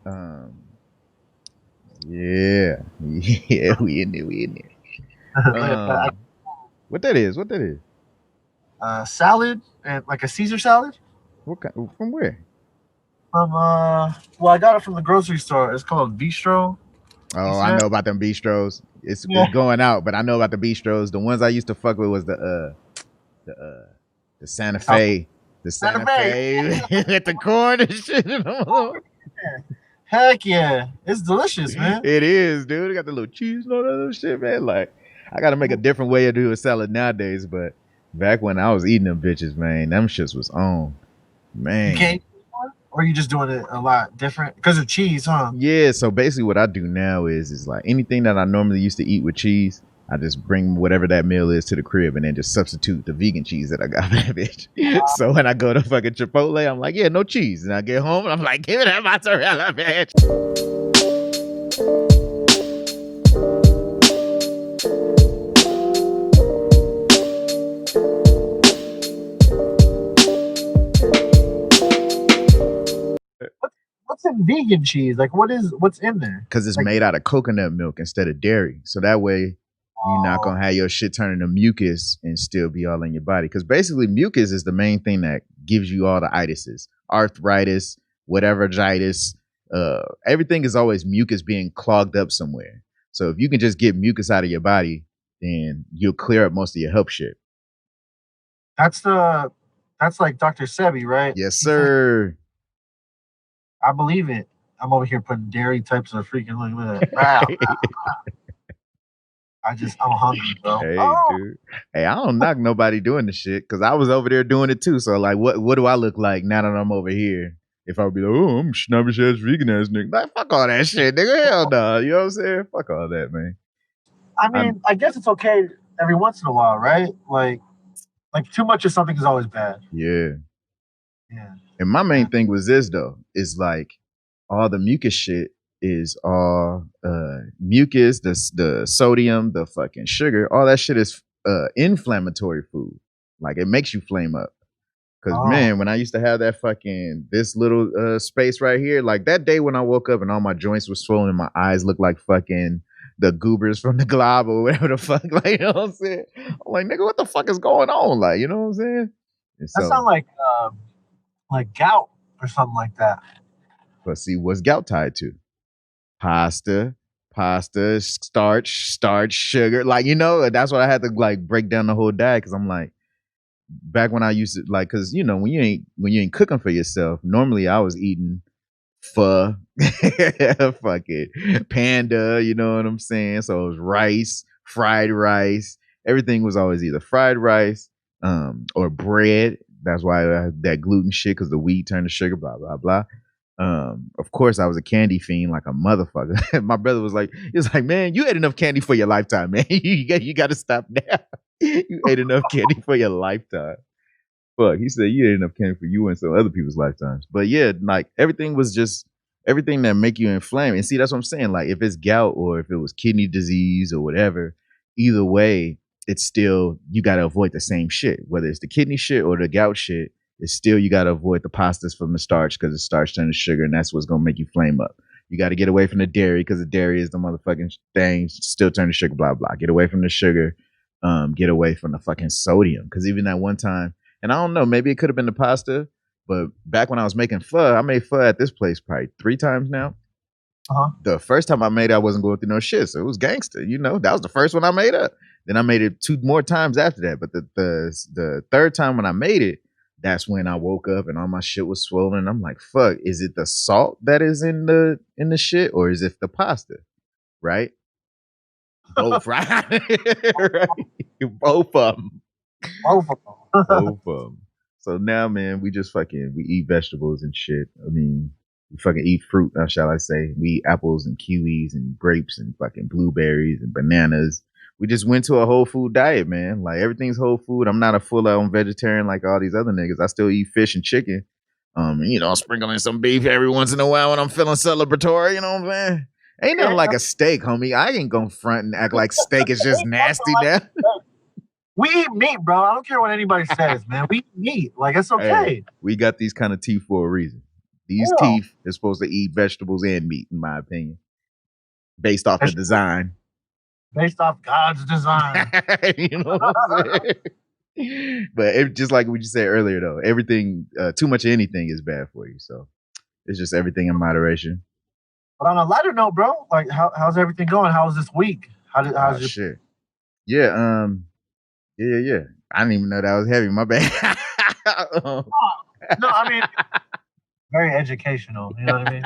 Um, yeah, yeah, we in there, we in there. What that is? What that is? Salad and like a Caesar salad What kind? From where? from well, I got it from the grocery store. It's called Bistro. You Oh, see I that? know about them bistros. It's Yeah. going out, but I know about the bistros. The ones I used to fuck with was the the Santa South Fe, the Santa Santa Fe. Fe at the corn and shit. Yeah. Heck yeah, it's delicious, man. It is, dude. It got the little cheese and all that other shit, man. Like, I got to make a different way of doing salad nowadays, but back when I was eating them bitches, man, them shits was on, You man. can't, or you just doing it a lot different because of cheese, huh? Yeah, so basically what I do now is like anything that I normally used to eat with cheese, I just bring whatever that meal is to the crib and then just substitute the vegan cheese that I got for that bitch. So when I go to fucking Chipotle, I'm like, yeah, no cheese. And I get home and I'm like, give me that mozzarella, bitch. What's in vegan cheese? Like, what's in there? Because it's Like, made out of coconut milk instead of dairy. So that way you're not oh, gonna have your shit turn into mucus and still be all in your body. Because basically mucus is the main thing that gives you all the itises, arthritis, whatever jitis. Everything is always mucus being clogged up somewhere. So if you can just get mucus out of your body, then you'll clear up most of your health shit. that's the that's like Dr. Sebi, right? Yes, He said, sir. I believe it. I'm over here putting dairy types of freaking look at that. Wow. I'm hungry, bro. Hey, Oh, dude. Hey, I don't knock nobody doing the shit because I was over there doing it too. So like, what do I look like now that I'm over here? If I would be like, oh, I'm snobbish ass vegan ass nigga, like fuck all that shit, nigga. Hell no, you know what I'm saying? Fuck all that, man. I I mean, I guess it's okay every once in a while, right? Like too much of something is always bad. yeah. Yeah. And my Yeah. main thing was this though, is like all the mucus shit is all mucus, the sodium, the fucking sugar, all that shit is inflammatory food. Like it makes you flame up. Cause Oh. man, when I used to have that fucking this little space right here, like that day when I woke up and all my joints were swollen and my eyes looked like fucking the goobers from the glob or whatever the fuck, like you know what I'm saying? I'm like, nigga, what the fuck is going on? Like, you know what I'm saying? And That so, sounds like gout or something like that. but see, what's gout tied to? Pasta, pasta, starch, sugar. Like, you know, that's what I had to like break down the whole diet because I'm like, back when I used to like, cause you know, when you ain't cooking for yourself, normally I was eating pho, fucking panda, you know what I'm saying? So it was rice, fried rice. Everything was always either fried rice, or bread. That's why that gluten shit, because the wheat turned to sugar, blah, blah, blah. Of course I was a candy fiend like a motherfucker. My brother was like, he was like, man, you ate enough candy for your lifetime, man. You got to stop now. You ate enough candy for your lifetime. Fuck, he said you ate enough candy for you and some other people's lifetimes. But yeah, like everything was just everything that make you inflame. And see, that's what I'm saying. Like if it's gout or if it was kidney disease or whatever, either way, it's still you gotta avoid the same shit. Whether it's the kidney shit or the gout shit, it's still you gotta avoid the pastas from the starch because the starch turns to sugar and that's what's gonna make you flame up. You got to get away from the dairy because the dairy is the motherfucking thing. Still turn to sugar, blah blah. Get away from the sugar. Get away from the fucking sodium because even that one time, and I don't know, maybe it could have been the pasta, but back when I was making pho, I made pho at this place probably 3 times now. Uh-huh. The first time I made it, I wasn't going through no shit, so it was gangster. You know, that was the first one I made up. Then I made it 2 more times after that. But the third time when I made it, that's when I woke up and all my shit was swollen. I'm like, fuck, is it the salt that is in the shit, or is it the pasta? Right? Both, right? Right? Both of them. Both of them. Both of them. So now, man, we just fucking we eat vegetables and shit. I mean, we fucking eat fruit, shall I say? We eat apples and kiwis and grapes and fucking blueberries and bananas. We just went to a whole food diet, man. Like everything's whole food. I'm not a full on vegetarian like all these other niggas. I still eat fish and chicken. You know, sprinkle in some beef every once in a while when I'm feeling celebratory. You know what I'm saying? Ain't nothing like a steak, homie. I ain't gonna front and act like steak is just nasty now. We eat meat, bro. I don't care what anybody says, man. We eat meat. Like it's okay. Hey, we got these kind of teeth for a reason. These Yeah. teeth are supposed to eat vegetables and meat, in my opinion, based off the design. Based off God's design. You know what I'm saying? But just like what you said earlier, though, everything, too much of anything is bad for you. So it's just everything in moderation. But on a lighter note, bro, like how's everything going? How was this week? How's your Shit. Yeah, yeah. I didn't even know that was heavy. My bad. No, I mean very educational, you know what I mean?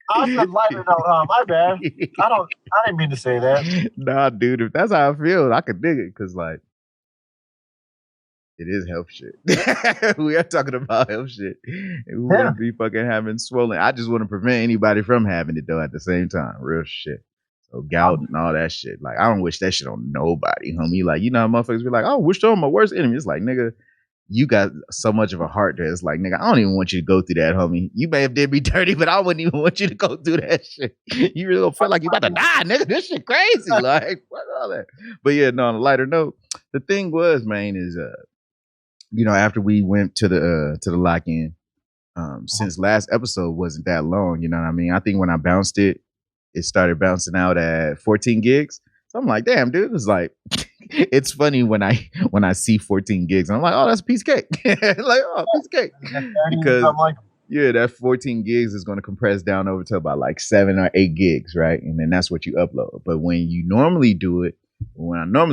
I said lighter note, my bad. I didn't mean to say that. Nah, dude, if that's how I feel, I could dig it because like it is health shit. We are talking about health shit. And we wouldn't be fucking having swollen. I just want to prevent anybody from having it though at the same time. Real shit. So gout and all that shit. Like I don't wish that shit on nobody, homie. Like, you know how motherfuckers be like, oh, wish on my worst enemy. It's like, nigga, you got so much of a heart there. It's like, nigga, I don't even want you to go through that, homie. You may have did me dirty, but I wouldn't even want you to go through that shit. You really don't feel like you about to die, nigga. This shit crazy. Like, fuck all that. But yeah, no, on a lighter note, the thing was, man, is you know, after we went to the lock-in, since last episode wasn't that long, you know what I mean? I think when I bounced it, it started bouncing out at 14 gigs. So I'm like, damn, dude, it's like, it's funny when I see 14 gigs, and I'm like, oh, that's a piece of cake. Like, oh, piece of cake. Because yeah, that 14 gigs is going to compress down over to about like 7 or 8 gigs, right? And then that's what you upload. But when I normally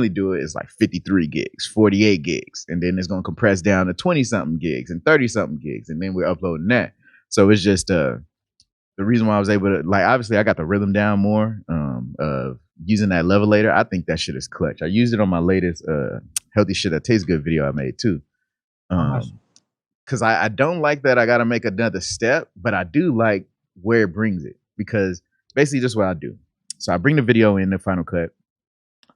do it, it's like 53 gigs, 48 gigs, and then it's going to compress down to 20 something gigs and 30 something gigs, and then we're uploading that. So it's just the reason why I was able to, like, obviously I got the rhythm down more of using that levelator. I think that shit is clutch. I used it on my latest healthy shit that tastes good video I made too. Because I don't like that I got to make another step, but I do like where it brings it, because basically just what I do. So I bring the video in the Final Cut,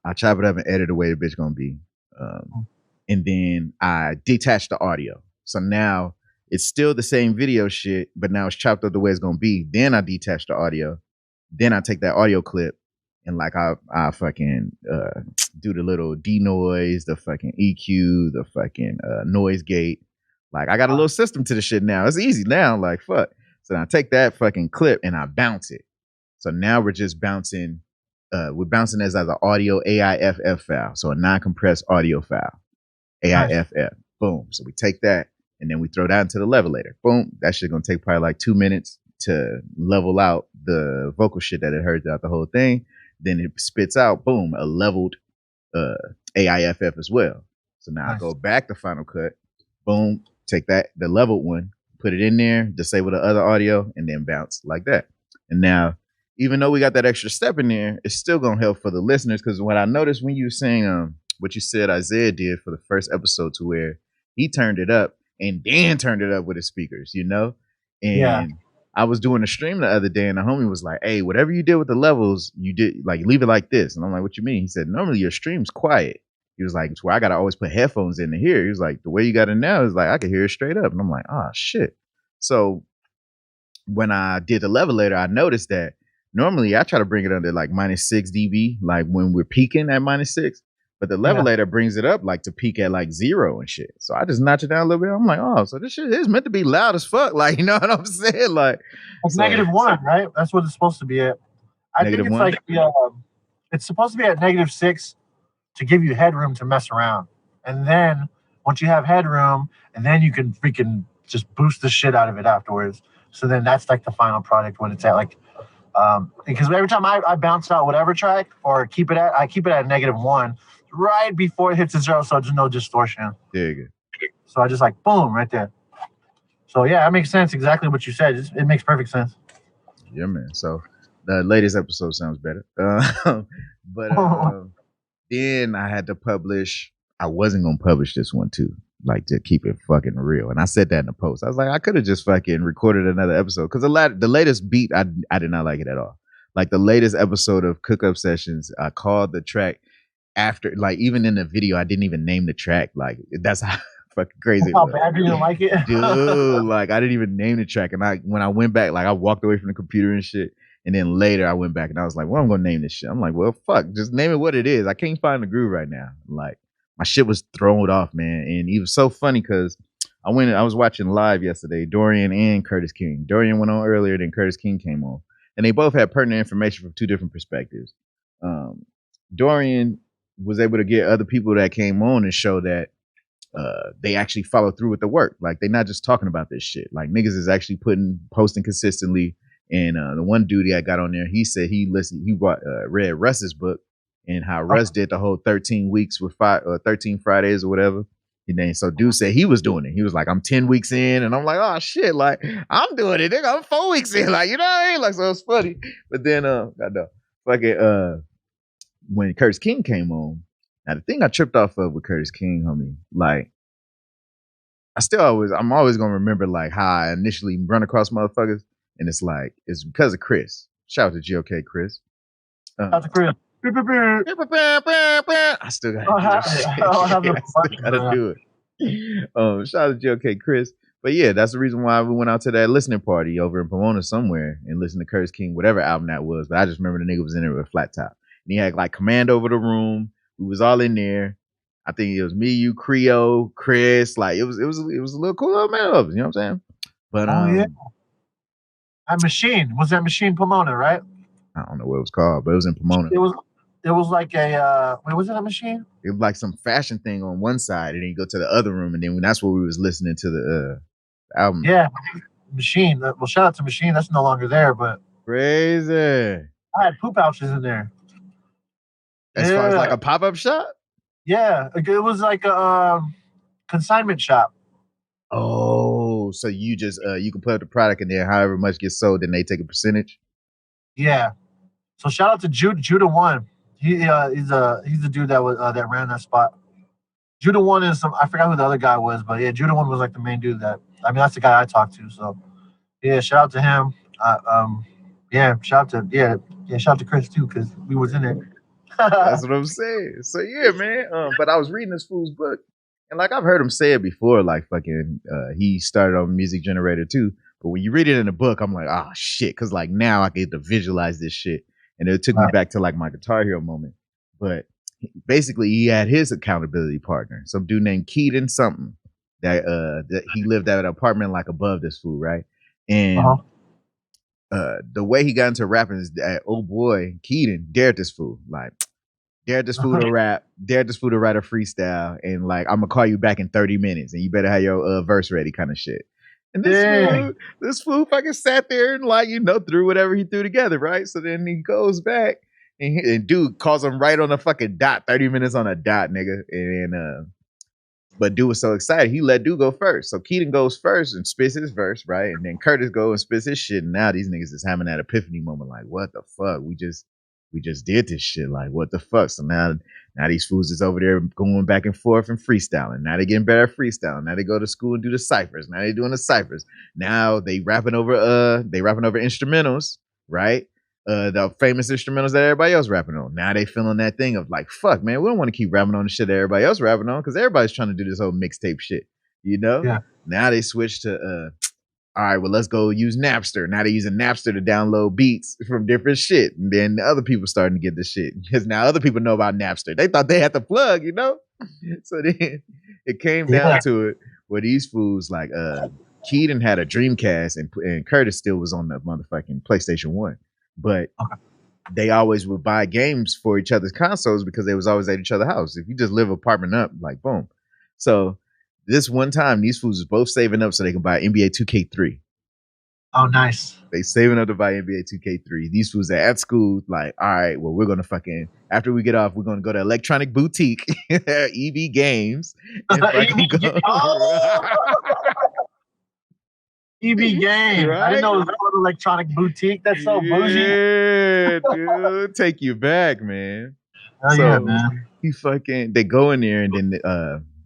I chop it up and edit the way the bitch gonna be, and then I detach the audio. So now it's still the same video shit, but now it's chopped up the way it's gonna be. Then I detach the audio. Then I take that audio clip and like I fucking do the little denoise, the fucking EQ, the fucking noise gate. Like I got a little system to the shit now. It's easy now. Like fuck. So I take that fucking clip and I bounce it. So now we're just bouncing. We're bouncing as an audio AIFF file, so a non-compressed audio file, AIFF. Nice. Boom. So we take that and then we throw that into the levelator. Boom. That shit gonna take probably like 2 minutes to level out the vocal shit that it heard throughout the whole thing. Then it spits out, boom, a leveled AIFF as well. So now nice. I go back to Final Cut, boom, take that, the leveled one, put it in there, disable the other audio, and then bounce like that. And now, even though we got that extra step in there, it's still gonna help for the listeners. Because what I noticed when you were saying what you said Isaiah did for the first episode, to where he turned it up and then turned it up with his speakers, you know? And yeah. I was doing a stream the other day and the homie was like, hey, whatever you did with the levels, you did like leave it like this. And I'm like, what you mean? He said, normally your stream's quiet. He was like, it's where I gotta always put headphones in to hear. He was like, the way you got it now is like I can hear it straight up. And I'm like, oh shit. So when I did the levelator, I noticed that normally I try to bring it under like -6 dB, like when we're peaking at -6, but the levelator brings it up like to peak at like 0 and shit. So I just notch it down a little bit. I'm like, oh, so this shit is meant to be loud as fuck. Like, you know what I'm saying? Like it's -1, right? That's what it's supposed to be at. I think it's -1? Like it's supposed to be at -6 to give you headroom to mess around. And then once you have headroom, and then you can freaking just boost the shit out of it afterwards. So then that's like the final product when it's at like because every time I bounce out whatever track or I keep it at -1 right before it hits the 0, so there's no distortion. There you go. So I just like boom right there. So yeah, that makes sense. Exactly what you said. It makes perfect sense. Yeah, man. So the latest episode sounds better. But then I had to publish. I wasn't gonna publish this one too, like to keep it fucking real. And I said that in the post. I was like, I could have just fucking recorded another episode, because the latest beat, I did not like it at all. Like the latest episode of Cook Up Sessions, I called the track after, like even in the video, I didn't even name the track. Like that's how fucking crazy. How bad you didn't like it, dude? Like I didn't even name the track. And when I went back, like I walked away from the computer and shit. And then later I went back and I was like, well, I'm gonna name this shit. I'm like, well, fuck, just name it what it is. I can't find the groove right now. Like my shit was thrown off, man. And it was so funny because I was watching live yesterday, Dorian and Curtis King. Dorian went on earlier, then Curtis King came on. And they both had pertinent information from two different perspectives. Dorian was able to get other people that came on and show that they actually follow through with the work. Like they're not just talking about this shit. Like niggas is actually posting consistently. And the one dude that got on there, he said he read Russ's book and how Russ did the whole 13 weeks with 13 Fridays or whatever. And then so dude said he was doing it. He was like, I'm 10 weeks in, and I'm like, oh shit, like I'm doing it. Nigga, I'm 4 weeks in, like you know what I mean? Like so it's funny. But then when Curtis King came on, now the thing I tripped off of with Curtis King, homie, like I'm always gonna remember like how I initially run across motherfuckers, and it's like it's because of Chris. Shout out to GOK Chris. Shout out to Chris. I still gotta do it. Shout out to GOK Chris. But yeah, that's the reason why we went out to that listening party over in Pomona somewhere and listened to Curtis King, whatever album that was. But I just remember the nigga was in there with a flat top. And he had like command over the room. We was all in there. I think it was me, you, Creo, Chris. Like it was a little cool little man of us, you know what I'm saying? But yeah. That machine. Was that machine Pomona, right? I don't know what it was called, but it was in Pomona. It was like a wait, was it a machine? It was like some fashion thing on one side, and then you go to the other room, and then that's where we was listening to the album. Yeah, Machine. Well, shout out to Machine. That's no longer there, but crazy. I had poop pouches in there. As far as like a pop-up shop? Yeah, it was like a consignment shop. Oh, so you just you can put up the product and then however much gets sold, then they take a percentage? Yeah. So shout out to Judah One. He's the dude that was that ran that spot. Judah One is I forgot who the other guy was, but yeah, Judah One was like the main dude that's the guy I talked to. So yeah, shout out to him. Shout out to Chris too, because we was in there. That's what I'm saying. So yeah, man. But I was reading this fool's book, and like I've heard him say it before, like fucking he started on Music Generator too. But when you read it in a book, I'm like, oh shit, because like now I get to visualize this shit. And it took me back to like my Guitar Hero moment. But basically he had his accountability partner, some dude named Keaton something, that he lived at an apartment like above this fool, right? And the way he got into rapping is that old boy Keaton dared this fool to rap, dared this fool to write a freestyle, and like I'm gonna call you back in 30 minutes and you better have your verse ready kind of shit. And this fool fucking sat there and like, threw whatever he threw together, right? So then he goes back and dude calls him right on the fucking dot, 30 minutes on a dot, nigga. And but dude was so excited, he let dude go first. So Keaton goes first and spits his verse, right? And then Curtis goes and spits his shit. And now these niggas is having that epiphany moment, like, what the fuck? We just did this shit, like, what the fuck? So now these fools is over there going back and forth and freestyling. Now they getting better at freestyling. Now they go to school and do the ciphers. Now they doing the ciphers. Now they rapping over instrumentals, right? The famous instrumentals that everybody else rapping on. Now they feeling that thing of like, fuck, man, we don't want to keep rapping on the shit that everybody else rapping on because everybody's trying to do this whole mixtape shit, Yeah. Now they switch to all right, well, let's go use Napster. Now they're using Napster to download beats from different shit. And then the other people starting to get the shit. Because now other people know about Napster. They thought they had the plug, So then it came down to it where these fools, like Keaton had a Dreamcast and Curtis still was on the motherfucking PlayStation 1. But they always would buy games for each other's consoles because they was always at each other's house. If you just live apartment up, like, boom. So this one time, these fools was both saving up so they can buy NBA 2K3. Oh, nice. They saving up to buy NBA 2K3. These fools are at school, like, all right, well, we're going to fucking, after we get off, we're going to go to Electronic Boutique, EB Games. And EB Games. Right? I didn't know it was called Electronic Boutique. That's so bougie. Yeah, dude. Take you back, man. Oh, yeah, man. They go in there and then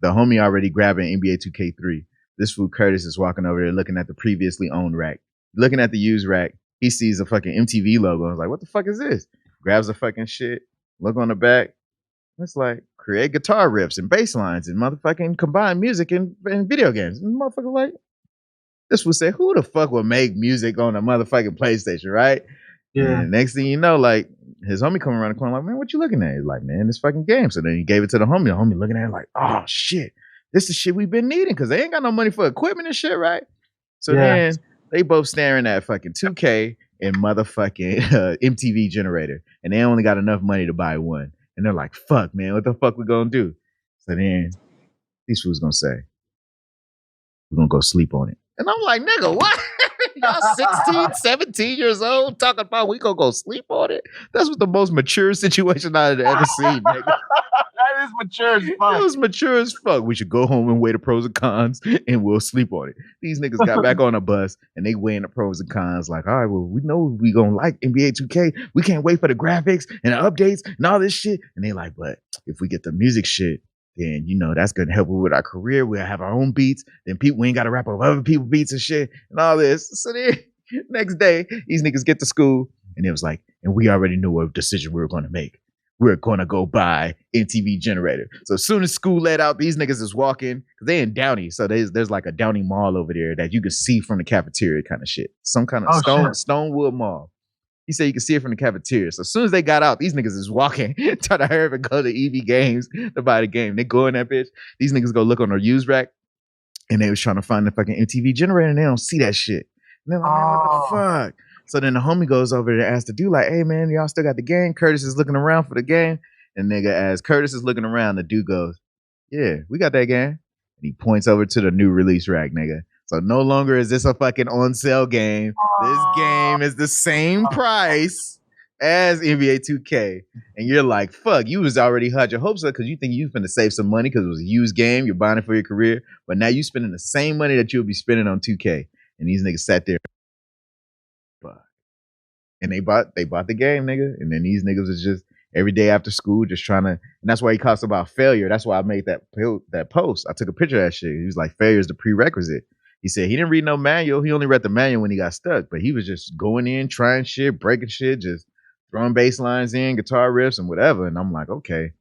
the homie already grabbing NBA 2K3. This fool Curtis is walking over there looking at the previously owned rack. Looking at the used rack, he sees a fucking MTV logo. I was like, what the fuck is this? Grabs the fucking shit, look on the back. It's like, create guitar riffs and bass lines and motherfucking combine music and video games. And motherfucker like, this would say, who the fuck would make music on a motherfucking PlayStation, right? Yeah. And next thing you know, like, his homie coming around the corner like, man, what you looking at? He's like, man, this fucking game. So then he gave it to the homie. The homie looking at it like, oh, shit. This is shit we've been needing because they ain't got no money for equipment and shit, right? So then they both staring at fucking 2K and motherfucking MTV Generator, and they only got enough money to buy one. And they're like, fuck, man, what the fuck we gonna do? So then these fools gonna say, we're gonna go sleep on it. And I'm like, nigga, what? Y'all 16, 17 years old talking about we gonna go sleep on it? That's what the most mature situation I've ever seen, nigga. That is mature as fuck. It was mature as fuck. We should go home and weigh the pros and cons and we'll sleep on it. These niggas got back on a bus and they weighing the pros and cons like, all right, well, we know we gonna like NBA 2K. We can't wait for the graphics and the updates and all this shit. And they like, but if we get the music shit, then, you know, that's gonna help with our career. We'll have our own beats. Then we ain't gotta rap over other people's beats and shit and all this. So then next day, these niggas get to school and it was like, and we already knew what decision we were gonna make. We're gonna go buy MTV Generator. So as soon as school let out, these niggas is walking because they in Downey. So there's like a Downey Mall over there that you can see from the cafeteria kind of shit. Some kind of Stonewood Mall. He said you can see it from the cafeteria. So as soon as they got out, these niggas is walking, trying to hurry up and go to EV Games to buy the game. They go in that bitch. These niggas go look on their used rack, and they was trying to find the fucking MTV Generator, and they don't see that shit. And they're like, man, what the fuck? So then the homie goes over there and asks the dude, like, hey, man, y'all still got the game? Curtis is looking around for the game. And nigga, as Curtis is looking around, the dude goes, yeah, we got that game. And he points over to the new release rack, nigga. So no longer is this a fucking on sale game. This game is the same price as NBA 2K. And you're like, fuck, you was already had your hopes up because you think you finna save some money because it was a used game. You're buying it for your career. But now you spending the same money that you'll be spending on 2K. And these niggas sat there. And they bought the game, nigga. And then these niggas was just every day after school just trying to, and that's why he talks about failure. That's why I made that post. I took a picture of that shit. He was like, failure is the prerequisite. He said he didn't read no manual. He only read the manual when he got stuck. But he was just going in, trying shit, breaking shit, just throwing bass lines in, guitar riffs and whatever. And I'm like, okay,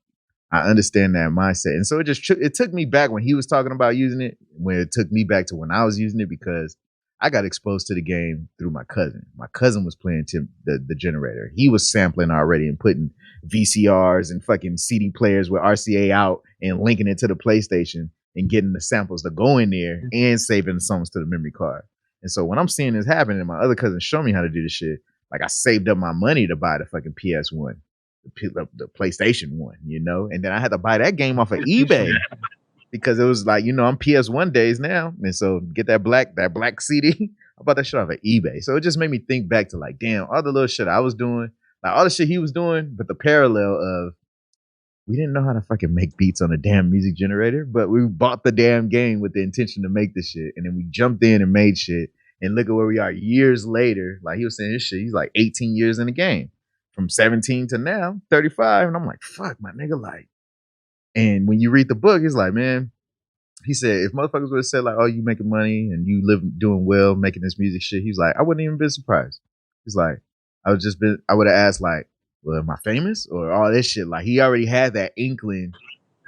I understand that mindset. And so it took me back when he was talking about using it, when it took me back to when I was using it, because I got exposed to the game through my cousin. My cousin was playing the Generator. He was sampling already and putting VCRs and fucking CD players with RCA out and linking it to the PlayStation and getting the samples to go in there and saving the songs to the memory card. And so when I'm seeing this happen and my other cousin show me how to do this shit, like I saved up my money to buy the fucking PS1, the PlayStation 1, you know? And then I had to buy that game off of eBay. Because it was like, you know, I'm PS1 days now. And so get that black CD. I bought that shit off of eBay. So it just made me think back to like, damn, all the little shit I was doing, like all the shit he was doing, but the parallel of we didn't know how to fucking make beats on a damn music generator, but we bought the damn game with the intention to make this shit. And then we jumped in and made shit. And look at where we are years later. Like he was saying this shit, he's like 18 years in the game. From 17 to now, 35. And I'm like, fuck, my nigga, like. And when you read the book, it's like, man, he said, if motherfuckers would have said like, oh, you making money and you doing well, making this music shit, he's like, I wouldn't even been surprised. He's like, I would have asked like, well, am I famous or all this shit? Like he already had that inkling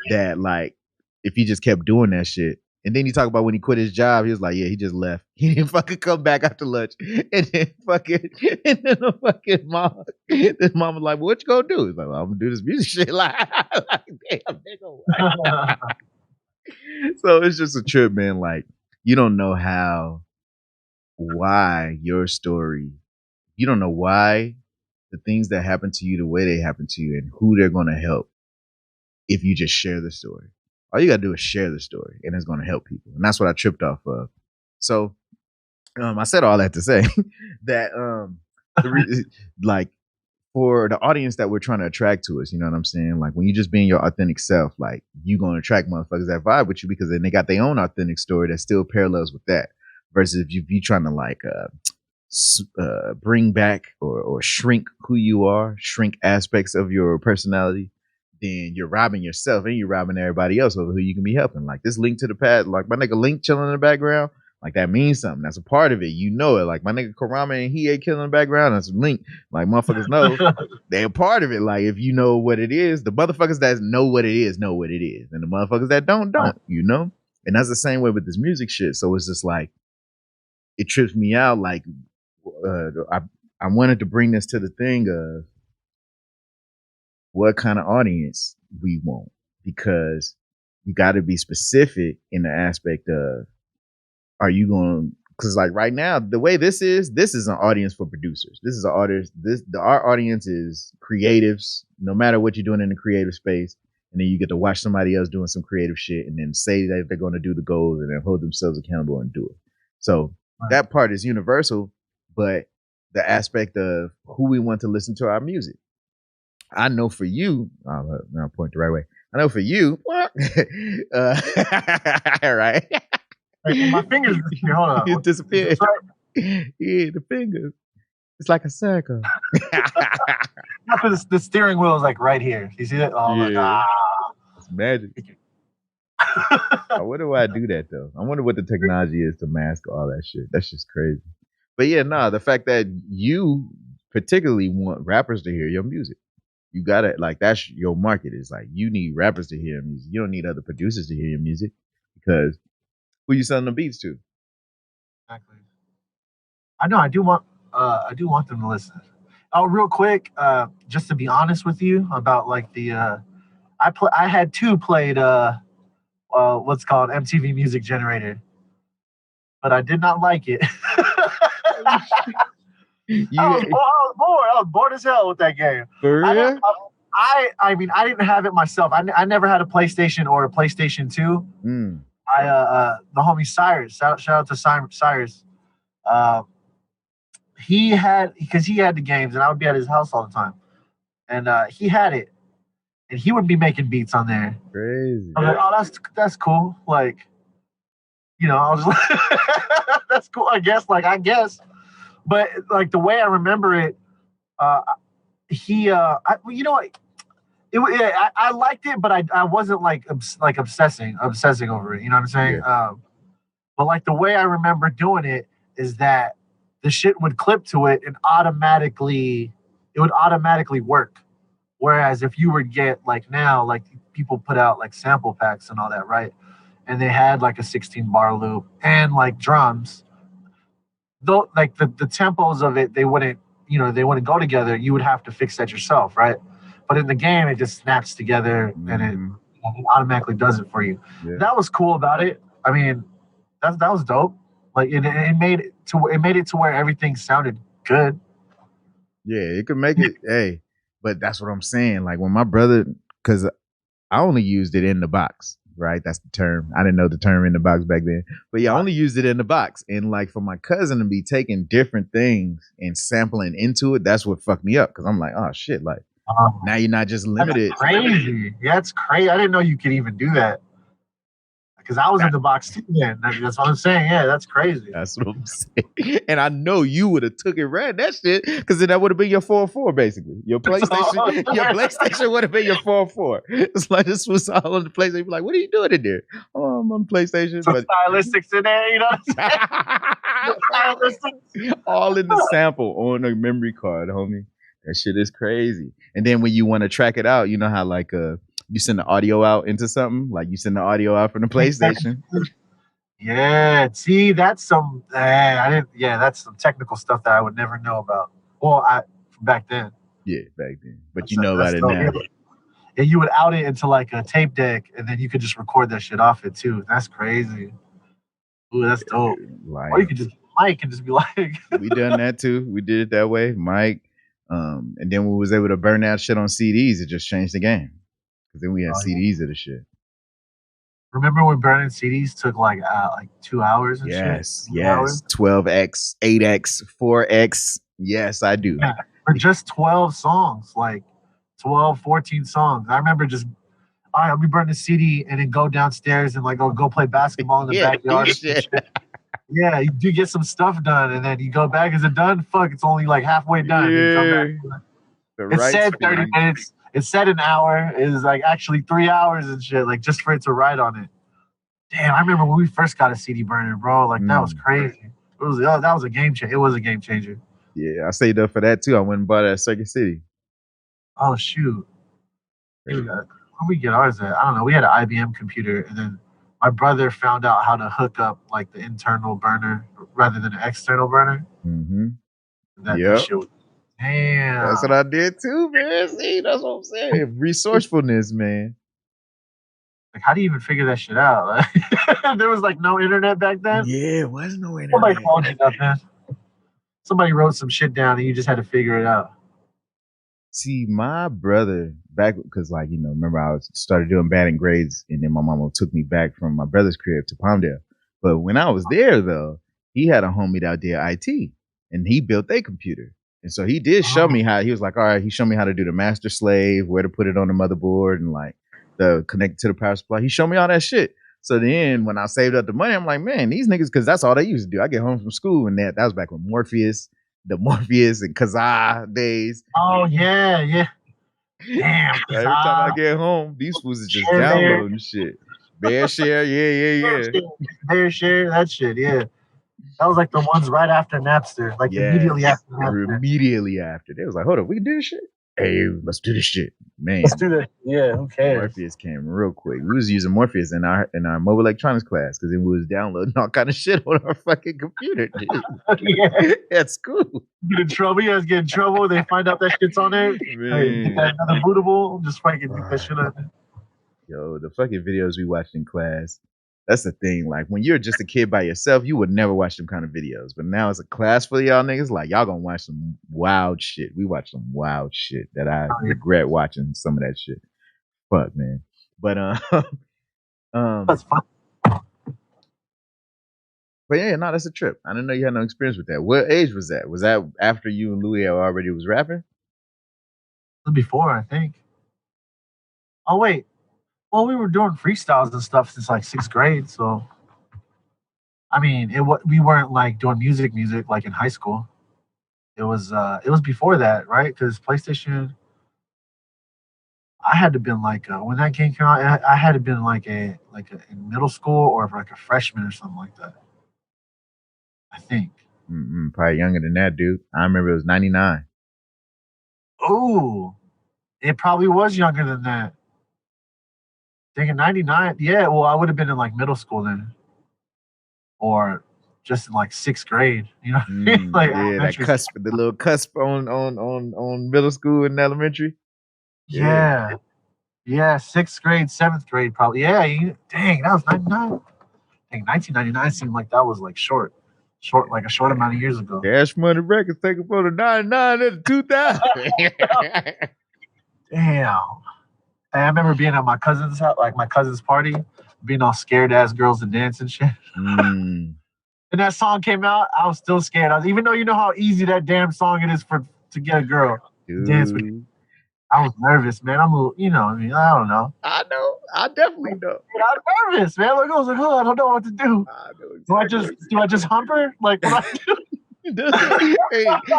that like, if he just kept doing that shit. And then he talked about when he quit his job, he was like, yeah, he just left. He didn't fucking come back after lunch. And then the fucking mom, this mom was like, well, what you gonna do? He's like, well, I'm gonna do this music shit. Like damn, nigga. So it's just a trip, man. Like, you don't know why your story, you don't know why the things that happen to you the way they happen to you and who they're gonna help if you just share the story. All you gotta do is share the story and it's gonna help people. And that's what I tripped off of. So I said all that to say that like for the audience that we're trying to attract to us, you know what I'm saying? Like when you just being your authentic self, like you gonna attract motherfuckers that vibe with you because then they got their own authentic story that still parallels with that. Versus if you trying to like bring back or shrink who you are, shrink aspects of your personality, then you're robbing yourself and you're robbing everybody else over who you can be helping. Like this Link to the Past, like my nigga Link chilling in the background, like that means something. That's a part of it. You know it. Like my nigga Karama and he ain't killing in the background. That's Link. Like motherfuckers know they're a part of it. Like if you know what it is, the motherfuckers that know what it is know what it is. And the motherfuckers that don't, you know? And that's the same way with this music shit. So it's just like, it trips me out. Like I wanted to bring this to the thing of what kind of audience we want, because you got to be specific in the aspect of, are you going? Because like right now, the way this is an audience for producers. This is an audience. Our audience is creatives. No matter what you're doing in the creative space, and then you get to watch somebody else doing some creative shit, and then say that they're going to do the goals, and then hold themselves accountable and do it. So that part is universal, but the aspect of who we want to listen to our music. I know for you, I'll point the right way. I know for you, right? Like, my fingers disappear. Hold on. It disappeared. Yeah, the fingers. It's like a circle. The steering wheel is like right here. You see that? Oh, yeah. It's magic. I wonder why I do that though. I wonder what the technology is to mask all that shit. That's just crazy. But yeah, the fact that you particularly want rappers to hear your music. You gotta, like, that's your market. Is like, you need rappers to hear your music. You don't need other producers to hear your music, because who you selling the beats to? Exactly. I know. I do want them to listen. Oh, real quick, just to be honest with you about like the, I had two played what's called MTV Music Generator, but I did not like it. I was bored as hell with that game. For real? I mean, I didn't have it myself. I never had a PlayStation or a PlayStation 2. The homie Cyrus, shout out to Cyrus. He had the games, and I would be at his house all the time. And he had it, and he would be making beats on there. Crazy. I'm like, oh, that's cool. Like, you know, I was like, that's cool. I guess. But like the way I remember it, you know what? I liked it, but I wasn't like obsessing over it. You know what I'm saying? Yeah. But like the way I remember doing it is that the shit would clip to it and it would automatically work. Whereas if you would get like now, like people put out like sample packs and all that, right? And they had like a 16 bar loop and like drums. Though like the tempos of it, they wouldn't go together. You would have to fix that yourself, right? But in the game, it just snaps together and it automatically does it for you. Yeah. That was cool about it. I mean, that was dope. Like it made it to where everything sounded good. Yeah, it could make it. Hey, but that's what I'm saying. Like when my brother, because I only used it in the box, right? That's the term. I didn't know the term in the box back then. But yeah, I only used it in the box. And like for my cousin to be taking different things and sampling into it, that's what fucked me up. Because I'm like, oh shit, like now you're not just limited. That's crazy. Yeah, it's crazy. I didn't know you could even do that. Because I was in the box too then. That's what I'm saying. Yeah, that's crazy. That's what I'm saying. And I know you would have took it right that shit, because then that would have been your 404 basically. Your PlayStation would have been your 404. It's like this was all on the PlayStation. You'd be like, what are you doing in there? Oh, I'm on PlayStation. Some stylistics in there, you know what I'm saying? All in the sample on a memory card, homie. That shit is crazy. And then when you want to track it out, you know how like you send the audio out into something, like you send the audio out from the PlayStation. Yeah, see, that's some. That's some technical stuff that I would never know about. Well, back then. Yeah, back then. But you know about it now. And you would out it into like a tape deck, and then you could just record that shit off it too. That's crazy. Ooh, that's dope. Like, or you could just mic and just be like. We done that too. We did it that way, mic. And then we was able to burn that shit on CDs. It just changed the game. Because then we had CDs of the shit. Remember when burning CDs took like 2 hours and shit? Yes. 12x, 8x, 4x. Yes, I do. Yeah, for just 12 songs, like 12, 14 songs. I remember just, all right, let me burn the CD and then go downstairs and like go play basketball in the backyard. Yeah, you do get some stuff done, and then you go back. Is it done? Fuck, it's only like halfway done. Yeah. You come back. It said 30 minutes. It said an hour. It was like actually 3 hours and shit, like just for it to write on it. Damn, I remember when we first got a CD burner, bro. Like that was crazy. That was a game changer. It was a game changer. Yeah, I saved up for that too. I went and bought it at Circuit City. Oh shoot. Where we get ours at? I don't know. We had an IBM computer, and then my brother found out how to hook up like the internal burner rather than the external burner. Mm-hmm. That shit was, damn. That's what I did too, man. See, that's what I'm saying. Resourcefulness, man. Like, how do you even figure that shit out? Like, there was like no internet back then. Yeah, it was no internet. Nobody told you nothing. Somebody wrote some shit down and you just had to figure it out. See, my brother back, because like, remember I started doing bad in grades, and then my mama took me back from my brother's crib to Palmdale. But when I was there though, he had a homie that did IT, and he built a computer. And so he did show me how. He was like, all right, he showed me how to do the master slave, where to put it on the motherboard, and like the connect to the power supply. He showed me all that shit. So then when I saved up the money, I'm like, man, these niggas, because that's all they used to do. I get home from school, and that was back when the Morpheus and Kazaa days. Oh yeah, yeah. Damn. Every time I get home, these fools is just downloading shit. Bear share, yeah. Bear share, that shit, yeah. That was like the ones right after Napster, like immediately after Napster. Immediately after. They was like, hold up, we can do this shit? Hey, let's do this shit. Man. Let's do that. Yeah, who cares? Morpheus came real quick. We was using Morpheus in our mobile electronics class because then we was downloading all kind of shit on our fucking computer, dude. Yeah. At school. Get in trouble. You guys get in trouble. They find out that shit's on there. Hey, get that another bootable. Just fucking get that shit on there. Yo, the fucking videos we watched in class. That's the thing. Like, when you're just a kid by yourself, you would never watch them kind of videos. But now it's a class full of y'all niggas. Like, y'all gonna watch some wild shit. We watch some wild shit that I regret watching some of that shit. Fuck, man. But that's fun. But yeah, no, that's a trip. I didn't know you had no experience with that. What age was that? Was that after you and Louis already was rapping? Before, I think. Oh wait. Well, we were doing freestyles and stuff since like 6th grade, so I mean, we weren't like doing music like in high school. It was before that, right? Because PlayStation, I had to been like when that game came out, I had to been like in middle school or like a freshman or something like that. I think. Probably younger than that, dude. I remember it was 99. Oh, it probably was younger than that. Thinking 99, yeah. Well, I would have been in like middle school then, or just in like 6th grade. You know, like that cusp, the little cusp on middle school and elementary. Yeah, 6th grade, 7th grade, probably. Yeah, dang, that was 99. Dang, 1999 seemed like that was like short, like a short amount of years ago. Cash Money Records taking for the 99 and the 2000. Damn. I remember being at my cousin's house, like my cousin's party, being all scared ass girls to dance and shit. And that song came out, I was still scared. Even though you know how easy that damn song it is to get a girl to dance with you. I was nervous, man. I'm a little, I mean, I don't know. I know. I definitely know. I'm nervous, man. Like, I was like, oh, I don't know what to do. I know exactly. Do I just hump her? Like, what I do?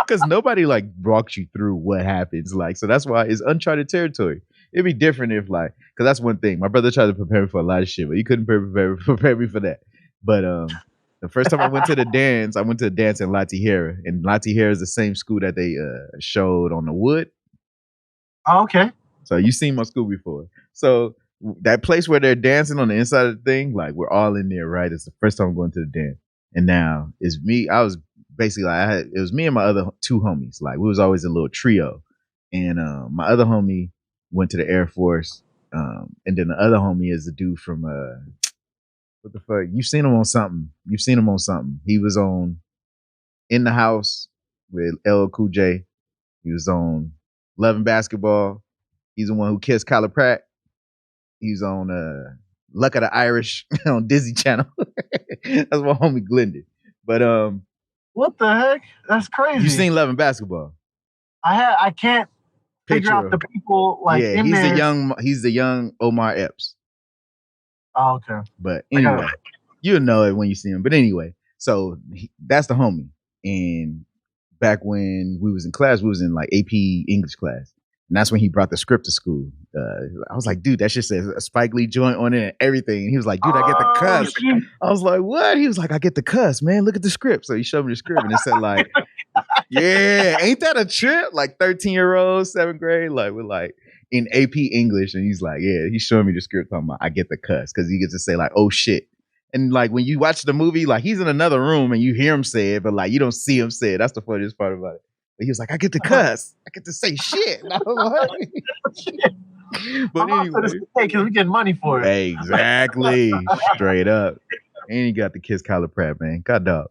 Because nobody like walks you through what happens. Like, so that's why it's uncharted territory. It'd be different if like, because that's one thing. My brother tried to prepare me for a lot of shit, but he couldn't prepare me for that. But the first time I went to the dance in La Tijera, and La Tijera is the same school that they showed on the Wood. Oh, okay. So you've seen my school before. So that place where they're dancing on the inside of the thing, like we're all in there, right? It's the first time I'm going to the dance, and now it's me. I was basically like, it was me and my other 2 homies. Like we was always a little trio, and my other homie went to the Air Force, and then the other homie is a dude from what the fuck? You've seen him on something. He was on In the House with LL Cool J. He was on Love and Basketball. He's the one who kissed Kyla Pratt. He's on Luck of the Irish on Disney Channel. That's my homie Glendon. But what the heck? That's crazy. You seen Love and Basketball? I can't figure out the people like in there. He's the young Omar Epps. Oh, okay. But anyway, you'll know it when you see him. But anyway, so that's the homie. And back when we was in class, we was in like AP English class. And that's when he brought the script to school. I was like, dude, that shit says a Spike Lee joint on it and everything. And he was like, dude, I get the cuss. I was like, what? He was like, I get the cuss, man. Look at the script. So he showed me the script and it said like, yeah, ain't that a trip? Like 13-year-olds, 7th grade, like we're like in AP English. And he's like, yeah, he's showing me the script talking about I get the cuss. Cause he gets to say like, oh shit. And like when you watch the movie, like he's in another room and you hear him say it, but like you don't see him say it. That's the funniest part about it. But he was like, I get to cuss. I get to say shit. And I was like, But anyway, because we getting money for it. Exactly, straight up. And he got the kiss Kyla Pratt, man. God dog.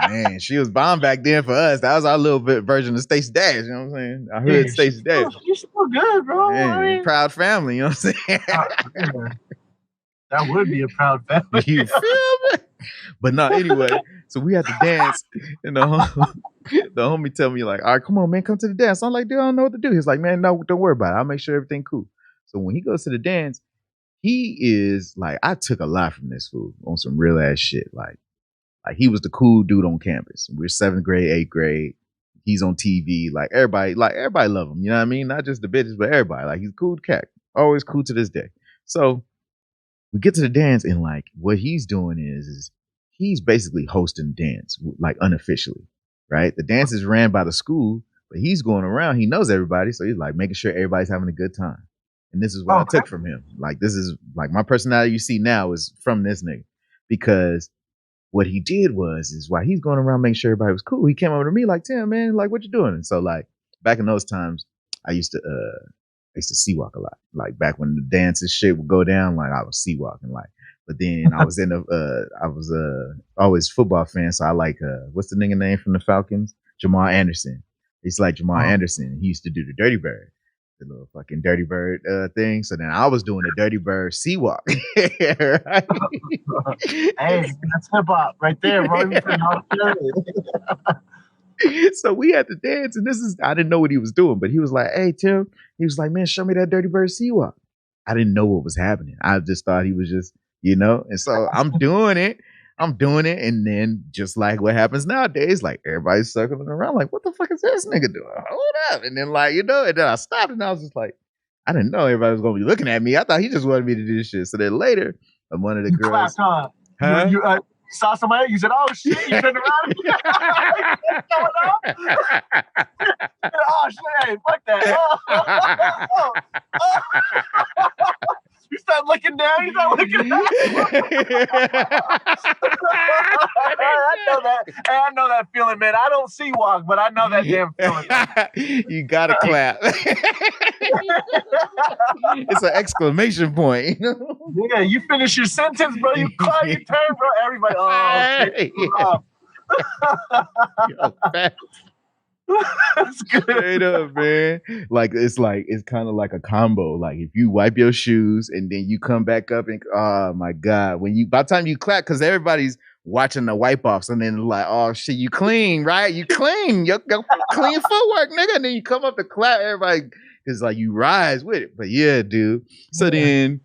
Man, she was bomb back then for us. That was our little bit version of Stacey Dash. You know what I'm saying? I heard Stacey Dash. She's still good, bro. Man, proud family. You know what I'm saying? That would be a proud family. You feel me? But no, anyway. So we had to dance, and the homie tell me like, "All right, come on, man, come to the dance." I'm like, "Dude, I don't know what to do." He's like, "Man, no, don't worry about it. I'll make sure everything cool." So when he goes to the dance, he is like, I took a lot from this fool on some real ass shit. Like he was the cool dude on campus. We're 7th grade, 8th grade. He's on TV. Like everybody love him. You know what I mean? Not just the bitches, but everybody. Like he's a cool cat. Always cool to this day. So we get to the dance, and like what he's doing is he's basically hosting the dance, like unofficially, right? The dance is ran by the school, but he's going around. He knows everybody, so he's like making sure everybody's having a good time. And this is what I took from him. Like this is like my personality you see now is from this nigga, because what he did is while he's going around making sure everybody was cool, he came over to me like, "Tim, man, like what you doing?" And so like back in those times, I used to sea walk a lot. Like back when the dances shit would go down, like I was sea walking like. But then I was always football fan, so I like what's the nigga name from the Falcons? Jamal Anderson. He's like Jamal Anderson. He used to do the Dirty Bird, the little fucking Dirty Bird thing. So then I was doing the Dirty Bird sea walk. Right? Hey, that's hip hop right there, bro. So we had to dance, and I didn't know what he was doing, but he was like, "Hey Tim," he was like, "Man, show me that Dirty Bird sea walk." I didn't know what was happening. I just thought he was just, and so I'm doing it, and then just like what happens nowadays, like everybody's circling around, like, what the fuck is this nigga doing? Hold up, and then like and then I stopped, and I was just like, I didn't know everybody was gonna be looking at me. I thought he just wanted me to do this shit. So then later, one of the girls, clapped, huh? You saw somebody, you said, "Oh shit," you turned around. What's going on? Oh shit, hey, fuck that. You start looking down, you start looking down. I know that feeling, man. I don't see walk, but I know that damn feeling. You gotta clap. It's an exclamation point. Yeah, you finish your sentence, bro. You clap, you turn, bro. Everybody, That's good. Straight up, man. It's kind of like a combo. Like if you wipe your shoes and then you come back up and oh my god, by the time you clap, because everybody's watching the wipe offs, and then like, oh shit, you clean, right? You clean, you clean footwork, nigga. And then you come up to clap, everybody is like you rise with it. But yeah, dude. So then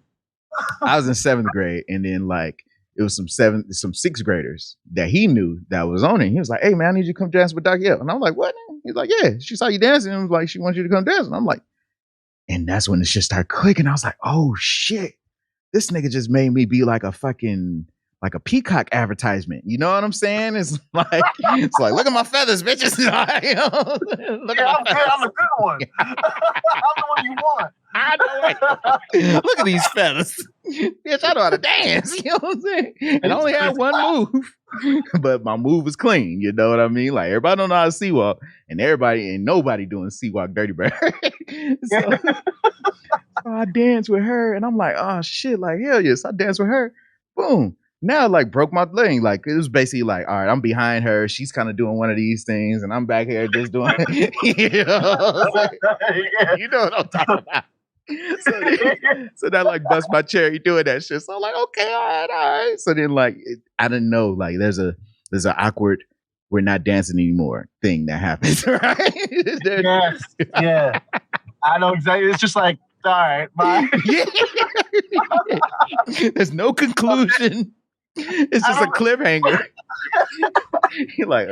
I was in 7th grade, and then like it was some 6th graders that he knew that was on it. He was like, "Hey man, I need you to come dance with Doc Yell." And I'm like, "What?" He's like, "Yeah, she saw you dancing." And was like, "She wants you to come dance." And I'm like, and that's when the shit started clicking. I was like, "Oh shit, this nigga just made me be like a fucking like a Peacock advertisement." You know what I'm saying? It's like look at my feathers, bitches. Look at I'm a good one. I'm the one you want. I know. Look at these feathers. Bitch, I know how to dance. You know what I'm saying? And I only had one move, but my move was clean. You know what I mean? Like everybody don't know how to sea walk, and nobody doing sea walk Dirty Bird. So I danced with her, and I'm like, oh shit, like hell yes, I danced with her. Boom. Now like broke my leg. Like it was basically like, all right, I'm behind her. She's kind of doing one of these things, and I'm back here just doing you know what I'm talking about. So that like bust my cherry doing that shit. So I'm like, okay, all right. So then like I didn't know like there's an awkward we're not dancing anymore thing that happens, right? Yes, yeah. I know exactly. It's just like, all right, bye. There's no conclusion. It's just a cliffhanger. You're like,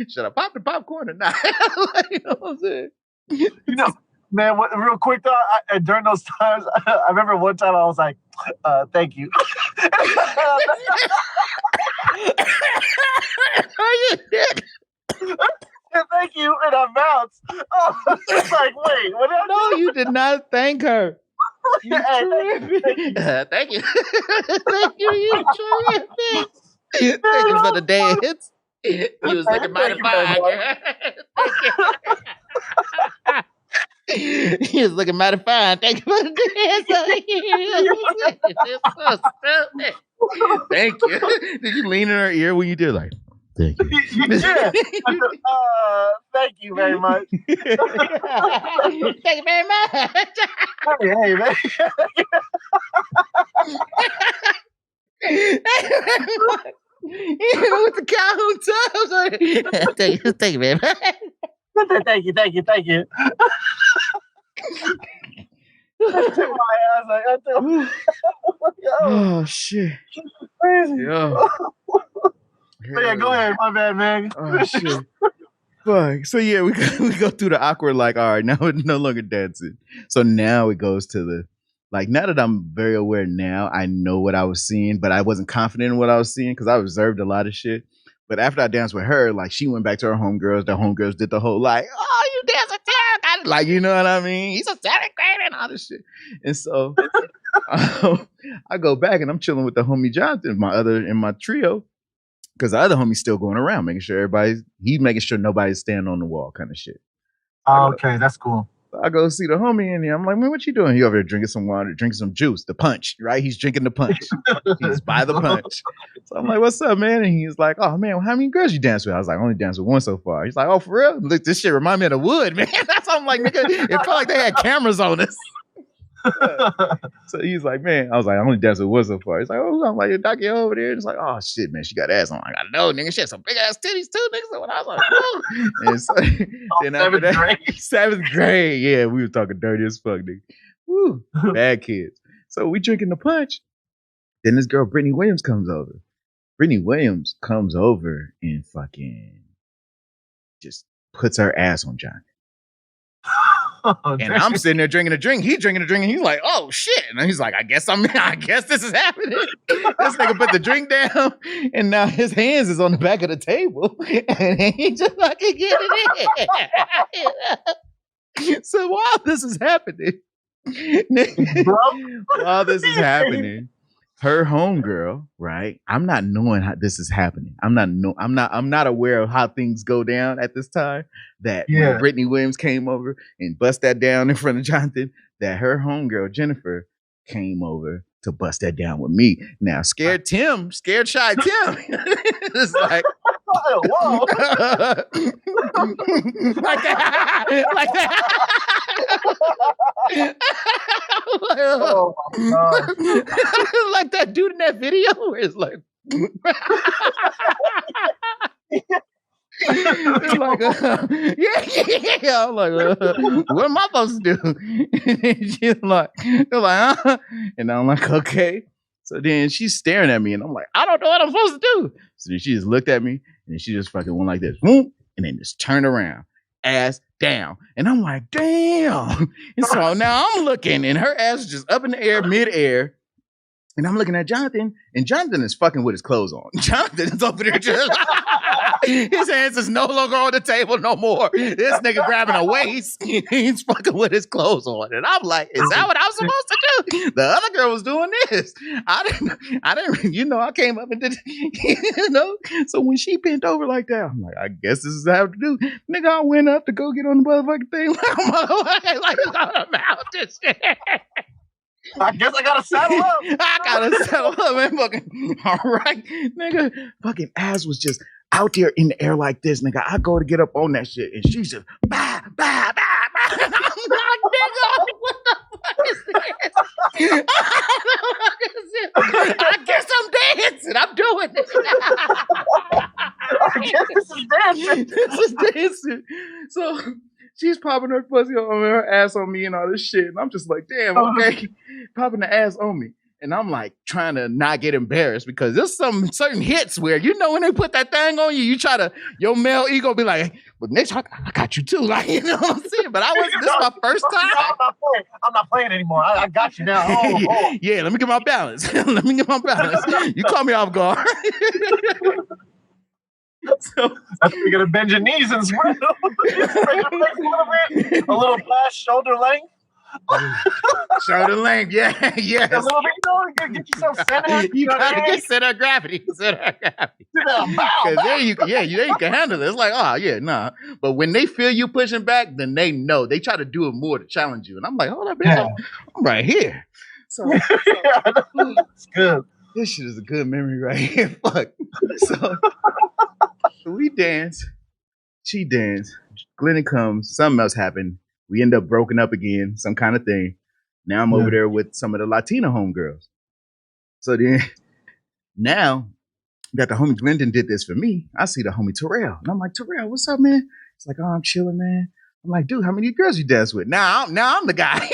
should I pop the popcorn or not? Like, you know what I'm saying? Man, real quick though, during those times, I remember one time I was like, "Thank you." Thank you, and I bounced. Oh, it's like, wait, what? No, you did not thank her. Thank you. Thank you. Thank you. You tripping. Thank you for the dance. You was looking mighty fine. He was looking mighty fine. Thank you for the dance. It's so stupid. Thank you. Did you lean in her ear when you did like? Thank you. Yeah. Thank you very much. Thank you very much. Hey, man. Even with the Calhoun tubs. Thank you, man. Thank you. Oh shit. Crazy. Yo. But yeah, go ahead. My bad, man. Oh shit. Fuck. So yeah, we go through the awkward, like, all right, now we're no longer dancing. So now it goes to the, like, now that I'm very aware now, I know what I was seeing, but I wasn't confident in what I was seeing because I observed a lot of shit. But after I danced with her, like, she went back to her homegirls. The homegirls did the whole, like, oh, you dance with Derek. Like, you know what I mean? He's a Derek great and all this shit. And so I go back and I'm chilling with the homie Jonathan, in my trio. Because the other homie's still going around, making sure he's making sure nobody's standing on the wall kind of shit. Oh, okay, that's cool. I go see the homie in there. I'm like, man, what you doing? He over there drinking some water, drinking some juice, the punch, right? He's drinking the punch. He's by the punch. So I'm like, what's up, man? And he's like, oh, man, how many girls you dance with? I was like, I only danced with one so far. He's like, oh, for real? Look, this shit remind me of the wood, man. That's what I'm like, nigga. It felt like they had cameras on us. So he's like, man, I was like, I only danced with one so far. He's like, oh, I'm like, your donkey over there. It's like, oh shit, man, she got ass on. I got no, nigga, she had some big ass titties too, nigga. So when I was like, oh, and so then after that, seventh grade, yeah, we were talking dirty as fuck, nigga. Woo, bad kids. So we drinking the punch. Then this girl, Brittany Williams, comes over. Brittany Williams comes over and fucking just puts her ass on John. And I'm sitting there drinking a drink. He's drinking a drink, and he's like, "Oh shit!" And he's like, "I guess this is happening." This nigga put the drink down, and now his hands is on the back of the table, and he just fucking get it in. So while this is happening, her homegirl, right? I'm not knowing how this is happening. I'm not aware of how things go down at this time. That when Brittany Williams came over and bust that down in front of Jonathan, that her homegirl Jennifer came over to bust that down with me. Now, scared shy Tim is like, whoa. like that. Oh like that dude in that video where it's like it's like yeah. I'm like, what am I supposed to do? And she's like, and I'm like, okay. So then she's staring at me, and I'm like, I don't know what I'm supposed to do. So then she just looked at me, and she just fucking went like this, and then just turned around, ass down, and I'm like, damn. And so now I'm looking, and her ass is just up in the air, midair. And I'm looking at Jonathan, and Jonathan is fucking with his clothes on. Jonathan is over there just, his hands is no longer on the table no more. This nigga grabbing a waist, he's fucking with his clothes on. And I'm like, is that what I'm supposed to do? The other girl was doing this. I didn't, I came up and did, So when she bent over like that, I'm like, I guess this is how I have to do. Nigga, I went up to go get on the motherfucking thing. Like it's on the mountain shit. I guess I gotta settle up. Man. Fucking, all right, nigga. Fucking ass was just out there in the air like this, nigga. I go to get up on that shit, and she's just bah. And I'm like, nigga, what the fuck is this? I guess I'm dancing. I'm doing this. I guess this is dancing. This is dancing. So she's popping her pussy on her ass on me and all this shit. And I'm just like, damn, okay. Popping the ass on me. And I'm like trying to not get embarrassed because there's some certain hits where, when they put that thing on you, you try to, your male ego be like, but next time I got you too. Like, you know what I'm saying? But this is my first time. I'm not playing anymore. I got you now. Oh. Yeah, let me get my balance. You caught me off guard. So you're gonna bend your knees and spread a little past shoulder length. Shoulder length, yeah, yes. A little bit, get yourself centered. You gotta get center of gravity. Because there you can handle it. It's like, oh yeah, nah. But when they feel you pushing back, then they know. They try to do it more to challenge you. And I'm like, hold up, bitch, I'm right here. So it's good. This shit is a good memory right here. Fuck. So we dance. She danced. Glennon comes. Something else happened. We end up broken up again. Some kind of thing. Now I'm over there with some of the Latina homegirls. So then, now that the homie Glendon did this for me, I see the homie Terrell. And I'm like, Terrell, what's up, man? It's like, oh, I'm chilling, man. I'm like, dude, how many girls you dance with? Now I'm the guy. Hey,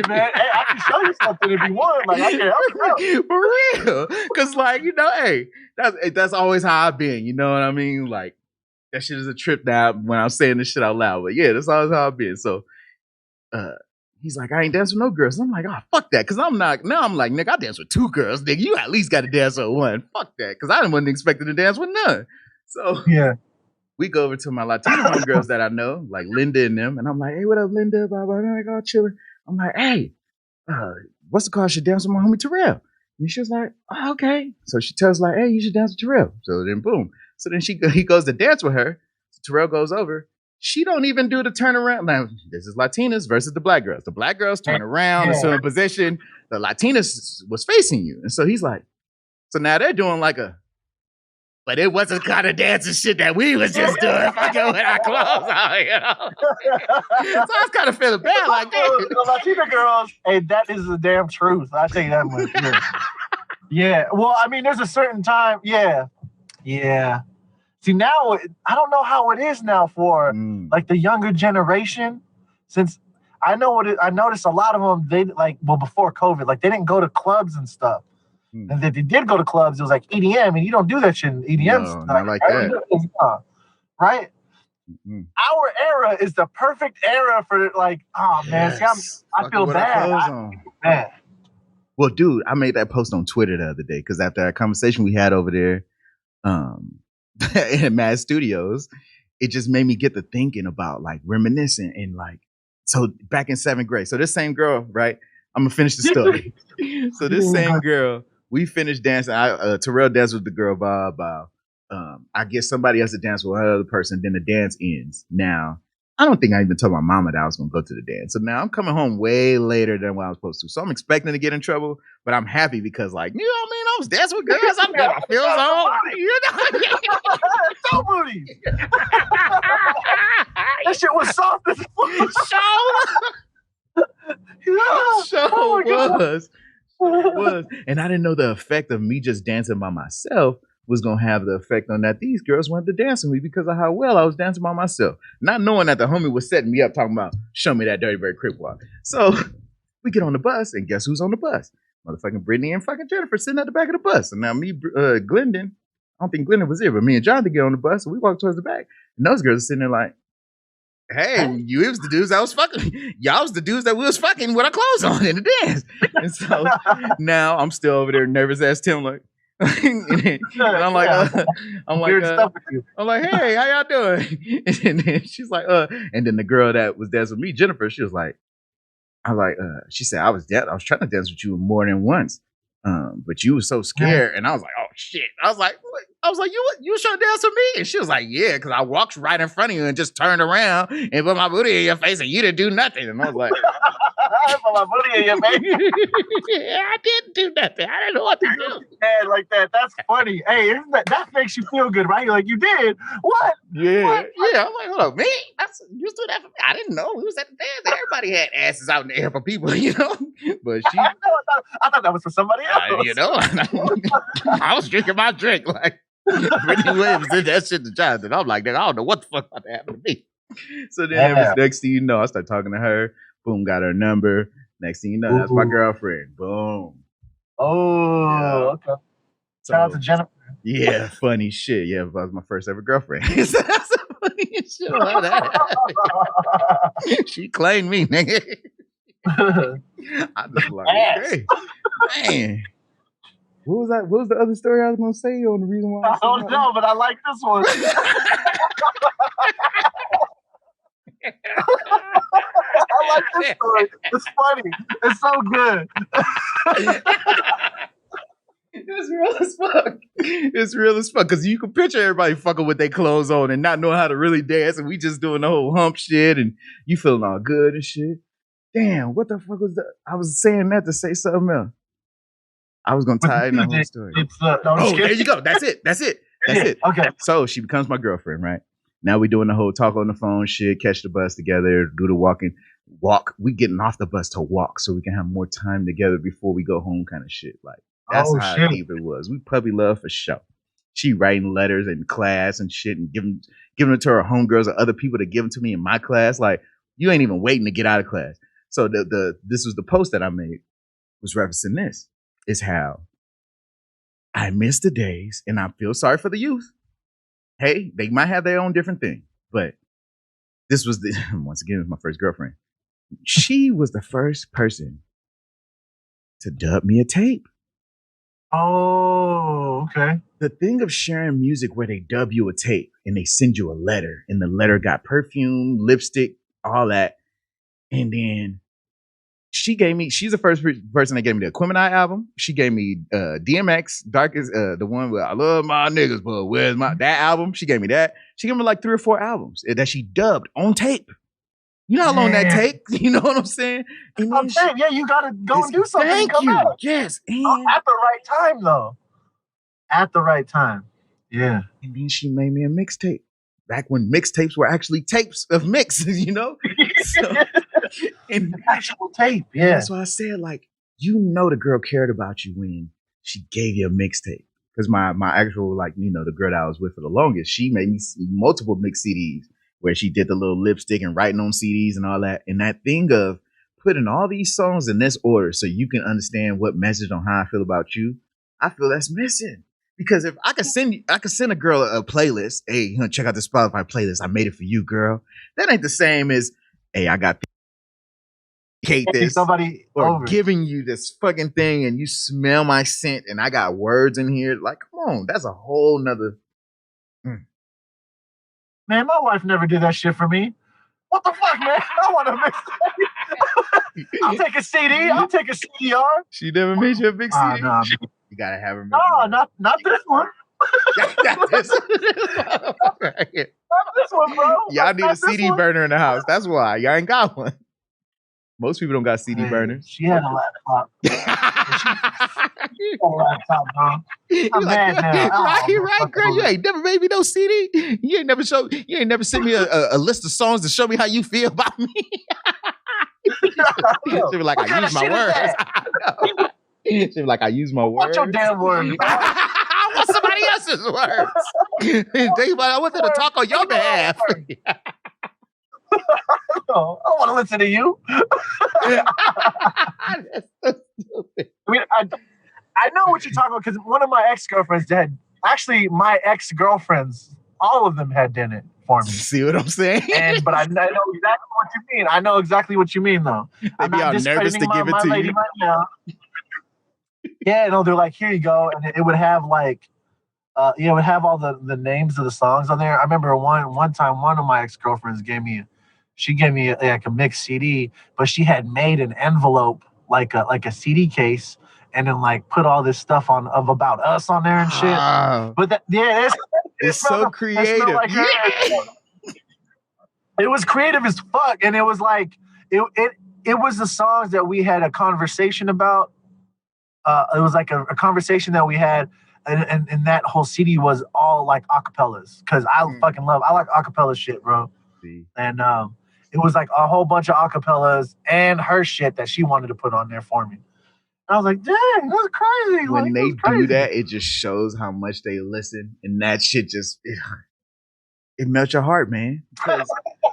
man, I can show you something if you want. Like, I can help you out. For real. Because, like, hey, that's always how I've been. You know what I mean? Like, that shit is a trip now when I'm saying this shit out loud. But yeah, that's always how I've been. So, he's like, I ain't dancing with no girls. And I'm like, oh, fuck that. Because I'm like, nigga, I dance with 2 girls. Nigga, you at least got to dance with 1. Fuck that. Because I wasn't expecting to dance with none. So we go over to my Latino homegirls that I know, like Linda and them. And I'm like, hey, what up, Linda? Blah, blah, blah. Like, all chilling. I'm like, hey, what's the call? I should dance with my homie Terrell. And she was like, oh, okay. So she tells like, hey, you should dance with Terrell. So then boom. So then he goes to dance with her. So Terrell goes over. She don't even do the turnaround. Now, this is Latinas versus the black girls. The black girls turn around, assume position. The Latinas was facing you. And so he's like, so now they're doing like but it wasn't kind of dancing shit that we was just doing fucking with our clothes on, you know? So I was kind of feeling bad like that. The Latina girls, hey, that is the damn truth. I tell you that much. Yeah. Well, I mean, there's a certain time. Yeah. See, now I don't know how it is now for like the younger generation. Since I noticed a lot of them. They before COVID, like they didn't go to clubs and stuff. And if they did go to clubs, it was like EDM, and you don't do that shit in EDM. No, not like that, right? Our era is the perfect era for like, oh man, see, I feel bad. Well, dude, I made that post on Twitter the other day because after that conversation we had over there, in Mad Studios, it just made me get to thinking about like reminiscing and like, so back in 7th grade. So this same girl, right? I'm gonna finish the story. So this same girl, we finished dancing. Terrell danced with the girl, Bob. I get somebody else to dance with another person. Then the dance ends. Now, I don't think I even told my mama that I was gonna go to the dance. So now I'm coming home way later than what I was supposed to. So I'm expecting to get in trouble, but I'm happy because, like, you know what I mean? I was dancing with girls. I'm getting my feels on. You know, so booty. That shit was soft as fuck. Was. And I didn't know the effect of me just dancing by myself was going to have the effect on that these girls wanted to dance with me because of how well I was dancing by myself. Not knowing that the homie was setting me up talking about, show me that dirty bird crip walk. So we get on the bus and guess who's on the bus? Motherfucking Brittany and fucking Jennifer sitting at the back of the bus. And now me, Glendon, I don't think Glendon was there, but me and Jonathan get on the bus and we walk towards the back. And those girls are sitting there like, hey, you was the dudes I was fucking. Y'all was the dudes that we was fucking with our clothes on in the dance. And so now I'm still over there nervous ass Tim like, and I'm like, hey, how y'all doing? And then she's like, and then the girl that was dancing with me, Jennifer, she was like, she said, I was trying to dance with you more than once. But you were so scared. And I was like, oh shit. I was like, you was trying to dance with me? And she was like, yeah, because I walked right in front of you and just turned around and put my booty in your face and you didn't do nothing. And I was like, put my booty in your face. Yeah, I didn't do nothing. I didn't know what to do. Man, like that. That's funny. Hey, that makes you feel good, right? You're like, you did? What? Yeah. What? Yeah. I'm like, hold on, me? You was doing that for me? I didn't know. We was at the dance. Everybody had asses out in the air for people, you know? But she... I thought that was for somebody else. You know? I was drinking my drink like Brittany Williams did that shit to Jonathan. I'm like, nigga, I don't know what the fuck about to happen to me. So then next thing you know, I start talking to her. Boom, got her number. Next thing you know, that's my girlfriend. Boom. Oh, okay. So, shout out to Jennifer. Yeah, funny shit. Yeah, that was my first ever girlfriend. That's the funniest shit. She claimed me, nigga. I just like, hey, man. What was the other story I was gonna say on the reason why? I don't know, but I like this one. I like this story. It's funny. It's so good. It's real as fuck. It's real as fuck because you can picture everybody fucking with their clothes on and not knowing how to really dance, and we just doing the whole hump shit, and you feeling all good and shit. Damn, what the fuck was that? I was saying that to say something else. I was gonna tie in the whole story. There you go. That's it. That's it. Okay. So she becomes my girlfriend, right? Now we doing the whole talk on the phone shit, catch the bus together, do the walk. We getting off the bus to walk so we can have more time together before we go home kind of shit. Like, that's how deep it was. We puppy love for show. She writing letters in class and shit and giving it to her homegirls or other people to give them to me in my class. Like, you ain't even waiting to get out of class. So this was the post that I made, was referencing this. Is how I miss the days and I feel sorry for the youth. Hey, they might have their own different thing, but this was once again, my first girlfriend. She was the first person to dub me a tape. Oh, okay. The thing of sharing music where they dub you a tape and they send you a letter and the letter got perfume, lipstick, all that. And then she's the first person that gave me the Aquemini album. She gave me DMX, Darkest, the one where I love my niggas, but where's that album? She gave me that. She gave me like 3 or 4 albums that she dubbed on tape. You know how long that take? You know what I'm saying? And I'm saying, yeah, you gotta go and do something. Thank you. Back. Yes. And at the right time, though. At the right time. Yeah. And then she made me a mixtape. Back when mixtapes were actually tapes of mixes, you know? So, and actual tape, yeah. That's why I said, like, you know the girl cared about you when she gave you a mixtape. Because my actual, like, you know, the girl that I was with for the longest, she made me multiple mix CDs where she did the little lipstick and writing on CDs and all that. And that thing of putting all these songs in this order so you can understand what message on how I feel about you, I feel that's missing. Because if I could send a girl a playlist, hey, you know, check out the Spotify playlist. I made it for you, girl. That ain't the same as, hey, I got this somebody or over. Giving you this fucking thing and you smell my scent and I got words in here. Like, come on, that's a whole nother. Man, my wife never did that shit for me. What the fuck, man? I want to mix. I'll take a CD. I'll take a CDR. She never made you a big CD. No. You gotta have her. No, not this one. Not this one, bro. Y'all need a CD burner in the house. That's why y'all ain't got one. Most people don't got CD burners. She had a laptop. She had a laptop, bro. I'm mad now. Right, girl. You ain't never made me no CD. You ain't never sent me a list of songs to show me how you feel about me. She be like, I use my words. She be like, I use my words. What's your damn words? I want somebody else's words. I want them to talk on your behalf. I want to listen to you. That's so stupid. I mean, I know what you're talking about because one of my ex-girlfriends actually my ex-girlfriends, all of them had done it for me. See what I'm saying? But I know exactly what you mean. I know exactly what you mean, though. I'm not nervous to give it to you. Right now. Yeah, no, they're like, here you go, and it would have like, it would have all the names of the songs on there. I remember one time one of my ex-girlfriends gave me like a mixed CD, but she had made an envelope like a CD case, and then like put all this stuff of About Us on there and shit. But it's so creative. Like it was creative as fuck, and it was like it was the songs that we had a conversation about. It was like a conversation that we had, and that whole CD was all like acapellas because I like acapella shit, bro. And it was like a whole bunch of acapellas and her shit that she wanted to put on there for me. And I was like, dang, that's crazy. When they do that, it just shows how much they listen, and that shit just it melts your heart, man.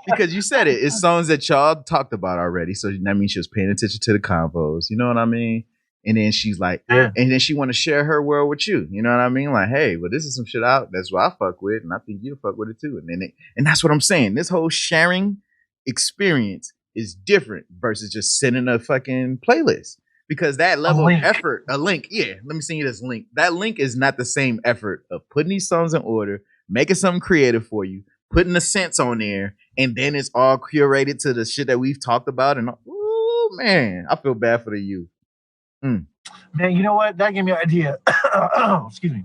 Because you said it. It's songs that y'all talked about already, so that means she was paying attention to the combos. You know what I mean? And then she's like, and then she want to share her world with you. You know what I mean? Like, hey, well, this is some shit that's what I fuck with, and I think you'll fuck with it too. And that's what I'm saying. This whole sharing experience is different versus just sending a fucking playlist. Because that level of effort, a link, let me send you this link. That link is not the same effort of putting these songs in order, making something creative for you, putting the scents on there, and then it's all curated to the shit that we've talked about. And oh man, I feel bad for the youth. Man, you know what? That gave me an idea. Excuse me.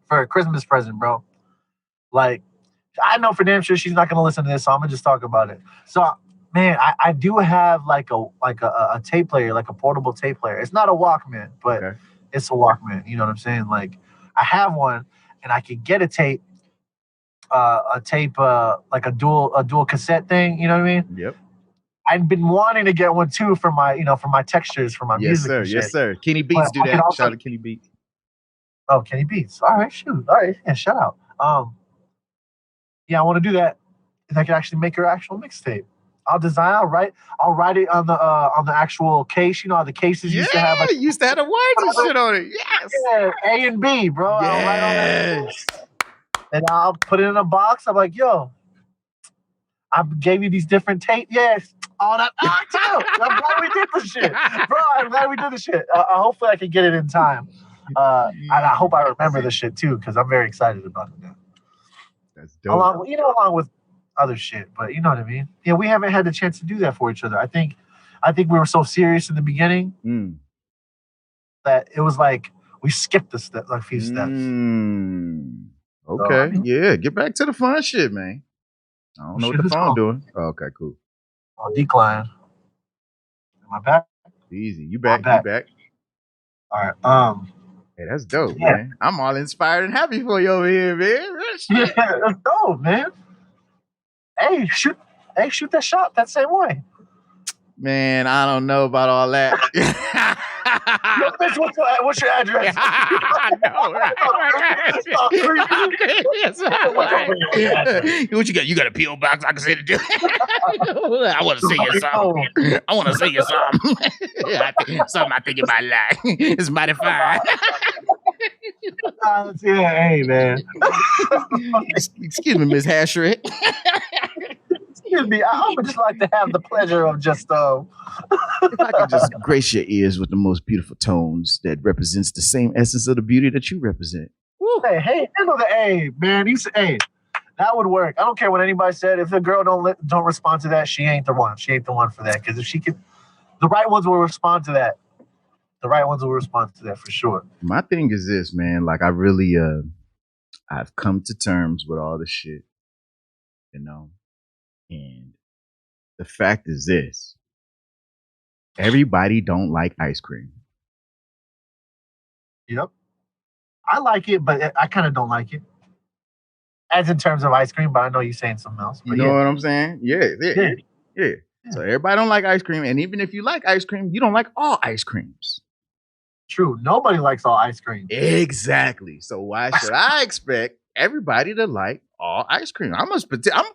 For a Christmas present, bro. Like, I know for damn sure she's not gonna listen to this, so I'm gonna just talk about it. So, man, I do have like a tape player, like a portable tape player. It's not a Walkman, but it's a Walkman. You know what I'm saying? Like, I have one, and I could get a tape, like a dual cassette thing. You know what I mean? Yep. I've been wanting to get one too for my, for my textures, for my music. Sir. And shit. Yes, sir. Kenny Beats do that. Shout out to Kenny Beats. Oh, Kenny Beats. All right, shoot. All right, yeah, shout out. Yeah, I want to do that. And I can actually make your actual mixtape. I'll write it on the actual case. You know how the cases used to have, like, used to have the words and shit on it. Yes. Yeah, A and B, bro. Yes. I'll write on that. And I'll put it in a box. I'm like, yo, I gave you these different tapes. Yes. All that. I'm glad we did this shit. Bro, I'm glad we did this shit. Hopefully I can get it in time. And I hope I remember this shit too, because I'm very excited about it now. That's dope. Along with other shit, but you know what I mean? Yeah, we haven't had the chance to do that for each other. I think we were so serious in the beginning that it was like we skipped a few steps. Okay, so, yeah, get back to the fun shit, man. I don't know what the phone doing. Oh, okay, cool. On decline. Am I back? Easy. You back. You back. All right. Hey, that's dope, man. I'm all inspired and happy for you over here, man. Yeah, that's dope, man. Hey, shoot that shot that same way. Man, I don't know about all that. Yo, bitch, what's your address? I know, right? What you got? You got a P.O. box I can send it to? I want to send you something. I want to send you something. Something I think you might like. It's mighty fine. Yeah, hey, man. Excuse me, Miss Hashred. Excuse me, I would just like to have the pleasure of just if I could just grace your ears with the most beautiful tones that represents the same essence of the beauty that you represent. Woo. Hey, handle the A, man. You say, hey, that would work. I don't care what anybody said. If the girl don't respond to that, she ain't the one. She ain't the one for that. Because if she could, the right ones will respond to that. The right ones will respond to that for sure. My thing is this, man. Like, I really, I've come to terms with all the shit, you know. And the fact is this: everybody don't like ice cream. Yep. I like it, but I kind of don't like it. As in terms of ice cream, but I know you're saying something else. You know what I'm saying? Yeah. So everybody don't like ice cream. And even if you like ice cream, you don't like all ice creams. True. Nobody likes all ice cream. Exactly. So why should I expect everybody to like all ice cream? I'm a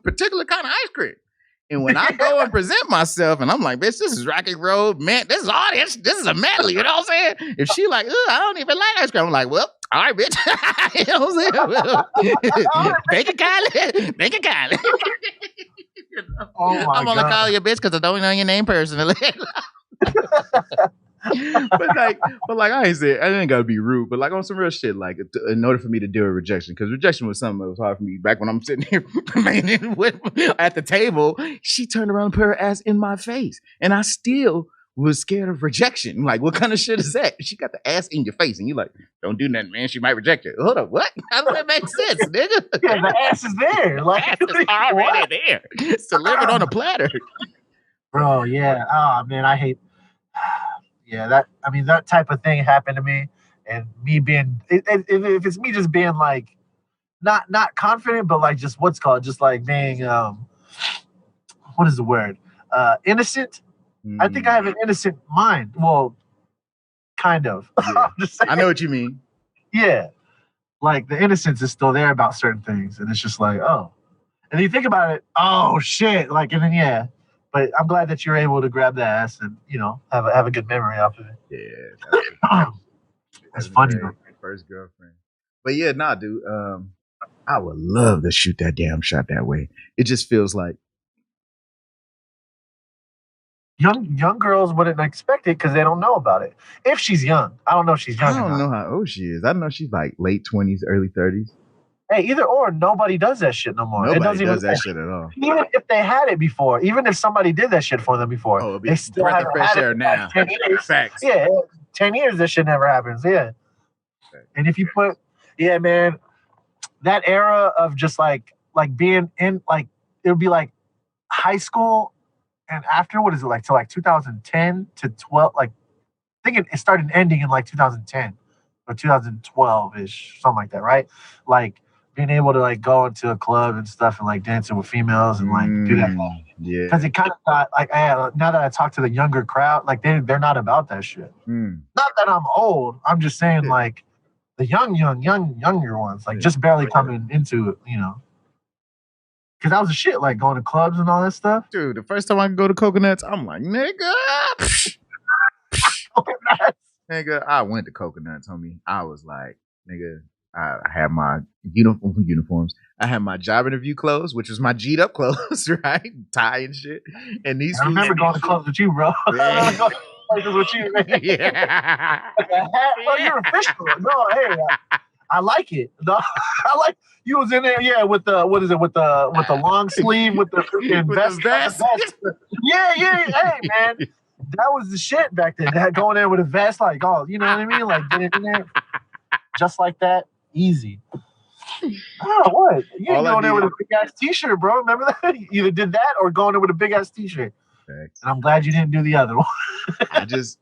particular kind of ice cream. And when I go and present myself and I'm like, bitch, this is rock and roll, man, this is a medley, you know what I'm saying? If she like, I don't even like ice cream, I'm like, well, all right, bitch. You know what I'm saying? Make it kindly. Oh my I'm gonna call you a bitch because I don't know your name personally. but I ain't saying I didn't gotta be rude, but like on some real shit, like in order for me to deal with rejection, because rejection was something that was hard for me back when I'm sitting here at the table. She turned around and put her ass in my face, and I still was scared of rejection. Like, what kind of shit is that? She got the ass in your face, and you like, don't do nothing, man. She might reject you. Hold up, what? How does that make sense, nigga? Yeah, the ass is there. Like, the ass is already there. It's delivered on a platter. Bro, yeah. Oh man, I hate. Yeah, that type of thing happened to me, and me being if it's me just being like not confident, but like just just like being what is the word? Innocent. I think I have an innocent mind. Well, kind of. Yeah. I know what you mean. Yeah, like the innocence is still there about certain things, and it's just like, oh, and then you think about it, oh shit, like, and then yeah. But I'm glad that you're able to grab that ass and, have a good memory off of it. Yeah. That's funny. First girlfriend. But yeah, nah, dude. I would love to shoot that damn shot that way. It just feels like young girls wouldn't expect it because they don't know about it. If she's young. I don't know if she's young. I don't know how old she is. I know she's like late 20s, early 30s. Hey, either or, nobody does that shit no more. Nobody does that shit at all. Even if they had it before, even if somebody did that shit for them before, they still haven't had it now. 10 years. Facts. Yeah, 10 years, this shit never happens. Yeah. And if you put, yeah, man, that era of just like being in, like, it would be like high school and after, what is it, like, to like 2010 to 12, like, I think it started ending in like 2010 or 2012-ish, something like that, right? Like, being able to like go into a club and stuff and like dancing with females and like do that. Yeah. Because it kind of got like, now that I talk to the younger crowd, like they're not about that shit. Not that I'm old. I'm just saying like the younger ones, like just barely coming into it, you know. Because that was the shit, like going to clubs and all that stuff. Dude, the first time I can go to Coconuts, I'm like, nigga. Nigga, I went to Coconuts, homie. I was like, nigga, I had my uniforms. I had my job interview clothes, which was my G'd up clothes, right? Tie and shit. And these I remember going to clubs with you, bro. Yeah. Places with you, man. Yeah. Oh, you're official. No, hey, I like it. No, I like you was in there, yeah, with the with the long sleeve, with the freaking vest. Yeah. Hey, man, that was the shit back then. That going there with a vest, like, oh, you know what I mean? Like getting in there just like that, easy. Oh, what? You ain't going there with a big ass t-shirt, bro. Remember that? You either did that or going there with a big ass t-shirt. And I'm glad you didn't do the other one. I just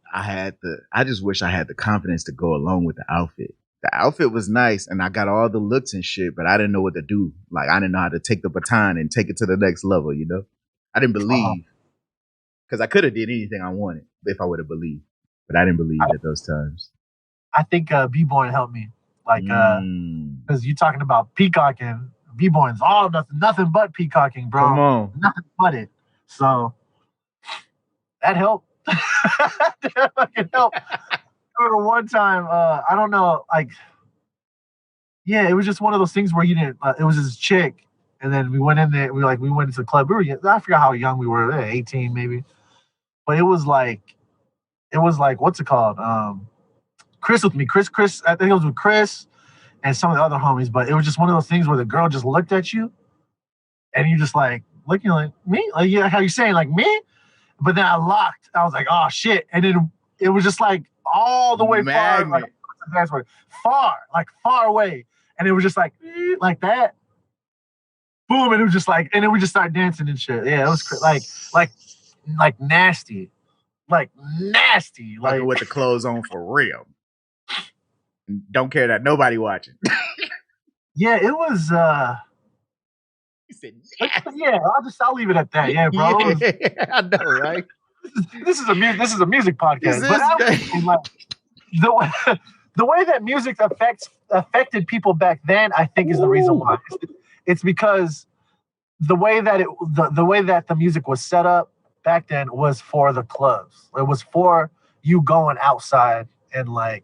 wish I had the confidence to go along with the outfit. The outfit was nice and I got all the looks and shit, but I didn't know what to do. Like, I didn't know how to take the baton and take it to the next level, you know? I didn't believe. Because I could have did anything I wanted if I would have believed. But I didn't believe at those times. I think B-Boy helped me. Like, because you're talking about peacocking. B-Boy's all nothing but peacocking, bro. Come on. Nothing but it. So, that helped. That fucking helped. I remember one time, I don't know, like, yeah, it was just one of those things where you didn't, it was this chick, and then we went in there, we went into the club. I forgot how young we were, 18 maybe. But it was like, what's it called? Chris with me. Chris, I think it was with Chris and some of the other homies, but it was just one of those things where the girl just looked at you, and you just like, looking like, me? Like, yeah, how you saying, like, me? But then I locked. I was like, oh, shit. And then it was just like, all the way far away, and it was just like that, boom, and it was just like, and then we just started dancing and shit. Yeah, it was like nasty, like with the clothes on for real. Don't care that nobody watching. Yeah, it was. He said, yeah, I'll leave it at that. Yeah, bro. Yeah, I know, right? This is a music podcast, but like, the way that music affected people back then, I think, is the reason why. It's because the way that the music was set up back then was for the clubs. It was for you going outside and like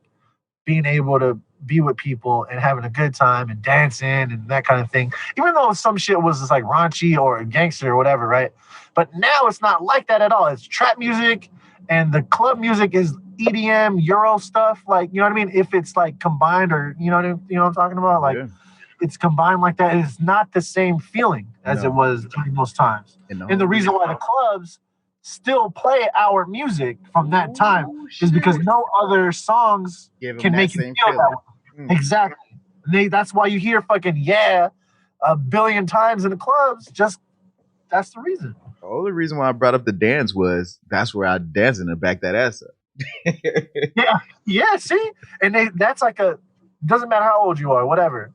being able to be with people and having a good time and dancing and that kind of thing. Even though some shit was just like raunchy or gangster or whatever, right? But now it's not like that at all. It's trap music, and the club music is EDM, Euro stuff. Like, you know what I mean? If it's like combined, or you know what I'm talking about? Like, it's combined like that. It's not the same feeling as it was during those times. And the reason why the clubs still play our music from that time is because no other songs can make you feel that way. Exactly. That's why you hear fucking "yeah" a billion times in the clubs. Just that's the reason. The only reason why I brought up the dance was that's where I dance and back that ass up. Yeah. See, and that's like doesn't matter how old you are, whatever.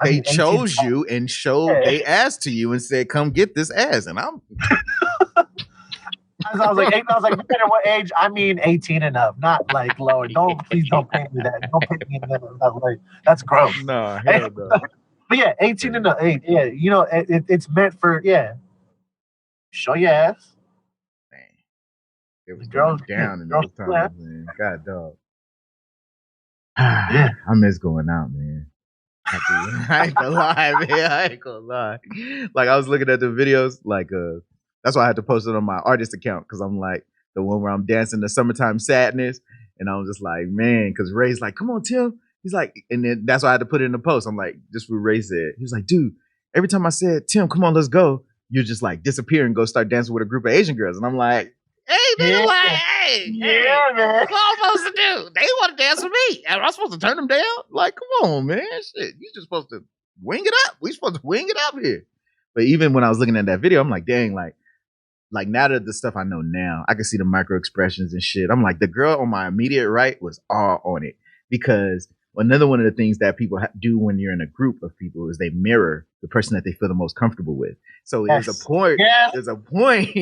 They chose you and showed they ass to you and said, "Come get this ass," and I'm. I was like, no matter what age, I mean 18 and up, not like lower. Please don't pay me that. Don't pay me that. Like, that's gross. No, hell no. But yeah, 18 and up. Yeah, you know, it's meant for show your ass. Man, it was girls down in those times, man. God dog. Yeah, I miss going out, man. I ain't gonna lie, man. I ain't gonna lie. Like, I was looking at the videos, like that's why I had to post it on my artist account, because I'm like the one where I'm dancing the Summertime Sadness, and I was just like, man, because Ray's like, come on, Tim, He's like, and then that's why I had to put it in the post. I'm like, just what Ray said. He was like, dude, every time I said, Tim, come on, let's go, you just like disappear and go start dancing with a group of Asian girls. And I'm like, hey, nigga, like, hey, man. What's all I'm supposed to do? They want to dance with me. Am I supposed to turn them down? Like, come on, man. Shit, you just supposed to wing it up. We supposed to wing it up here. But even when I was looking at that video, I'm like, dang, like now that the stuff I know now, I can see the micro expressions and shit. I'm like, the girl on my immediate right was all on it, because another one of the things that people do when you're in a group of people is they mirror the person that they feel the most comfortable with. So there's a point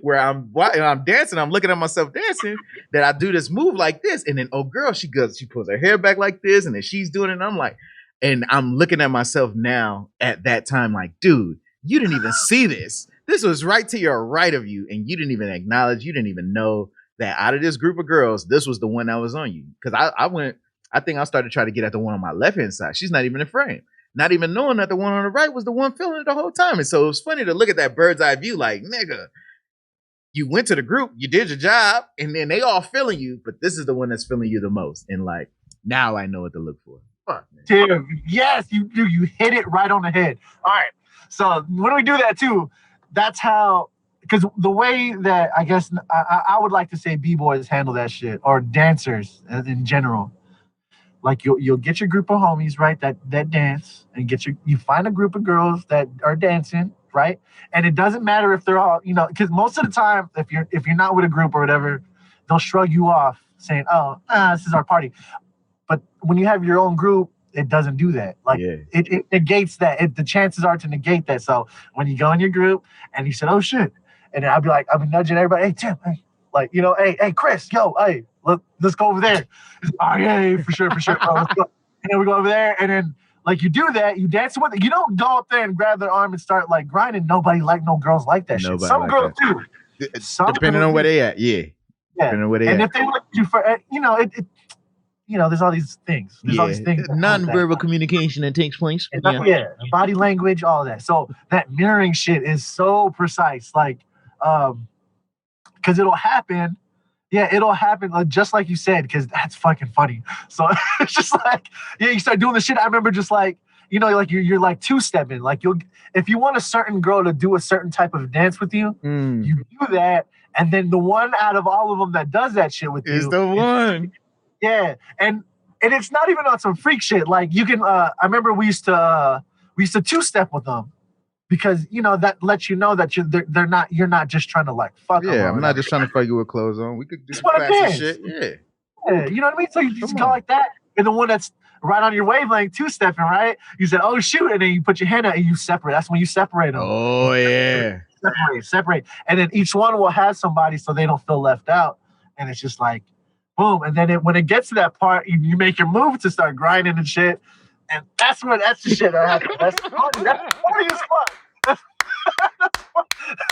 where I'm dancing, I'm looking at myself dancing, that I do this move like this, and then girl, she pulls her hair back like this, and then she's doing it, and I'm like, and I'm looking at myself now at that time like, dude, you didn't even see this. This was right to your right of you, and you didn't even acknowledge, you didn't even know that out of this group of girls, this was the one that was on you. Because I think I started trying to get at the one on my left-hand side. She's not even in frame. Not even knowing that the one on the right was the one feeling it the whole time. And so it was funny to look at that bird's eye view like, nigga, you went to the group, you did your job, and then they all feeling you, but this is the one that's feeling you the most. And like, now I know what to look for. Fuck, man. Dude, yes, you hit it right on the head. All right. So when we do that too, that's how, because the way that I guess I would like to say b-boys handle that shit, or dancers in general. Like you'll get your group of homies, right, that dance, and you find a group of girls that are dancing, right? And it doesn't matter if they're all, because most of the time, if you're not with a group or whatever, they'll shrug you off saying, oh, this is our party. But when you have your own group, it doesn't do that. Like it negates that. The chances are to negate that. So when you go in your group and you said, oh shit, and then I'll be nudging everybody, hey Tim, hey, like, hey Chris, yo, hey, let's go over there. Oh yeah, for sure, bro. Let's go. And then we go over there, and then like you do that, you dance with it. You don't go up there and grab their arm and start like grinding. No girls like that shit. Some girls do. Depending on where they at, yeah. Depending on where they at. And if they look at you for, there's all these things. There's all these things. Non-verbal communication that takes place. Body language, all that. So that mirroring shit is so precise. Like, because it'll happen. Yeah, it'll happen just like you said, because that's fucking funny. So it's just like, you start doing the shit. I remember just like, like you're like two-stepping. Like if you want a certain girl to do a certain type of dance with you, you do that. And then the one out of all of them that does that shit with you is the one. Yeah. And it's not even on some freak shit. Like you can, I remember we used to two-step with them. Because that lets you know that you're not just trying to like fuck them. Yeah, I'm not just trying to fuck you with clothes on. We could do some classy shit. Yeah, you know what I mean? So you just go like that, and the one that's right on your wavelength, two-stepping, right? You said, oh shoot, and then you put your hand out and you separate. That's when you separate them. Oh yeah. Separate. And then each one will have somebody so they don't feel left out. And it's just like boom. And then when it gets to that part, you make your move to start grinding and shit. And that's the shit that happens. That's funny. That's funny as fuck.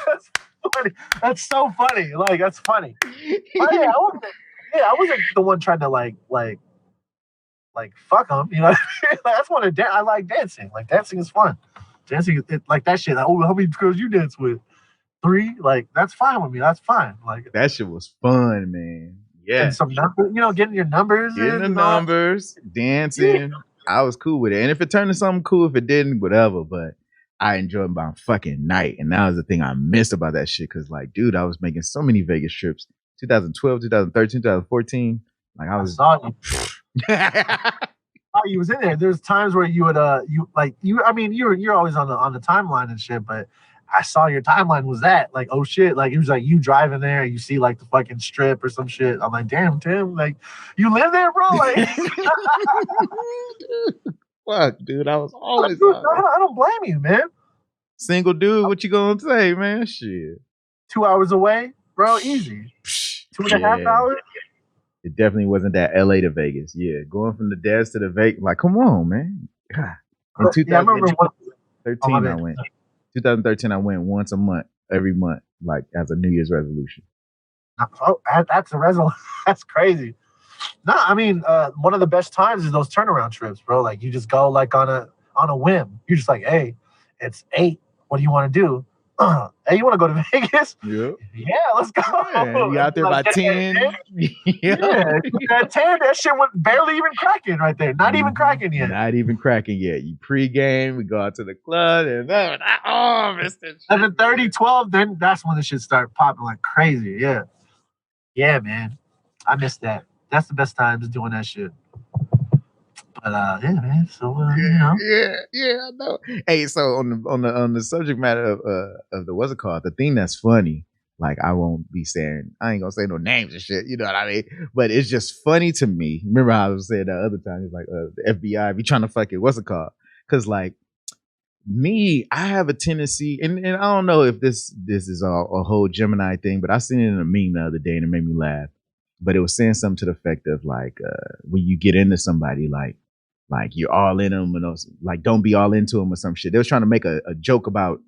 That's funny. That's so funny. Like, that's funny. Oh, yeah, I wasn't the one trying to like fuck them. You know what I mean? Like, that's one of I like dancing. Like, dancing is fun. Dancing, like that shit. Like, oh, how many girls you dance with? 3? Like, that's fine with me. That's fine. Like, that shit was fun, man. Yeah. And some numbers, getting your numbers. Getting the numbers, dancing. Yeah. I was cool with it. And if it turned to something cool, if it didn't, whatever. But I enjoyed my fucking night. And that was the thing I missed about that shit. Because, like, dude, I was making so many Vegas trips. 2012, 2013, 2014. Like, I saw you. Oh, you was in there. There's times where you would, you're always on the timeline and shit. But I saw your timeline was that. Like, oh, shit. Like, it was like you driving there. You see, like, the fucking strip or some shit. I'm like, damn, Tim. Like, you live there, bro? Like, fuck, dude. I was always I don't blame you, man. Single dude, what you gonna say, man? Shit. 2 hours away, bro. Easy. 2.5 hours. It definitely wasn't that LA to Vegas. Yeah, going from the Des to the Vegas. Like, come on, man. God. In 2013, I went. 2013, I went once a month, every month, like as a New Year's resolution. Oh, that's a resolution. That's crazy. No, I mean, one of the best times is those turnaround trips, bro. Like, you just go like on a whim. You're just like, hey, it's 8. What do you want to do? Hey, you want to go to Vegas? Yeah. Yeah, let's go. Yeah, you out there by 10. Yeah, at 10, that shit was barely even cracking right there. Not even cracking yet. Not even cracking yet. You pregame, we go out to the club, and Mr. 11:30, 12, then that's when the shit start popping like crazy. Yeah. Yeah, man. I miss that. That's the best time, just doing that shit. But yeah, man. So you know. Yeah, I know. Hey, so on the subject matter of the what's it called? The thing that's funny, like I won't be saying, I ain't gonna say no names and shit, you know what I mean? But it's just funny to me. Remember how I was saying that other time, it's like the FBI be trying to fuck it, what's it called? Cause like me, I have a tendency, and I don't know if this is a whole Gemini thing, but I seen it in a meme the other day and it made me laugh. But it was saying something to the effect of like when you get into somebody, like you're all in them, and those, like don't be all into them or some shit. They was trying to make a joke about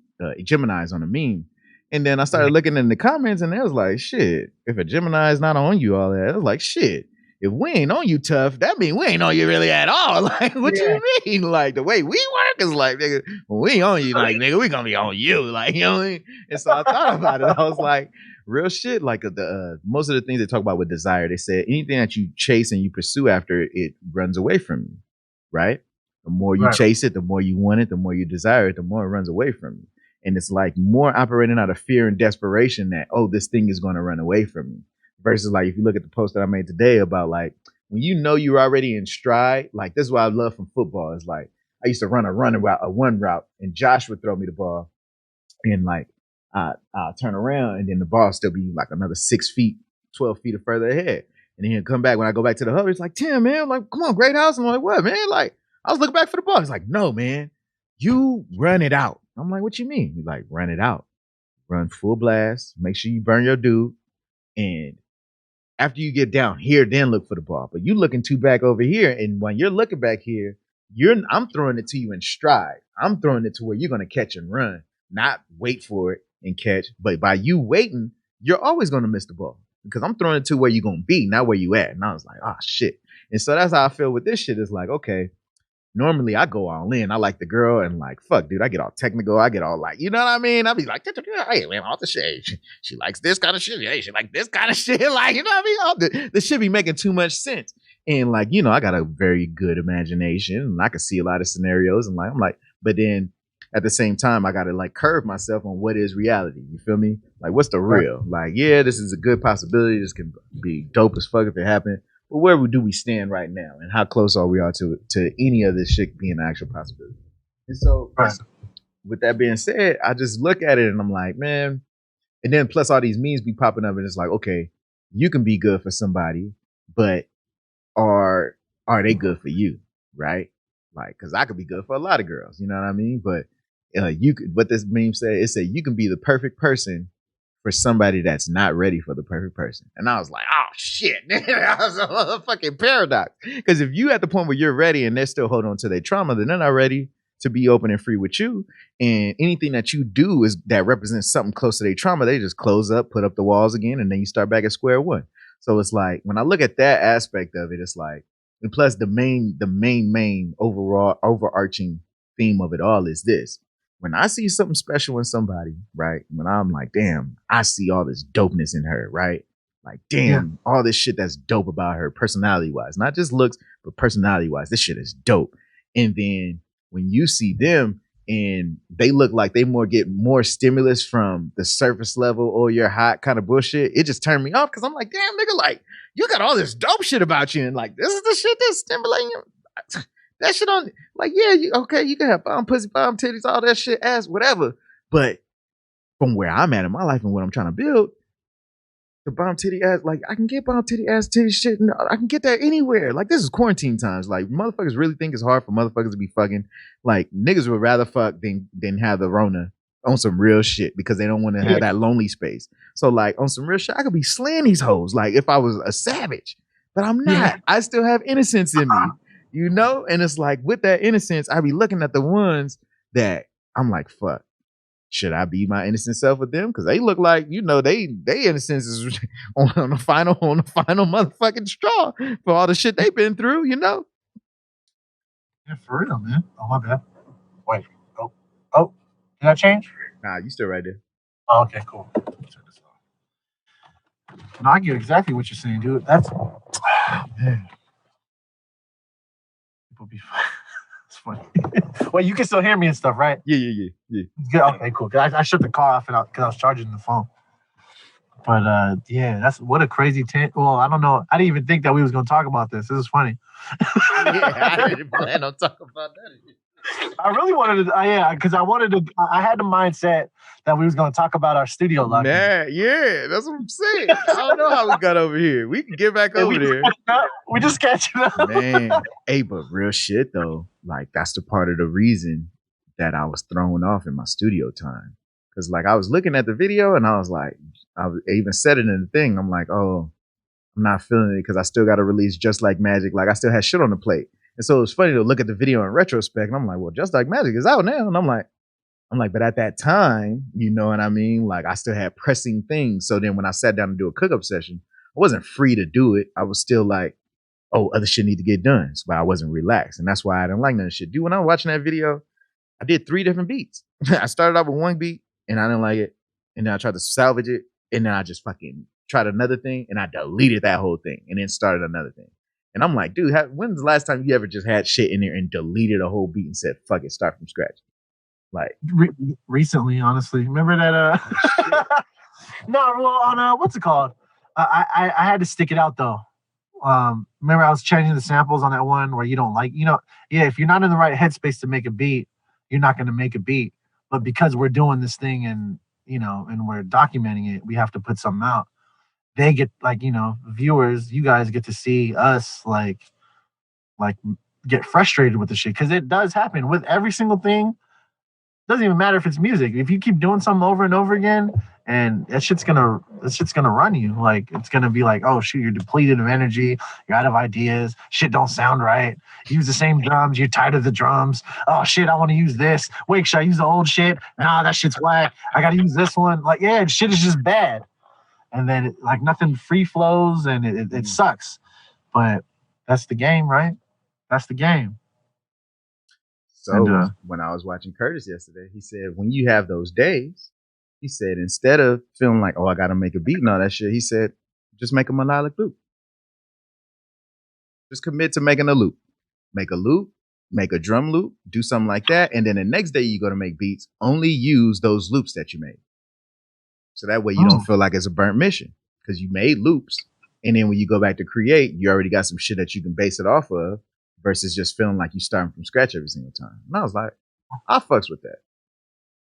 Gemini's on a meme, and then I started looking in the comments, and it was like, shit, if a Gemini is not on you all that, it was like, shit, if we ain't on you tough, that mean we ain't on you really at all. Like, what you mean? Like the way we work is like, nigga, when we on you, like nigga, we gonna be on you, like you know what I mean? And so I thought about it. I was like, real shit. Like the most of the things they talk about with desire, they said anything that you chase and you pursue after, it runs away from you. Right? The more you chase it, the more you want it, the more you desire it, the more it runs away from you. And it's like more operating out of fear and desperation that, oh, this thing is going to run away from me. Versus like, if you look at the post that I made today about like, when you know you're already in stride, like this is what I love from football. It's like, I used to run a one route, and Josh would throw me the ball, and like, I'll turn around, and then the ball still be like another 6 feet, 12 feet or further ahead. And then he'll come back when I go back to the hub. He's like, Tim, man, like, come on, great house. And I'm like, what, man? Like, I was looking back for the ball. He's like, no, man, you run it out. I'm like, what you mean? He's like, run it out. Run full blast. Make sure you burn your dude. And after you get down here, then look for the ball. But you looking too back over here. And when you're looking back here, I'm throwing it to you in stride. I'm throwing it to where you're going to catch and run, not wait for it and catch. But by you waiting, you're always going to miss the ball. Because I'm throwing it to where you're going to be, not where you at. And I was like, oh, shit. And so that's how I feel with this shit. It's like, okay, normally I go all in. I like the girl and like, fuck, dude, I get all technical. I get all like, you know what I mean? I be like, hey, man, all the shit. She likes this kind of shit. Hey, she like this kind of shit. Like, you know what I mean? All the shit be making too much sense. And like, you know, I got a very good imagination and I can see a lot of scenarios. And like, I'm like, but then at the same time, I got to like curve myself on what is reality. You feel me? Like, what's the real? Like, yeah, this is a good possibility. This can be dope as fuck if it happened. But where do we stand right now? And how close are we to any of this shit being an actual possibility? And so with that being said, I just look at it and I'm like, man, and then plus all these memes be popping up and it's like, okay, you can be good for somebody, but are they good for you? Right? Like, cause I could be good for a lot of girls, you know what I mean? But you could, what this meme said, it said you can be the perfect person for somebody that's not ready for the perfect person. And I was like, oh shit, that was a motherfucking paradox. Because if you at the point where you're ready and they're still holding on to their trauma, then they're not ready to be open and free with you. And anything that you do is that represents something close to their trauma, they just close up, put up the walls again, and then you start back at square one. So it's like, when I look at that aspect of it, it's like, and plus the main overall overarching theme of it all is this. When I see something special in somebody, right? When I'm like, damn, I see all this dopeness in her, right? Like, damn, all this shit that's dope about her personality wise, not just looks, but personality wise, this shit is dope. And then when you see them and they look like they get more stimulus from the surface level or your hot kind of bullshit, it just turned me off because I'm like, damn, nigga, like, you got all this dope shit about you. And like, this is the shit that's stimulating you. That shit on, like, yeah, you can have bomb pussy, bomb titties, all that shit, ass, whatever. But from where I'm at in my life and what I'm trying to build, the bomb titty ass, like, I can get bomb titty ass titty shit. And I can get that anywhere. Like, this is quarantine times. Like, motherfuckers really think it's hard for motherfuckers to be fucking. Like, niggas would rather fuck than have the Rona on some real shit because they don't want to have that lonely space. So, like, on some real shit, I could be slaying these hoes. Like, if I was a savage, but I'm not. Yeah. I still have innocence in me. You know? And it's like, with that innocence, I be looking at the ones that I'm like, fuck, should I be my innocent self with them? Because they look like, you know, they innocence is on the final motherfucking straw for all the shit they've been through, you know? Yeah, for real, man. Oh, my bad. Wait. Oh, did that change? Nah, you still right there. Oh, okay, cool. Turn this off. No, I get exactly what you're saying, dude. That's man. People be it's funny. Well, you can still hear me and stuff, right? Yeah. Good. Okay, cool. I shut the car off because I was charging the phone. But yeah, that's what a crazy well, I don't know. I didn't even think that we was gonna talk about this. This is funny. Yeah, I didn't plan on talking about that. I really wanted to, because I had the mindset that we was gonna talk about our studio life. Man, yeah, that's what I'm saying. I don't know how we got over here. We can get back over there. We just catching up. Man, hey, but real shit though, like that's the part of the reason that I was thrown off in my studio time. Cause like I was looking at the video and I was like, I even said it in the thing. I'm like, oh, I'm not feeling it because I still got to release Just Like Magic. Like I still had shit on the plate. And so it was funny to look at the video in retrospect. And I'm like, well, Just Like Magic is out now. And I'm like, but at that time, you know what I mean? Like I still had pressing things. So then when I sat down to do a cook-up session, I wasn't free to do it. I was still like, oh, other shit need to get done. So I wasn't relaxed. And that's why I didn't like none of shit. Dude, when I was watching that video, I did 3 different beats. I started off with one beat and I didn't like it. And then I tried to salvage it. And then I just fucking tried another thing and I deleted that whole thing and then started another thing. And I'm like, dude, when's the last time you ever just had shit in there and deleted a whole beat and said, fuck it, start from scratch? Like recently, honestly. Remember that? No, well, on what's it called? I had to stick it out though. Remember I was changing the samples on that one where you don't like, if you're not in the right headspace to make a beat, you're not going to make a beat. But because we're doing this thing and and we're documenting it, we have to put something out. They get viewers, you guys get to see us like get frustrated with the shit because it does happen with every single thing. Doesn't even matter if it's music. If you keep doing something over and over again, and that shit's gonna run you. Like it's gonna be like, oh shoot, you're depleted of energy, you're out of ideas, shit don't sound right. Use the same drums, you're tired of the drums. Oh shit, I want to use this. Wait, should I use the old shit? Nah, that shit's whack. I gotta use this one. Like, yeah, shit is just bad. And then like nothing free flows and it sucks. But that's the game, right? That's the game. So when I was watching Curtis yesterday, he said, when you have those days, he said, instead of feeling like, oh, I got to make a beat and all that shit, he said, just make a melodic loop. Just commit to making a loop. Make a loop, make a drum loop, do something like that. And then the next day you go to make beats, only use those loops that you made. So that way you don't feel like it's a burnt mission because you made loops. And then when you go back to create, you already got some shit that you can base it off of. Versus just feeling like you starting from scratch every single time. And I was like, I fucks with that.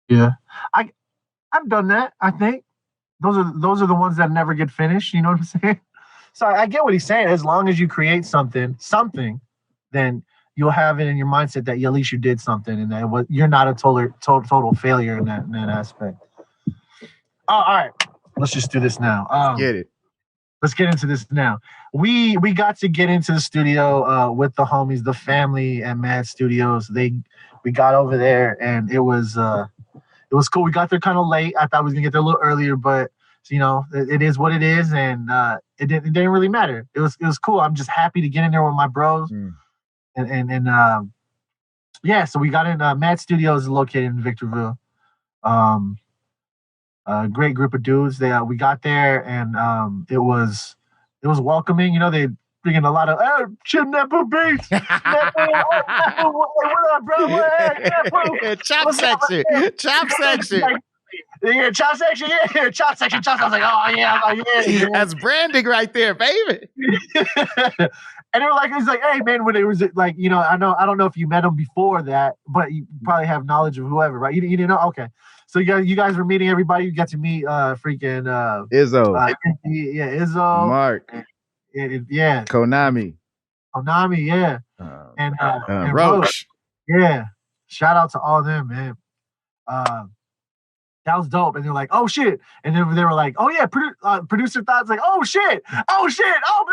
Yeah. I've done that, I think. Those are the ones that never get finished, you know what I'm saying? So I get what he's saying. As long as you create something, then you'll have it in your mindset that at least you did something and that you're not a total failure in that aspect. Oh, all right. Let's just do this now. Get it. Let's get into this now. We got to get into the studio with the homies, the family at Mad Studios. We got over there and it was cool. We got there kind of late. I thought we was gonna get there a little earlier, but it is what it is, and it didn't really matter. It was cool. I'm just happy to get in there with my bros, and so we got in. Mad Studios is located in Victorville. A great group of dudes. We got there and it was welcoming. They bring in a lot of NappooBeats. What up, bro? Hey, chop section. Chop section. Yeah, chop section. Yeah, chop section. Chop. I was like, oh yeah. I'm like, yeah. That's branding right there, baby. And they were like, it's like, hey man, when it was like, I don't know if you met him before that, but you probably have knowledge of whoever, right? You didn't know? Okay. So you guys were meeting everybody. You got to meet freaking Izzo. Izzo. Mark. Yeah. Konami, yeah. And Roach. Yeah. Shout out to all of them, man. That was dope. And they're like, oh shit. And then they were like, oh yeah, producer Thought's like, oh shit. Oh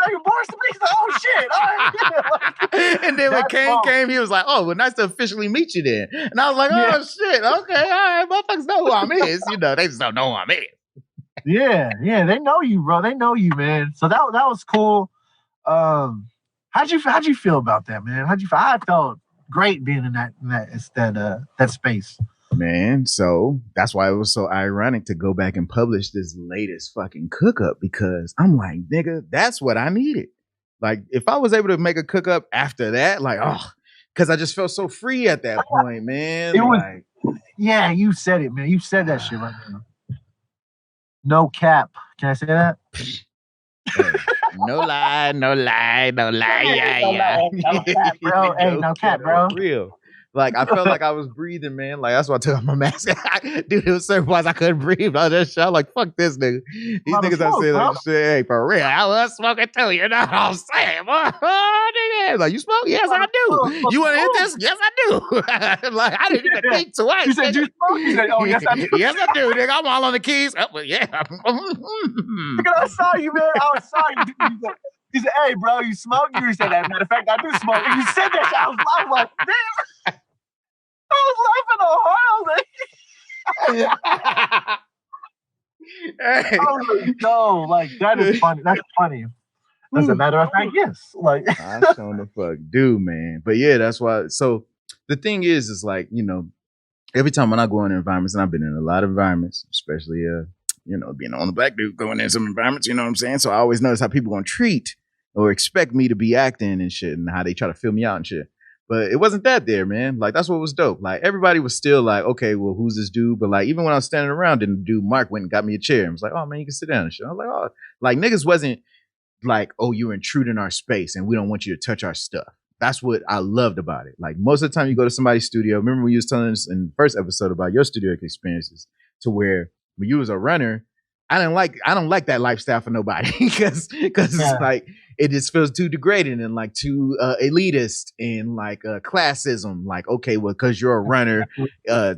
like Boris the Beast, oh shit. Oh, and then when Kane came, he was like, oh, well, nice to officially meet you then. And I was like, oh shit, okay, all right, motherfuckers know who I'm is. They just don't know who I'm is. Yeah, they know you, bro. They know you, man. So that was cool. How'd you feel about that, man? How'd you feel? I felt great being in that space. Man, so that's why it was so ironic to go back and publish this latest fucking cook up, because I'm like, nigga, that's what I needed. Like, if I was able to make a cook up after that, like, oh, because I just felt so free at that point, man. It was, yeah, you said it, man. You said that shit right now. No cap. Can I say that? Hey, no lie, no lie, no lie, yeah. No cap, bro. Hey, no cap, bro. Real. Like, I felt like I was breathing, man. Like, that's why I took off my mask. Dude, it was certain parts I couldn't breathe. I just shot like, fuck this nigga. These niggas I say like shit, hey, for real. I was smoking too, you know what I'm saying? Nigga. Like, you smoke? Yes, I do. You want to hit this? Yes, I do. Like, I didn't even think twice. You said you smoke? You said, oh, yes, I do. Yes, I do, nigga. I'm all on the keys. Oh, yeah. Nigga, I saw you, man. I saw you. He said, hey, bro, you smoke? You said that. Matter of fact, I do smoke. And you said that shit. I was like, damn. I was laughing a hard. Hey. I was like, no, like, that is funny. That's funny. As a matter of fact, yes. Like, I shown the fuck do, man. But yeah, that's why. So the thing is like, you know, every time when I go in environments, and I've been in a lot of environments, especially, you know, being on the black dude going in some environments, you know what I'm saying? So I always notice how people gonna treat or expect me to be acting and shit, and how they try to fill me out and shit. But it wasn't that there, man. Like, that's what was dope. Like, everybody was still like, okay, well, who's this dude? But like, even when I was standing around, then the dude Mark went and got me a chair and was like, oh man, you can sit down and shit. I was like, oh, like, niggas wasn't like, oh, you're intruding our space and we don't want you to touch our stuff. That's what I loved about it. Like, most of the time you go to somebody's studio, remember when you was telling us in the first episode about your studio experiences, to where when you was a runner, I don't like that lifestyle for nobody, because it's like, it just feels too degrading and like too elitist and like classism. Like, okay, well, because you're a runner,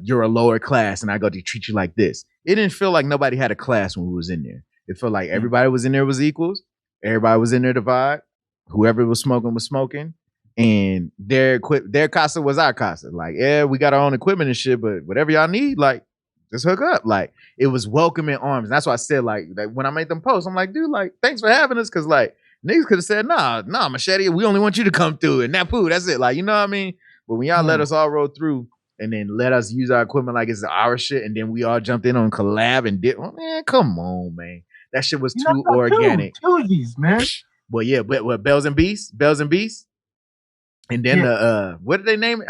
you're a lower class, and I go to treat you like this. It didn't feel like nobody had a class when we was in there. It felt like everybody was in there was equals. Everybody was in there to vibe. Whoever was smoking, and their casa was our casa. Like, yeah, we got our own equipment and shit, but whatever y'all need, like, just hook up. Like, it was welcoming arms. And that's why I said, like, when I made them posts, I'm like, dude, like, thanks for having us, because like, niggas could have said, nah, Machete, we only want you to come through, and Nappoo, that's it. Like, you know what I mean? But when y'all let us all roll through and then let us use our equipment like it's our shit, and then we all jumped in on collab and did, man, come on, man. That shit was too organic. Toogies, man. Well, yeah, but Bells and Beasts. And then what did they name it?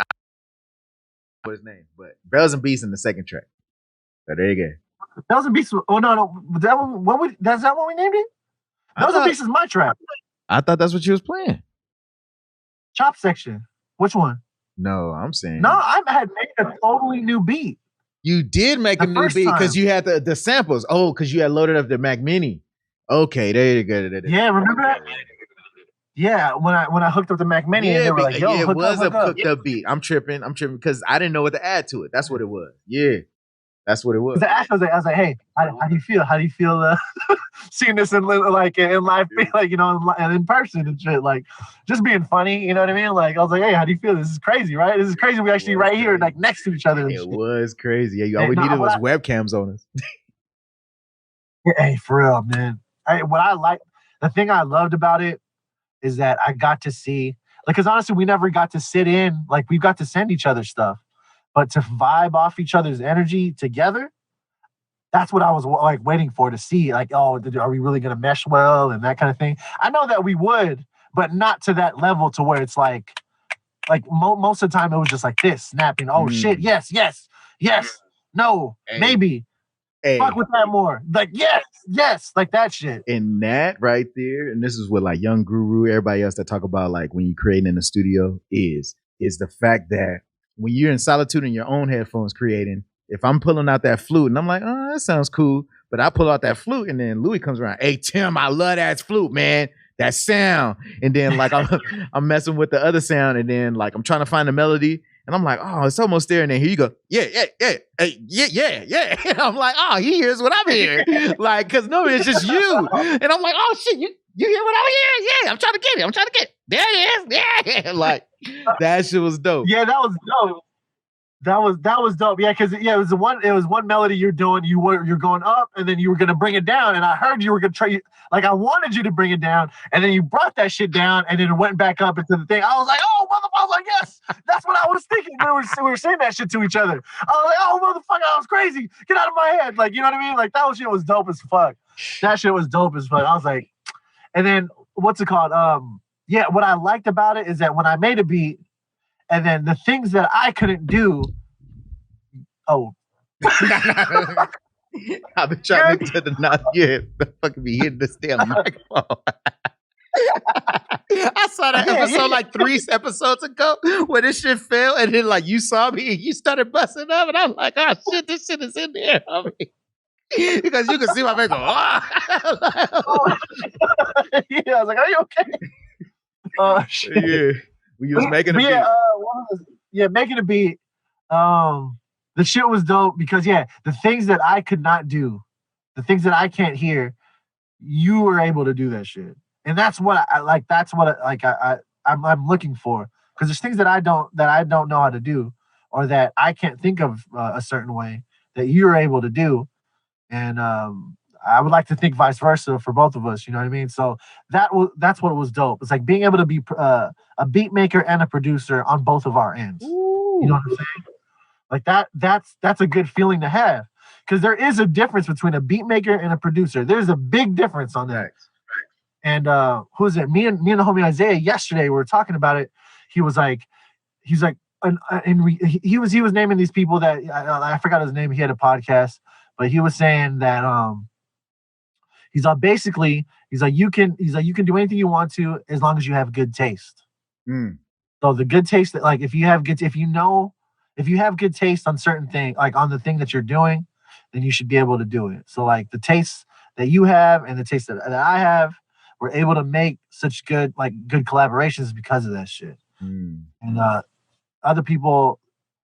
What his name? But Bells and Beasts in the second track. So there you go. Bells and Beasts. Oh no, that one. That's that what we named it? Bells and Beasts is my track. I thought that's what you was playing. Chop section. Which one? No, I'm saying. No, I had made a totally new beat. You did make a new beat because you had the samples. Oh, because you had loaded up the Mac Mini. Okay, there you go. Yeah, remember that? Yeah, when I hooked up the Mac Mini, and they were like, "Yo, it was a hooked up beat." I'm tripping because I didn't know what to add to it. That's what it was. Yeah, that's what it was. I was like, "Hey, how do you feel? How do you feel seeing this in live, like you know, in person and shit? Like, just being funny, you know what I mean? Like, I was like, "Hey, how do you feel? This is crazy, right? This is crazy. We actually right here, like next to each other." It was crazy. Yeah, all we needed was webcams on us. Hey, for real, man. The thing I loved about it is that I got to see, like, because honestly, we never got to sit in, like, we got to send each other stuff, but to vibe off each other's energy together, that's what I was like waiting for, to see, like, oh, are we really going to mesh well and that kind of thing. I know that we would, but not to that level to where it's like most of the time it was just like this, snapping, oh shit, yes, no, hey. Maybe. Hey. Fuck with that more. Like, yes, like that shit. And that right there, and this is what like Young Guru, everybody else that talk about like when you're creating in the studio is the fact that when you're in solitude in your own headphones creating, if I'm pulling out that flute and I'm like, oh, that sounds cool, but I pull out that flute and then Louis comes around, hey Tim, I love that flute, man. That sound. And then like I'm messing with the other sound, and then like I'm trying to find the melody. And I'm like, oh, it's almost there. And then here you go. Yeah. Hey, yeah. And I'm like, oh, he hears what I'm hearing. Like, because no, it's just you. And I'm like, oh, shit, you hear what I'm hearing? Yeah, I'm trying to get it. There it is. Yeah. Like, that shit was dope. Yeah, that was dope. That was dope. Yeah, because it was one melody you're doing. You're going up, and then you were gonna bring it down. And I heard you were gonna try. Like I wanted you to bring it down, and then you brought that shit down, and then it went back up into the thing. I was like, oh motherfucker! I was like, yes, that's what I was thinking. We were saying that shit to each other. I was like, oh motherfucker, I was crazy. Get out of my head. Like you know what I mean? Like that shit was dope as fuck. That shit was dope as fuck. I was like, and then what's it called? Yeah, what I liked about it is that when I made a beat. And then the things that I couldn't do. Oh. I've been trying to the not yet. The fucking be hitting this damn microphone. I saw that episode like 3 episodes ago where this shit fell, and then like you saw me and you started busting up, and I'm like, oh shit, this shit is in there. I mean, because you can see my face go, oh. Yeah, I was like, are you okay? Shit. Yeah. We was making a beat. Making a beat. The shit was dope because the things that I could not do, the things that I can't hear, you were able to do that shit, and that's what I like. That's what I'm looking for because there's things that I don't know how to do, or that I can't think of a certain way that you're able to do, and I would like to think vice versa for both of us. You know what I mean? So that's what was dope. It's like being able to be a beat maker and a producer on both of our ends. Ooh. You know what I'm saying? Like that's a good feeling to have because there is a difference between a beat maker and a producer. There's a big difference on that. Right. And who is it? Me and the homie Isaiah yesterday we were talking about it. He was like, he was naming these people that I forgot his name. He had a podcast, but he was saying that he's like you can do anything you want to as long as you have good taste. Mm. So the good taste that like if you have good taste on certain things, like on the thing that you're doing, then you should be able to do it. So like the taste that you have and the taste that I have, we're able to make such good collaborations because of that shit. Mm. And other people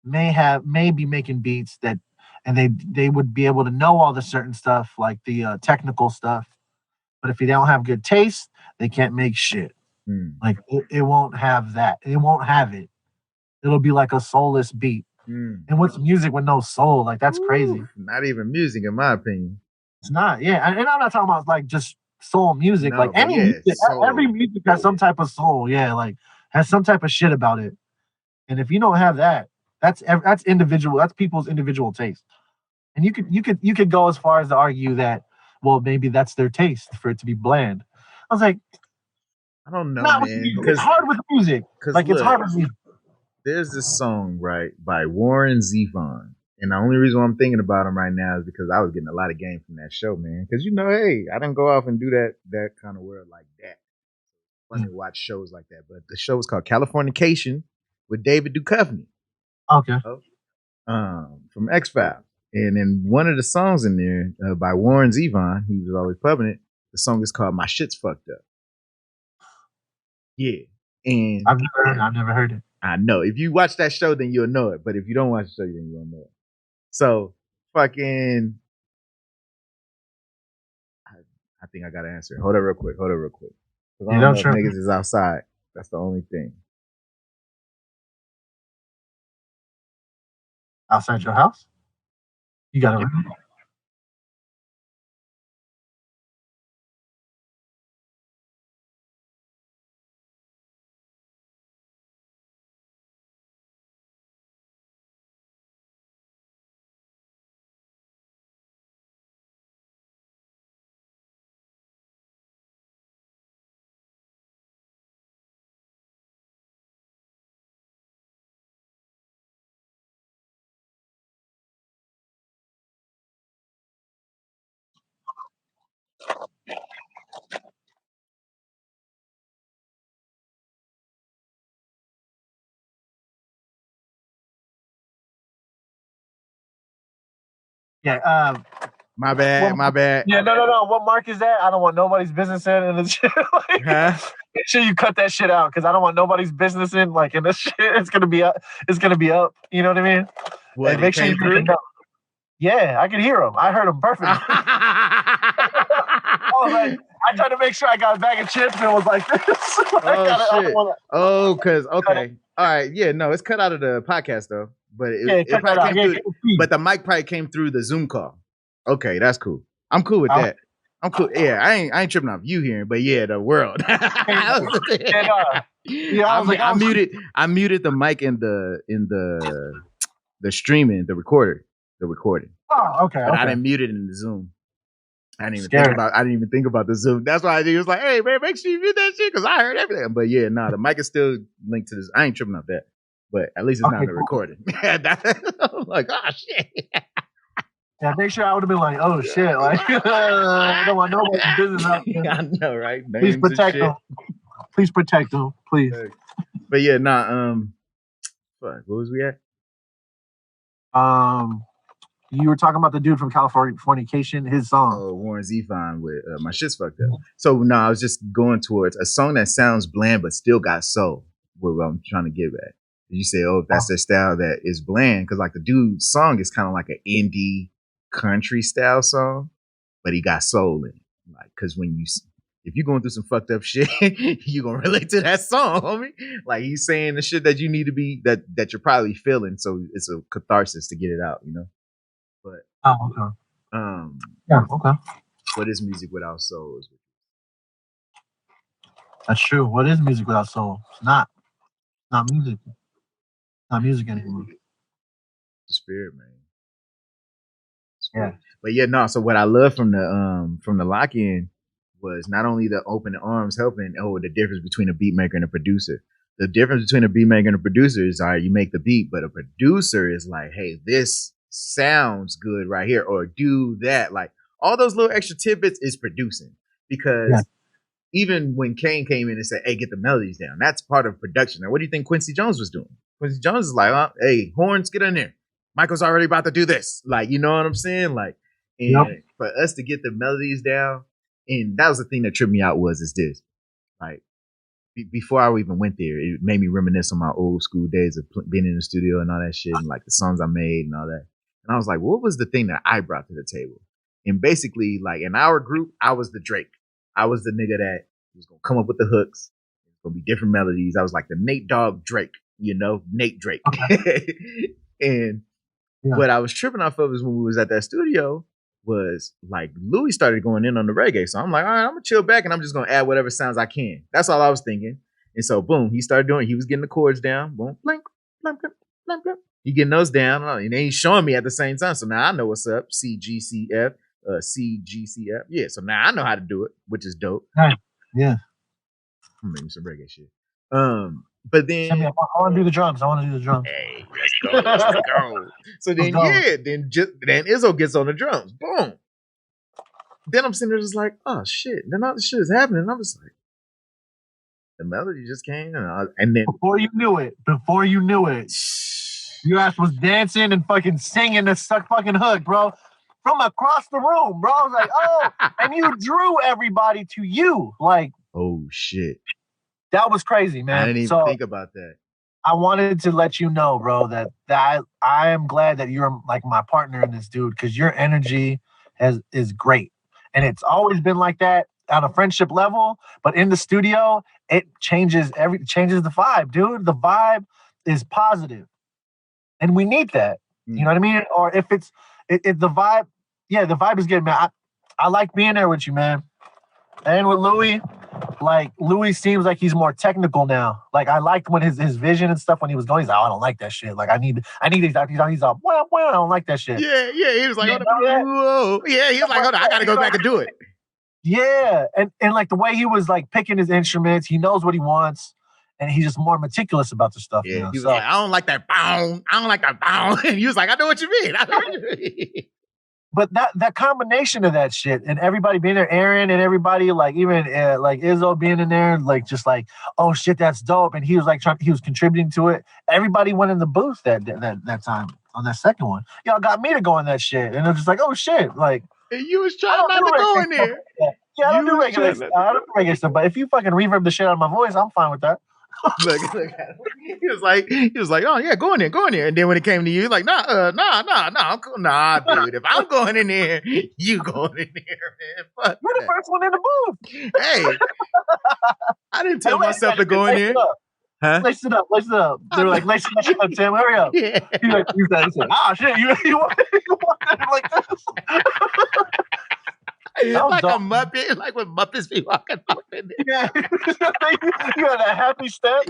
may be making beats that. And they would be able to know all the certain stuff, like the technical stuff. But if you don't have good taste, they can't make shit. Mm. Like, it won't have that. It won't have it. It'll be like a soulless beat. Mm. And what's music with no soul? Like, that's crazy. Not even music, in my opinion. It's not, yeah. And I'm not talking about, like, just soul music. No, like, any music, every music has some type of soul, like, has some type of shit about it. And if you don't have that, that's individual. That's people's individual taste, and you could go as far as to argue that, well, maybe that's their taste for it to be bland. I was like, I don't know, man. It's hard with music. Like look, it's hard with music. There's this song by Warren Zevon, and the only reason I'm thinking about him right now is because I was getting a lot of game from that show, man. Because hey, I didn't go off and do that kind of world like that. Funny to watch shows like that, but the show was called Californication with David Duchovny. Okay. From X-Files. And in one of the songs in there by Warren Zevon, he was always pubbing it. The song is called My Shit's Fucked Up. Yeah. And I've never heard it. I know. If you watch that show, then you'll know it. But if you don't watch the show, then you won't know it. So fucking I think I gotta answer it. Hold up real quick. I don't know if niggas is outside. That's the only thing. Outside your house? You got it. Yeah. My bad. Yeah, no. What mark is that? I don't want nobody's business in this shit. Make sure you cut that shit out because I don't want nobody's business in this shit. It's gonna be up. You know what I mean? What? Make sure you know. Yeah, I can hear him. I heard him perfectly. I tried to make sure I got a bag of chips and it was like this. Shit. Okay. All right. Yeah, no, it's cut out of the podcast though. but it probably came through. But the mic probably came through the Zoom call. Okay, that's cool. I'm cool with that. I'm cool. Yeah, I ain't tripping off you hearing, but yeah, the world. I muted the mic in the streaming, the recording. Oh, okay. But I didn't mute it in the Zoom. I didn't even think about the Zoom. That's why I was like, hey man, make sure you mute that shit because I heard everything. But yeah, the mic is still linked to this. I ain't tripping off that. But at least it's not in the recording. I'm like, oh shit. Yeah, make sure I would have been like, oh shit, like I don't want nobody's business out there. I know, right? Please protect them. Please protect them, please. But yeah, what was we at? You were talking about the dude from Californication, his song. Oh, Warren Zevon with My Shit's Fucked Up. So I was just going towards a song that sounds bland but still got soul. What I'm trying to get at. You say, oh, if that's their style that is bland, because like the dude's song is kind of like an indie country style song, but he got soul in it. Like, because if you're going through some fucked up shit, you're gonna relate to that song, homie. Like he's saying the shit that you need to be that you're probably feeling, so it's a catharsis to get it out, you know. But okay. What is music without soul? That's true. What is music without soul? It's not music. Not music anymore. The spirit, man. Yeah. But yeah, so what I love from the lock-in was not only the open arms helping, the difference between a beat maker and a producer. The difference between a beat maker and a producer is, all right, you make the beat, but a producer is like, hey, this sounds good right here, or do that. Like all those little extra tidbits is producing, because even when Kane came in and said, hey, get the melodies down, that's part of production. Now, what do you think Quincy Jones was doing? Quincy Jones is like, hey, horns, get in there. Michael's already about to do this. Like, you know what I'm saying? Like, and for us to get the melodies down, and that was the thing that tripped me out is this. Like, before I even went there, it made me reminisce on my old school days of being in the studio and all that shit, and like the songs I made and all that. And I was like, what was the thing that I brought to the table? And basically, like in our group, I was the Drake. I was the nigga that was going to come up with the hooks. It's going to be different melodies. I was like the Nate Dogg Drake, Nate Drake. Okay. And what I was tripping off of is when we was at that studio was like Louis started going in on the reggae. So I'm like, all right, I'm going to chill back and I'm just going to add whatever sounds I can. That's all I was thinking. And so, boom, he started doing, he was getting the chords down. Boom, blink, blink, blink, blink, blink. He getting those down. And he's showing me at the same time. So now I know what's up. C, G, C, F. CGCF. Yeah, so now I know how to do it, which is dope. Yeah. I'm making some reggae shit. But then I want to do the drums. Hey, let's go. So then then Izzo gets on the drums. Boom. Then I'm sitting there just like, oh shit. Then all this shit is happening. And I'm just like, the melody just came and then before you knew it, your ass was dancing and fucking singing the fucking hook, bro. From across the room, bro. I was like, oh, and you drew everybody to you. Like, oh shit. That was crazy, man. I didn't even think about that. I wanted to let you know, bro, that I am glad that you're like my partner in this, dude, because your energy is great. And it's always been like that on a friendship level, but in the studio, it changes the vibe, dude. The vibe is positive. And we need that. You know what I mean? Or if the vibe, the vibe is good, man. I like being there with you, man. And with Louis, like Louis seems like he's more technical now. Like I liked when his vision and stuff when he was going, he's like, oh, I don't like that shit. Like I need these. He's like, well, I don't like that shit. Yeah. He was like, whoa. Yeah, he was like, hold on, I gotta go back and do it. Yeah, and like the way he was like picking his instruments, he knows what he wants. And he's just more meticulous about the stuff. Yeah, he was like, I don't like that bound. I don't like that bound. And he was like, I know what you mean. But that combination of that shit and everybody being there, Aaron and everybody, like even like Izzo being in there, like just like, oh shit, that's dope. And he was like he was contributing to it. Everybody went in the booth that time on that second one. Y'all got me to go in that shit, and I'm just like, oh shit, like. And you was trying not to go in there. Yeah, I don't do regular stuff. But if you fucking reverb the shit out of my voice, I'm fine with that. Look he was like, oh yeah, go in there. And then when it came to you, like, nah, I'm cool. Nah, dude, if I'm going in there, you going in there, man. Fuck You're the first one in the booth. Hey, I didn't tell myself to go in there. Huh? Lace it up. They're like, lace that shit up, Tim. Hurry up. Yeah. He like, use that. He said, shit, you want it like this? Like dumb. A Muppet, like when Muppets be walking off in there. Yeah. You got a happy step.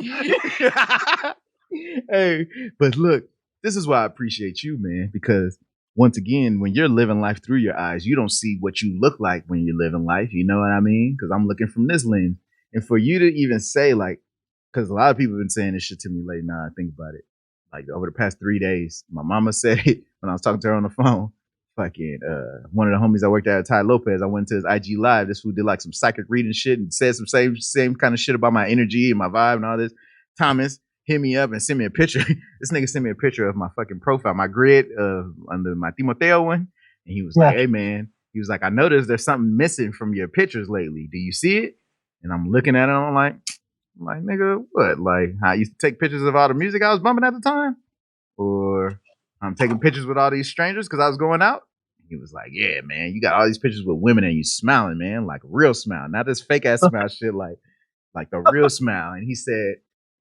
Hey, but look, this is why I appreciate you, man, because once again, when you're living life through your eyes, you don't see what you look like when you're living life. You know what I mean? Because I'm looking from this lens. And for you to even say, like, because a lot of people have been saying this shit to me lately. Now I think about it. Like over the past 3 days, my mama said it when I was talking to her on the phone. Fucking one of the homies I worked at, Ty Lopez, I went to his IG live. This fool did like some psychic reading shit and said some same kind of shit about my energy and my vibe and all this. Thomas hit me up and sent me a picture. This nigga sent me a picture of my fucking profile, my grid under my Timoteo one. And he was like, hey man, he was like, I noticed there's something missing from your pictures lately. Do you see it? And I'm looking at it and I'm like, nigga, what? Like, I used to take pictures of all the music I was bumping at the time? Or I'm taking pictures with all these strangers because I was going out? He was like, yeah, man, you got all these pictures with women and you smiling, man, like a real smile. Not this fake ass smile shit, like the real smile. And he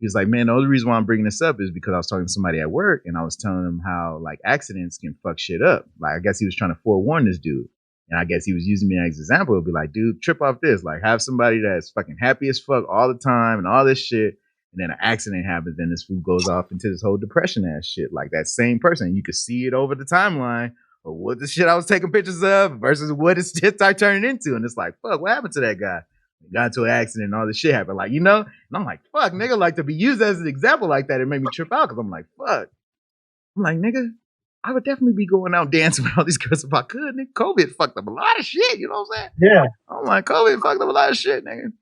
was like, man, the only reason why I'm bringing this up is because I was talking to somebody at work and I was telling him how like accidents can fuck shit up. Like, I guess he was trying to forewarn this dude. And I guess he was using me as an example. It'd be like, dude, trip off this. Like, have somebody that's fucking happy as fuck all the time and all this shit. And then an accident happens and this fool goes off into this whole depression ass shit. Like that same person. You could see it over the timeline of what the shit I was taking pictures of versus what it shit started turning into. And it's like, fuck, what happened to that guy? He got into an accident and all this shit happened. Like, you know? And I'm like, fuck, nigga, like to be used as an example like that, it made me trip out because I'm like, fuck. I'm like, nigga, I would definitely be going out dancing with all these girls if I could. Nigga, COVID fucked up a lot of shit. You know what I'm saying? Yeah. I'm like, COVID fucked up a lot of shit, nigga.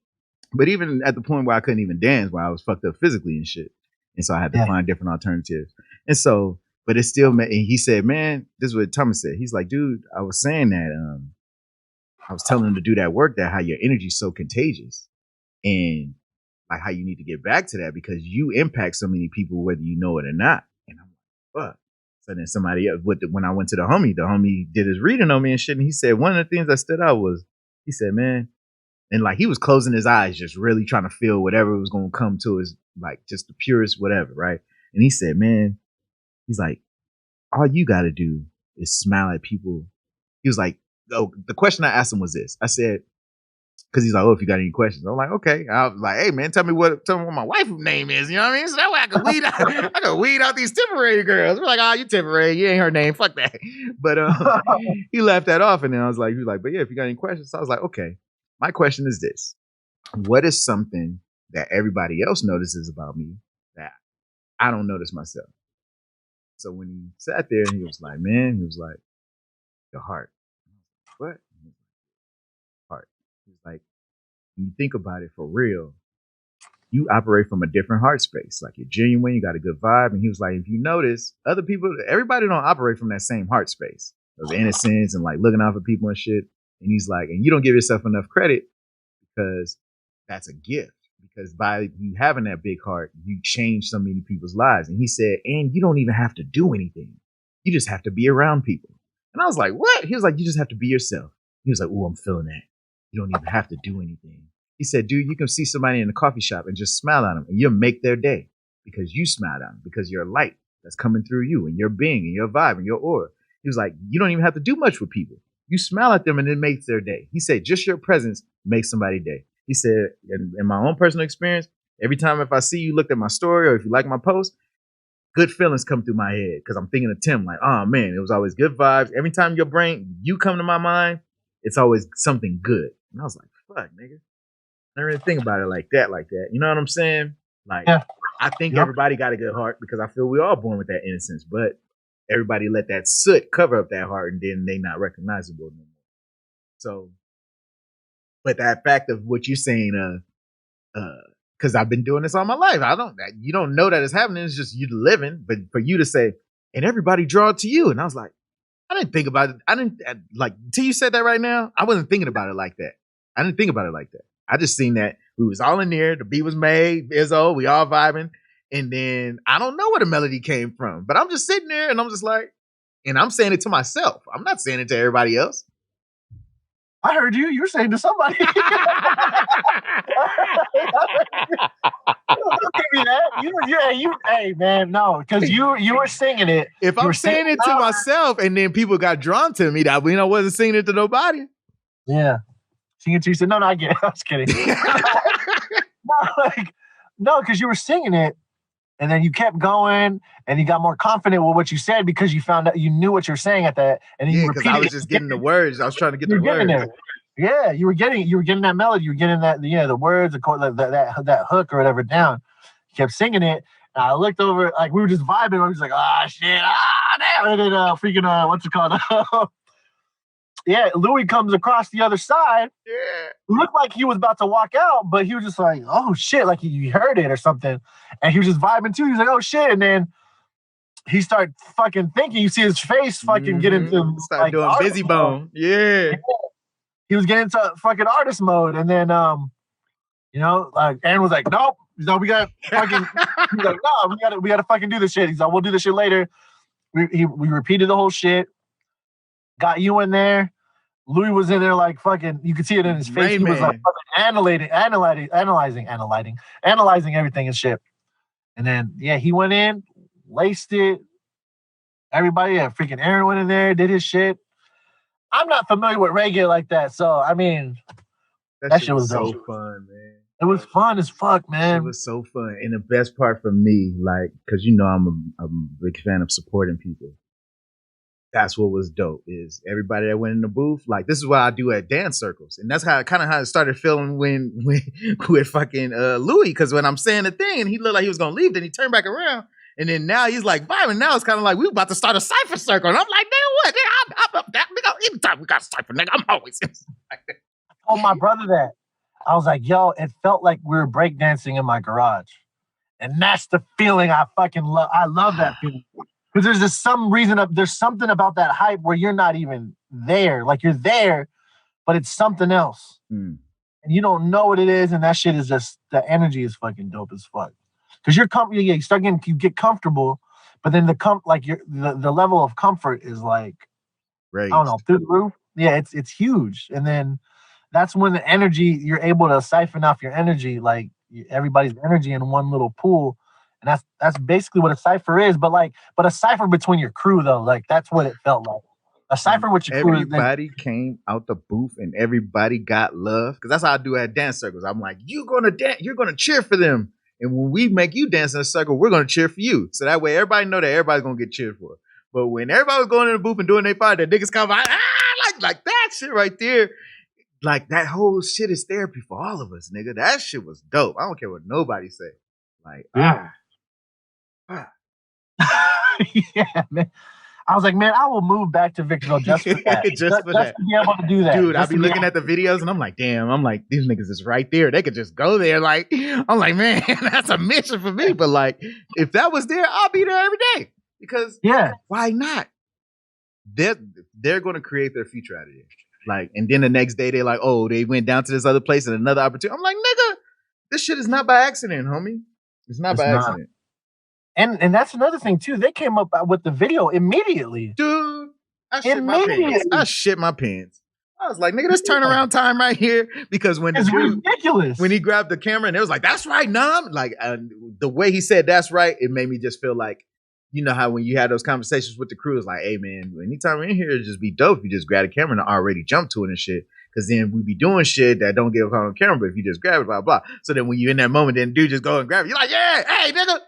But even at the point where I couldn't even dance, where I was fucked up physically and shit. And so I had to find different alternatives. And so, but it still, and he said, man, this is what Thomas said. He's like, dude, I was saying that, I was telling him to do that work, that how your energy's so contagious. And like how you need to get back to that because you impact so many people, whether you know it or not. And I'm like, fuck. So then somebody else, when I went to the homie did his reading on me and shit. And he said, one of the things that stood out was, he said, man, and like he was closing his eyes, just really trying to feel whatever was going to come to his, like just the purest whatever, right? And he said, man, he's like, all you got to do is smile at people. He was like, oh, the question I asked him was this. I said, because he's like, oh, if you got any questions. I'm like, okay. I was like, hey, man, tell me what my wife's name is. You know what I mean? So that way I can weed out these temporary girls. We're like, oh, you temporary. You ain't her name. Fuck that. But he left that off. And then he was like, but yeah, if you got any questions. So I was like, okay. My question is this. What is something that everybody else notices about me that I don't notice myself? So when he sat there and he was like, man, he was like, your heart. What? Heart. He was like, when you think about it for real, you operate from a different heart space. Like you're genuine, you got a good vibe. And he was like, if you notice, other people, everybody don't operate from that same heart space of innocence and like looking out for people and shit. And he's like, and you don't give yourself enough credit because that's a gift. Because by you having that big heart, you change so many people's lives. And he said, and you don't even have to do anything. You just have to be around people. And I was like, what? He was like, you just have to be yourself. He was like, oh, I'm feeling that. You don't even have to do anything. He said, dude, you can see somebody in the coffee shop and just smile at them and you'll make their day because you smiled at them, because you're a light that's coming through you and your being and your vibe and your aura. He was like, you don't even have to do much with people. You smile at them and it makes their day. He said, just your presence makes somebody's day. He said, in my own personal experience, every time if I see you looked at my story or if you like my post, good feelings come through my head because I'm thinking of Tim like, oh man, it was always good vibes. Every time you come to my mind, it's always something good. And I was like, fuck, nigga. I didn't really think about it like that. You know what I'm saying? Like, yeah. I think everybody got a good heart because I feel we're all born with that innocence, but everybody let that soot cover up that heart and then they not recognizable anymore. So, but that fact of what you're saying, because I've been doing this all my life. You don't know that it's happening. It's just you living, but for you to say, and everybody draw to you. And I was like, I didn't think about it. Till you said that right now, I wasn't thinking about it like that. I didn't think about it like that. I just seen that we was all in there. The beat was made, Izzo, we all vibing. And then I don't know where the melody came from, but I'm just sitting there and I'm just like, and I'm saying it to myself. I'm not saying it to everybody else. I heard you. You were saying to somebody. I give me that. Hey man, no, because you were singing it. If I'm saying it to myself, and then people got drawn to me, that I wasn't singing it to nobody. Yeah, singing it to you. Said no, I get it. I was kidding. No, because you were singing it, and then you kept going, and you got more confident with what you said because you found out you knew what you were saying at that, and you repeated. I was just getting the words. I was trying to get the words. Yeah, you were getting that melody. You were getting that the words, that hook or whatever down. You kept singing it. And I looked over, like we were just vibing. I was like, shit, damn, and then freaking what's it called? Yeah, Louis comes across the other side. Yeah, looked like he was about to walk out, but he was just like, oh shit, like he heard it or something, and he was just vibing too. He was like, oh shit, and then he started fucking thinking. You see his face fucking get into start doing busy bone. Yeah. He was getting into fucking artist mode, and then Aaron was like, nope, we got fucking. He's like, no, we gotta fucking do this shit. He's like, we'll do this shit later. We repeated the whole shit. Got you in there. Louis was in there like fucking. You could see it in his face. He was like fucking analyzing everything and shit. And then he went in, laced it. Everybody, freaking Aaron went in there, did his shit. I'm not familiar with reggae like that, so I mean, that shit was so fun, man. It was fun as fuck, man. It was so fun, and the best part for me, like, because I'm a big fan of supporting people. That's what was dope. Is everybody that went in the booth, like, this is what I do at dance circles, and that's how it started feeling when with fucking Louis, because when I'm saying the thing and he looked like he was gonna leave, then he turned back around. And then now he's like vibing. Now it's kind of like we about to start a cipher circle. And I'm like, nigga, what? I'm up that. Anytime we got a cipher, nigga, I'm always in. I told my brother that. I was like, yo, it felt like we were breakdancing in my garage. And that's the feeling I fucking love. I love that feeling. Because there's just there's something about that hype where you're not even there. Like you're there, but it's something else. And you don't know what it is. And that shit is just, the energy is fucking dope as fuck. Because you get comfortable, but then the level of comfort is like, raised. I don't know, through the roof. Yeah, it's huge. And then that's when the energy, you're able to siphon off your energy, like everybody's energy in one little pool. And that's basically what a cipher is. But a cipher between your crew though, like that's what it felt like. A cipher with your crew. Everybody came out the booth and everybody got love. Because that's how I do at dance circles. I'm like, you're gonna dance, you're gonna cheer for them. And when we make you dance in a circle, we're going to cheer for you. So that way everybody know that everybody's going to get cheered for. But when everybody was going in the booth and doing their part, the niggas come out, like that shit right there. Like that whole shit is therapy for all of us, nigga. That shit was dope. I don't care what nobody say. Like, yeah, man. I was like, man, I will move back to Victorville just for that. just to be able to do that. Dude, I'll be looking at the videos and I'm like, damn, these niggas is right there. They could just go there. Like, I'm like, man, that's a mission for me. But like, if that was there, I'll be there every day. Because why not? They're going to create their future out of it. Like, and then the next day they're like, oh, they went down to this other place and another opportunity. I'm like, nigga, this shit is not by accident, homie. It's not by accident. And that's another thing too. They came up with the video immediately. Dude, I shit my pants. I was like, nigga, this turnaround time right here. Because when it's ridiculous. When he grabbed the camera and it was like, that's right, Nam. Like the way he said that's right, it made me just feel like, you know how when you had those conversations with the crew, it's like, hey man, anytime we're in here, it'd just be dope if you just grab the camera and already jump to it and shit. Because then we be doing shit that don't get caught on camera, but if you just grab it, blah, blah. So then when you're in that moment, then dude just go and grab it. You're like, yeah, hey, nigga.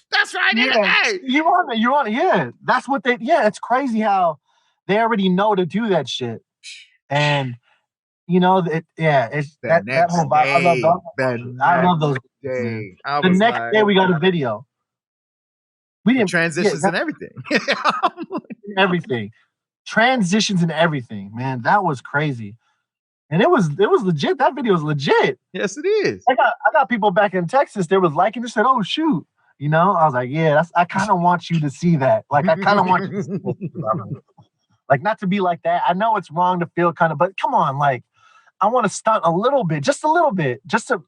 That's right, nigga. Yeah. Hey. You want it. Yeah. That's what it's crazy how they already know to do that shit. And you know, it's that whole vibe. I love those. The next day we got a video. We didn't transitions and everything. Everything. Transitions and everything, man. That was crazy. And it was legit. That video was legit. Yes, it is. I got people back in Texas. They was liking it. Said, "Oh shoot." You know, I was like, yeah, I kind of want you to see that. Like, I kind of want you to see that. Like, not to be like that. I know it's wrong to feel kind of, but come on, like, I want to stunt a little bit, just a little bit, just a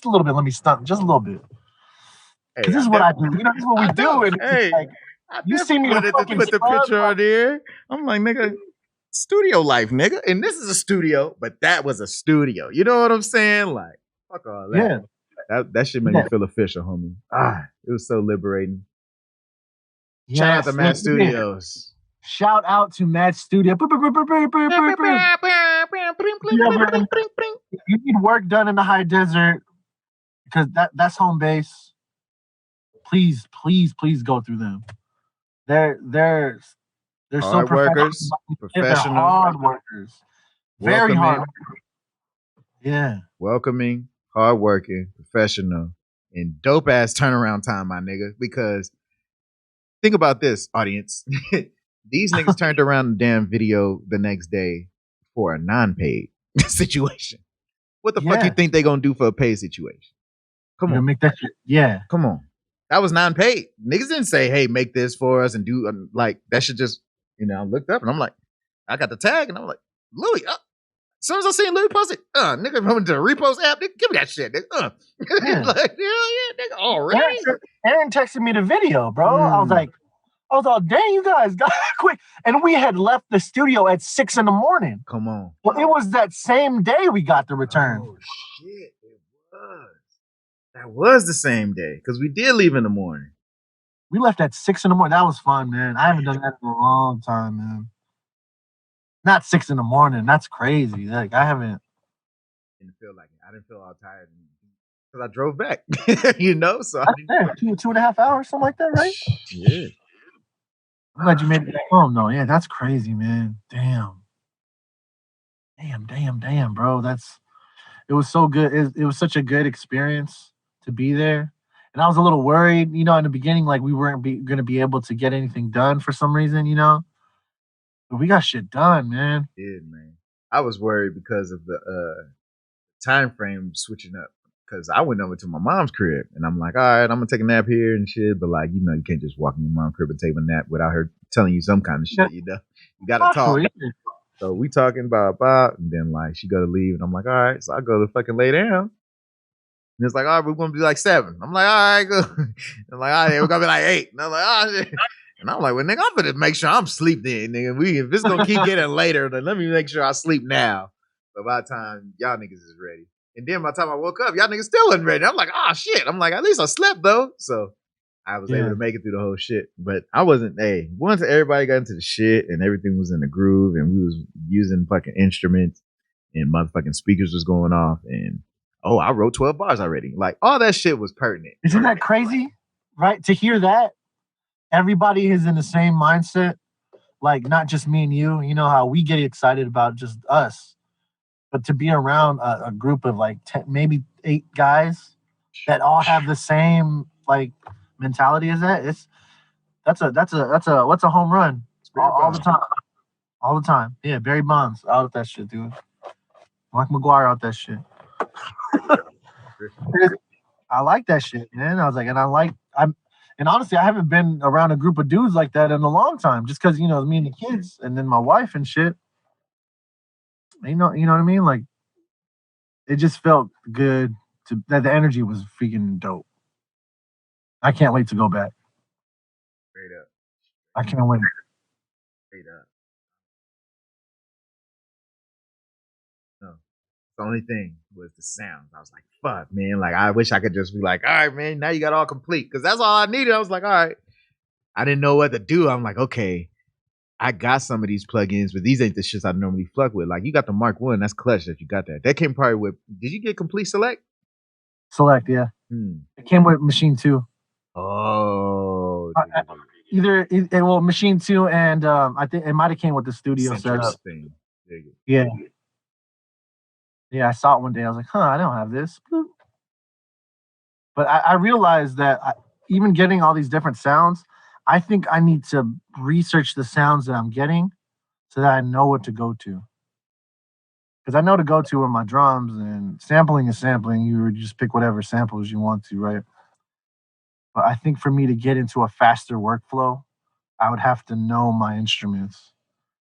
little bit. Let me stunt just a little bit. Because this is what I do. You know, this is what we do. And hey, like, you see me put the picture on there. I'm like, nigga, studio life, nigga. And this is a studio, but that was a studio. You know what I'm saying? Like, fuck all that. Yeah. That shit made me feel official, homie. It was so liberating. Yes, shout out to Matt Studios. Shout out to Matt Studio. If you need work done in the high desert, because that's home base, please go through them. They're so workers, professional. They're hard workers. Very hard. Yeah. Welcoming, hardworking, professional, and dope ass turnaround time, my nigga. Because think about this, audience. These niggas turned around the damn video the next day for a non-paid situation. What the fuck you think they gonna do for a paid situation? Come on, make that shit. Yeah, come on. That was non-paid. Niggas didn't say, "Hey, make this for us and do like that." Should just, I looked up and I'm like, I got the tag and I'm like, Louis. As soon as I seen Louis post it, nigga went to the repost app. Nigga, give me that shit, nigga. Like, nigga, already. Aaron texted me the video, bro. I was like, dang, you guys got quick. And we had left the studio at 6 a.m. Come on. Well, it was that same day we got the return. Oh, shit. It was. That was the same day because we did leave in the morning. We left at 6 a.m. That was fun, man. I haven't done that in a long time, man. Not 6 a.m. That's crazy. Like, I haven't. Didn't feel like it. I didn't feel all tired because I drove back, So I 2.5 hours, something like that, right? Yeah. I'm glad you made it back home, though. Yeah, that's crazy, man. Damn, bro. It was so good. It was such a good experience to be there. And I was a little worried, in the beginning, like we weren't going to be able to get anything done for some reason, But we got shit done, man. We did, man. I was worried because of the time frame switching up. Because I went over to my mom's crib and I'm like, all right, I'm gonna take a nap here and shit. But like, you can't just walk in your mom's crib and take a nap without her telling you some kind of shit. You gotta talk. So we talking about, and then like she go to leave and I'm like, all right, so I go to fucking lay down. And it's like, all right, we're gonna be like 7. I'm like, all right, go. I'm like, all right, we're gonna be like 8. And I'm like, oh shit. And I'm like, well, nigga, I'm gonna make sure I'm sleep then, nigga. If it's gonna keep getting later, then let me make sure I sleep now. So by the time y'all niggas is ready. And then by the time I woke up, y'all niggas still wasn't ready. I'm like, shit. I'm like, at least I slept though. So I was able to make it through the whole shit. But I wasn't, once everybody got into the shit and everything was in the groove and we was using fucking instruments and motherfucking speakers was going off and I wrote 12 bars already. Like all that shit was pertinent. Isn't that crazy? Right? To hear that, everybody is in the same mindset. Like not just me and you. You know how we get excited about just us. But to be around a group of like 10, maybe 8 guys that all have the same like mentality as that's a what's a home run all the time. Yeah, Barry Bonds out of that shit, dude. Mark McGuire out that shit. I like that shit, man. I was like, and honestly, I haven't been around a group of dudes like that in a long time, just because me and the kids, and then my wife and shit. You know what I mean? Like, it just felt good that the energy was freaking dope. I can't wait to go back. Straight up. I can't wait. Straight up. No. The only thing was the sound. I was like, fuck, man. Like, I wish I could just be like, all right, man, now you got all complete. Because that's all I needed. I was like, all right. I didn't know what to do. I'm like, okay. I got some of these plugins, but these ain't the shits I normally fuck with. Like, you got the Mark 1. That's clutch that you got that. That came probably with... Did you get Complete Select? Select, yeah. It came with Machine 2. Oh. Machine 2 and I think it might have came with the studio setup. Yeah. Yeah, I saw it one day. I was like, I don't have this. But I realized that even getting all these different sounds, I think I need to research the sounds that I'm getting so that I know what to go to. Because I know to go to with my drums, and sampling is sampling. You just pick whatever samples you want to, right? But I think for me to get into a faster workflow, I would have to know my instruments.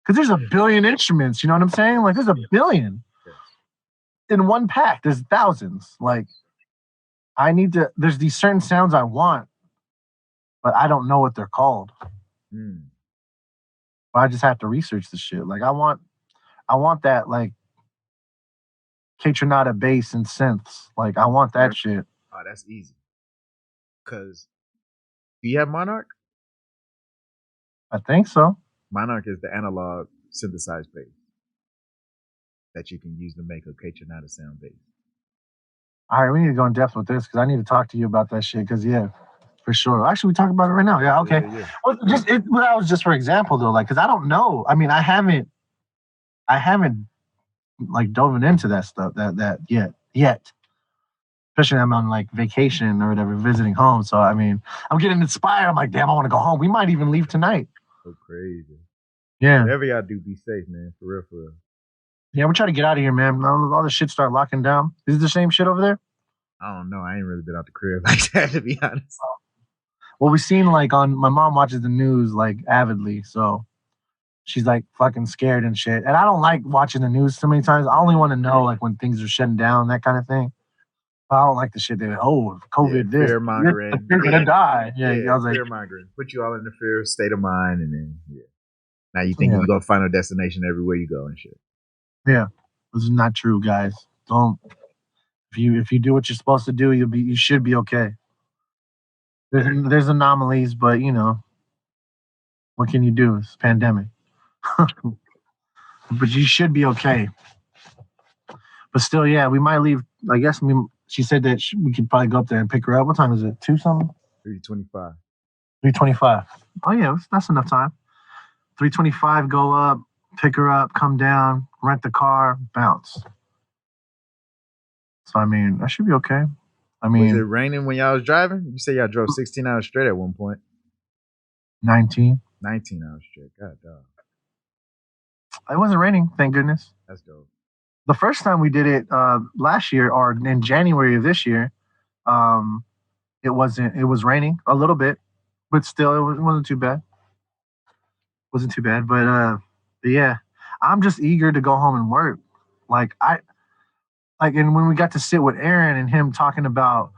Because there's a billion instruments, you know what I'm saying? Like, there's a billion. In one pack, there's thousands. Like, there's these certain sounds I want, but I don't know what they're called. But I just have to research the shit. Like, I want that, like, K-Tronada bass and synths. Like, I want that shit. Oh, that's easy. Cause do you have Monarch? I think so. Monarch is the analog synthesized bass that you can use to make a Kaytranada sound bass. All right, we need to go in depth with this because I need to talk to you about that shit. Because for sure. Actually, we talk about it right now. Yeah, okay. Yeah. Well, that was just for example though, like because I don't know. I mean, I haven't like dove into that stuff that yet. Especially I'm on like vacation or whatever, visiting home. So I mean, I'm getting inspired. I'm like, damn, I want to go home. We might even leave tonight. So crazy. Yeah. Whatever y'all do, be safe, man. For real, for real. Yeah, we're trying to get out of here, man. All the shit start locking down. Is it the same shit over there? I don't know. I ain't really been out the crib like that, to be honest. Well, we've seen like on my mom watches the news like avidly, so she's like fucking scared and shit. And I don't like watching the news so many times. I only want to know like when things are shutting down, that kind of thing. I don't like the shit that COVID this fear mongering. You're gonna die. Yeah, I was like fear mongering. Put you all in the fear state of mind, and then now you think you go find a destination everywhere you go and shit. Yeah, this is not true, guys. Don't if you do what you're supposed to do, you should be okay. There's anomalies, but you know what can you do? It's a pandemic. But you should be okay. But still, yeah, we might leave. I guess she said that we could probably go up there and pick her up. What time is it? 2 something? 3:25. 3:25. Oh yeah, that's enough time. 3:25. Go up, pick her up, come down, rent the car, bounce. So I mean, that should be okay. I mean, was it raining when y'all was driving? You say y'all drove 16 hours straight at one point. 19. 19 hours straight. God dog. It wasn't raining, thank goodness. That's dope. The first time we did it last year or in January of this year, it was raining a little bit, but still it wasn't too bad. Wasn't too bad, but yeah, I'm just eager to go home and work. And when we got to sit with Aaron and him talking about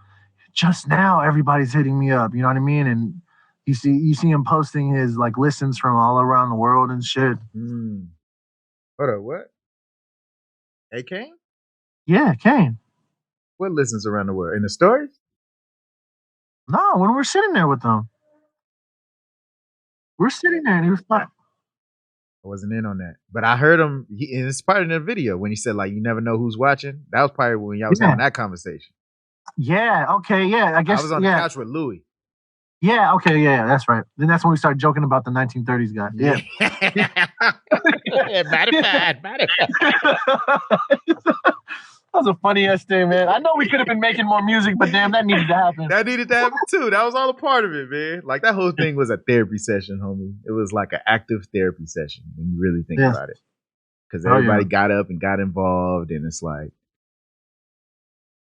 just now everybody's hitting me up, you know what I mean? And you see him posting his like listens from all around the world and shit. Hold up, what? Hey, Kane? Yeah, Kane. What listens around the world? In the stories? No, when we're sitting there with them. We're sitting there and he was like, I wasn't in on that. But I heard him, it's part of the video when he said, like, you never know who's watching. That was probably when y'all was having that conversation. Yeah, okay, yeah. I guess I was on the couch with Louis. Yeah, okay, yeah, that's right. Then that's when we started joking about the 1930s guy. Yeah. Matter of fact. That was a funny ass thing, man. I know we could have been making more music, but damn, that needed to happen. That needed to happen too. That was all a part of it, man. Like that whole thing was a therapy session, homie. It was like an active therapy session when you really think about it. Because everybody got up and got involved, and it's like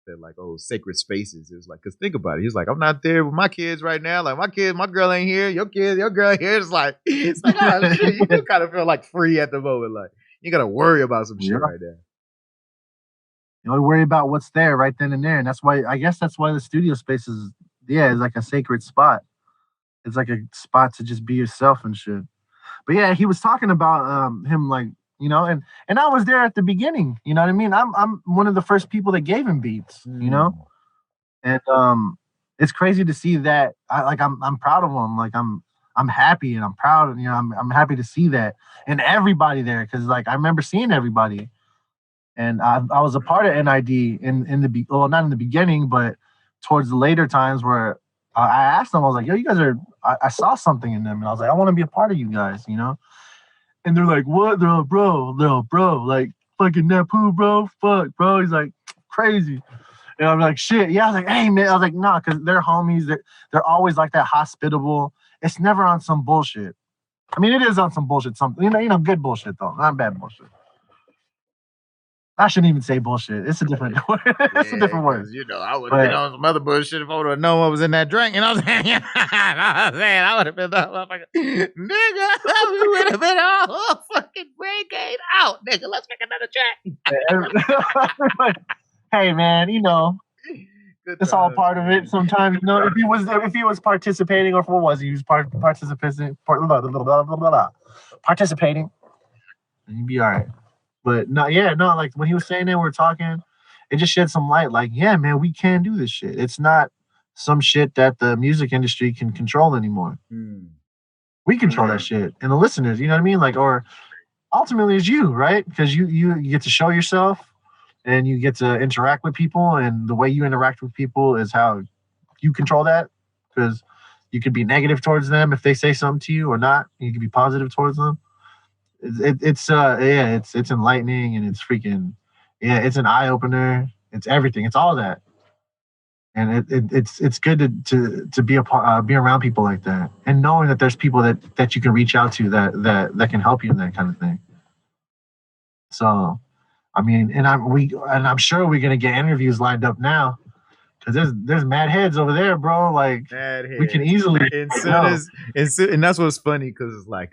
they're like, oh, sacred spaces. It was like, because think about it. He's like, I'm not there with my kids right now. Like my girl ain't here. Your girl here. It's like oh, shit. You do kind of feel like free at the moment. Like you gotta worry about some shit right there. You only worry about what's there right then and there. And that's why, I guess that's why the studio space is like a sacred spot. It's like a spot to just be yourself and shit. But yeah, he was talking about him like, you know, and I was there at the beginning, you know what I mean? I'm one of the first people that gave him beats, you know? And it's crazy to see that. I'm proud of him. Like I'm happy and I'm proud, and you know, I'm happy to see that. And everybody there, because like I remember seeing everybody. And I was a part of NID in the not in the beginning, but towards the later times where I asked them, I was like, yo, you guys I saw something in them. And I was like, I want to be a part of you guys, you know? And they're like, what? They're like, bro, like fucking Nappoo, bro. Fuck, bro. He's like, crazy. And I'm like, shit. Yeah, I was like, hey, man. I was like, nah, because they're homies. They're always like that hospitable. It's never on some bullshit. I mean, it is on some bullshit. Something, you know, good bullshit, though. Not bad bullshit. I shouldn't even say bullshit. It's a different word. It's a different word. You know, I would have been on some other bullshit if I would have known what was in that drink. You know what I'm saying? I would have been that motherfucker. Nigga, we would have been all fucking breaking out. Nigga, let's make another track. Hey, man, you know, it's all part of it. Sometimes, you know, if he was participating, or what was he? He was participating, and he'd be all right. But like when he was saying that, we were talking, it just shed some light. Like, yeah, man, we can do this shit. It's not some shit that the music industry can control anymore. We control that shit, and the listeners. You know what I mean? Like, or ultimately, it's you, right? Because you get to show yourself, and you get to interact with people, and the way you interact with people is how you control that. Because you could be negative towards them if they say something to you, or not. You can be positive towards them. It's enlightening, and it's freaking, it's an eye opener. It's everything. It's all that, and it's good to be be around people like that, and knowing that there's people that you can reach out to that can help you in that kind of thing. So, I mean, and I'm sure we're gonna get interviews lined up now. Cause there's mad heads over there, bro. Like we can easily. And that's what's funny, cause it's like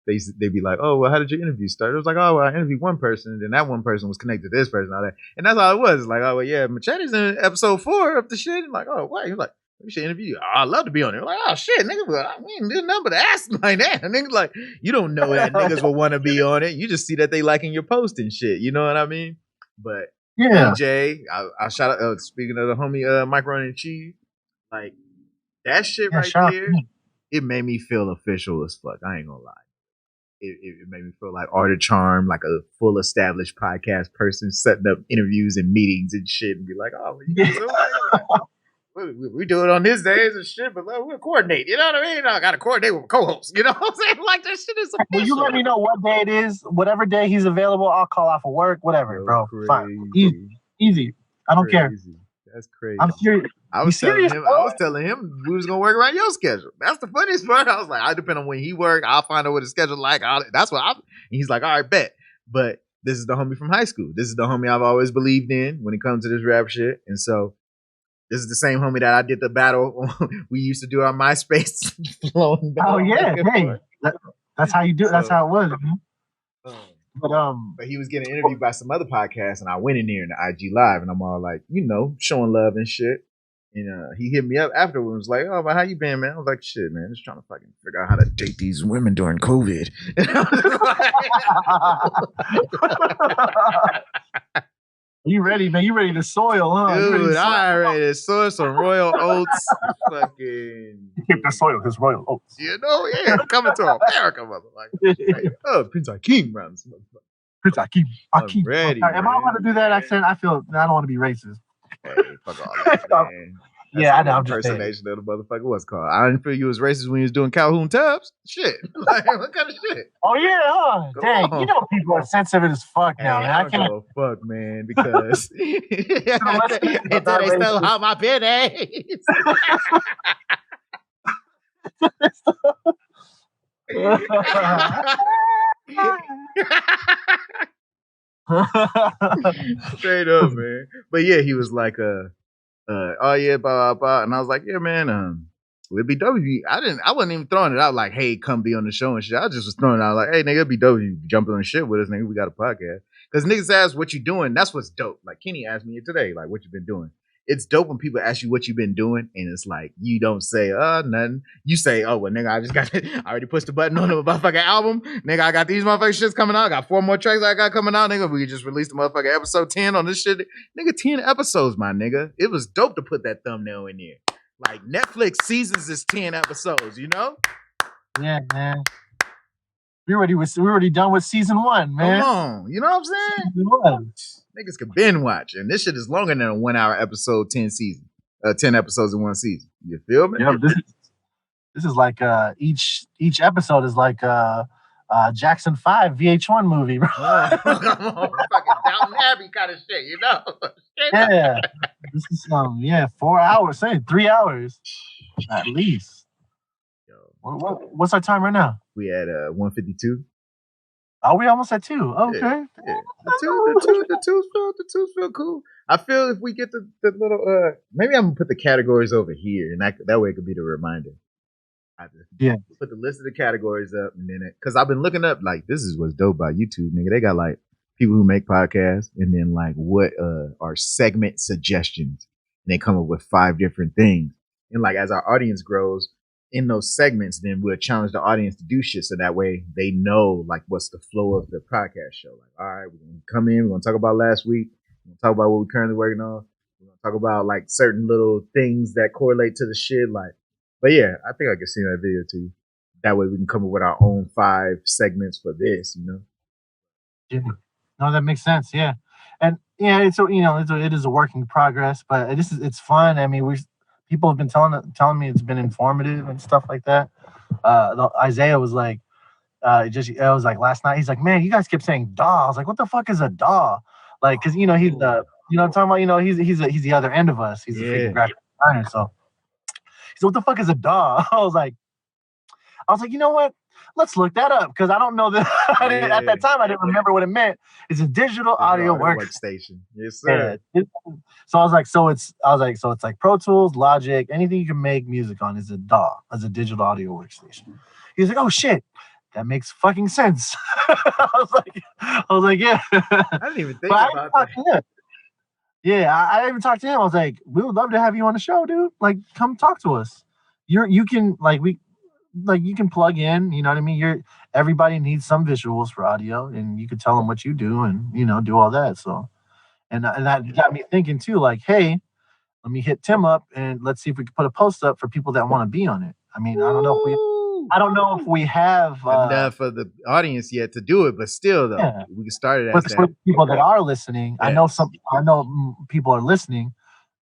they be like, oh well, how did your interview start? It was like, oh well, I interviewed one person, and then that one person was connected to this person, all that, and that's all it was. It's like, oh well, yeah, Machete's in episode 4 of the shit. And like, oh wait, he's like, we should interview you. Oh, I'd love to be on there. Like, oh shit, nigga, we ain't do nothing but ask like that. And niggas like, you don't know that niggas will want to be on it. You just see that they liking your post and shit. You know what I mean? But yeah, DJ, I shout out. Speaking of the homie Macaroni and Cheese, like that shit right there, it made me feel official as fuck. I ain't gonna lie. It made me feel like Art of Charm, like a full established podcast person setting up interviews and meetings and shit, and be like, oh, you guys we do it on his days and shit, but we'll coordinate. You know what I mean? I got to coordinate with co-hosts. You know what I'm saying? Like, that shit is official. Well, you let me know what day it is. Whatever day he's available, I'll call off of work. Whatever, bro. Fine. Easy. I don't care. That's crazy. I'm serious. I was telling him we was gonna work around your schedule. That's the funniest part. I was like, I depend on when he work. I'll find out what his schedule like. That's what and he's like, all right, bet. But this is the homie from high school. This is the homie I've always believed in when it comes to this rap shit. And so this is the same homie that I did the battle we used to do on MySpace. Flowing back. Oh yeah, hey, that's how you do it. That's how it was. But he was getting interviewed by some other podcast, and I went in there in the IG Live, and I'm all like, showing love and shit. And he hit me up afterwards, was like, "Oh, but how you been, man?" I was like, "Shit, man, just trying to fucking figure out how to date these women during COVID." You ready, man? You ready to soil, huh? Dude, I ready to soil some Royal Oats. Fucking keep the soil, his Royal Oats. Yeah, I'm coming to America, motherfucker. Oh, Prince Hakeem round. Prince Hakeem. I'm ready. Am I going to do that accent? I don't want to be racist. Hey, fuck all that, man. Yeah, I know. I'm just impersonation of the motherfucker. What's called? I didn't feel you was racist when you was doing Calhoun Tubbs. Shit, like what kind of shit? Oh yeah, huh? Dang, you know people are sensitive as fuck now. Man. I can't. Fuck, man, because until they stole all my pennies. Straight up, man. But yeah, he was like, oh yeah, blah blah blah, and I was like, yeah, man, it'd be dope if you. I wasn't even throwing it out like, hey, come be on the show and shit. I just was throwing it out like, hey, nigga, it'd be dope if you jumping on shit with us, nigga. We got a podcast. Because niggas ask what you doing. That's what's dope. Like Kenny asked me today, like, what you been doing. It's dope when people ask you what you've been doing, and it's like you don't say nothing. You say, oh well, nigga, I already pushed the button on the motherfucking album. Nigga, I got these motherfucking shits coming out. I got 4 more tracks I got coming out, nigga. We just released the motherfucking episode 10 on this shit. Nigga, 10 episodes, my nigga. It was dope to put that thumbnail in there. Like Netflix seasons is 10 episodes, you know? Yeah, man. We already done with season 1, man. Come on, you know what I'm saying? Season 1. Niggas can binge watch, and this shit is longer than a 1 hour episode, 10 episodes in one season. You feel me? Yeah, this is like each episode is like Jackson 5 VH1 movie, bro. Come on, fucking Downton Abbey kind of shit, you know? Yeah, this is 4 hours, say 3 hours at least. Yo, what's our time right now? We at 152. Are we almost at 2? Okay. Yeah. The twos feel cool. I feel if we get the little maybe I'm gonna put the categories over here, and that way it could be the reminder. Put the list of the categories up, and then because I've been looking up, like, this is what's dope about YouTube, nigga. They got like people who make podcasts, and then like what are segment suggestions, and they come up with 5 different things, and like as our audience grows in those segments, then we'll challenge the audience to do shit, so that way they know like what's the flow of the podcast show. Like, all right, we're gonna come in, we're gonna talk about last week, We're gonna talk about what we're currently working on. We're gonna talk about like certain little things that correlate to the shit. Like, but yeah, I think I can send that video to you. That way we can come up with our own 5 segments for this, you know? Yeah. No, that makes sense. Yeah, and yeah, it is a work in progress, but it's fun. I mean, people have been telling me it's been informative and stuff like that. Isaiah was like, I was like last night. He's like, man, you guys kept saying "daw." I was like, what the fuck is a "daw"? Like, cause he's the I'm talking about. He's the other end of us. He's a freaking graphic designer. So he's like, what the fuck is a "daw"? I was like, you know what? Let's look that up because I don't know that. At that time, I didn't remember what it meant. It's a digital audio workstation. Yes, sir. Yeah. So I was like, so it's like Pro Tools, Logic, anything you can make music on is a DAW, as a digital audio workstation. He's like, oh shit, that makes fucking sense. I was like, yeah. I didn't even think about that. Yeah, I even talked to him. I was like, we would love to have you on the show, dude. Like, come talk to us. You can you can plug in, you know what I mean? Everybody needs some visuals for audio, and you could tell them what you do and do all that. So and that got me thinking too, like, hey, let me hit Tim up and let's see if we can put a post up for people that want to be on it. I mean, I don't know if we have enough for the audience yet to do it, but still though, we can start it as for people that are listening. Yes. I know people are listening.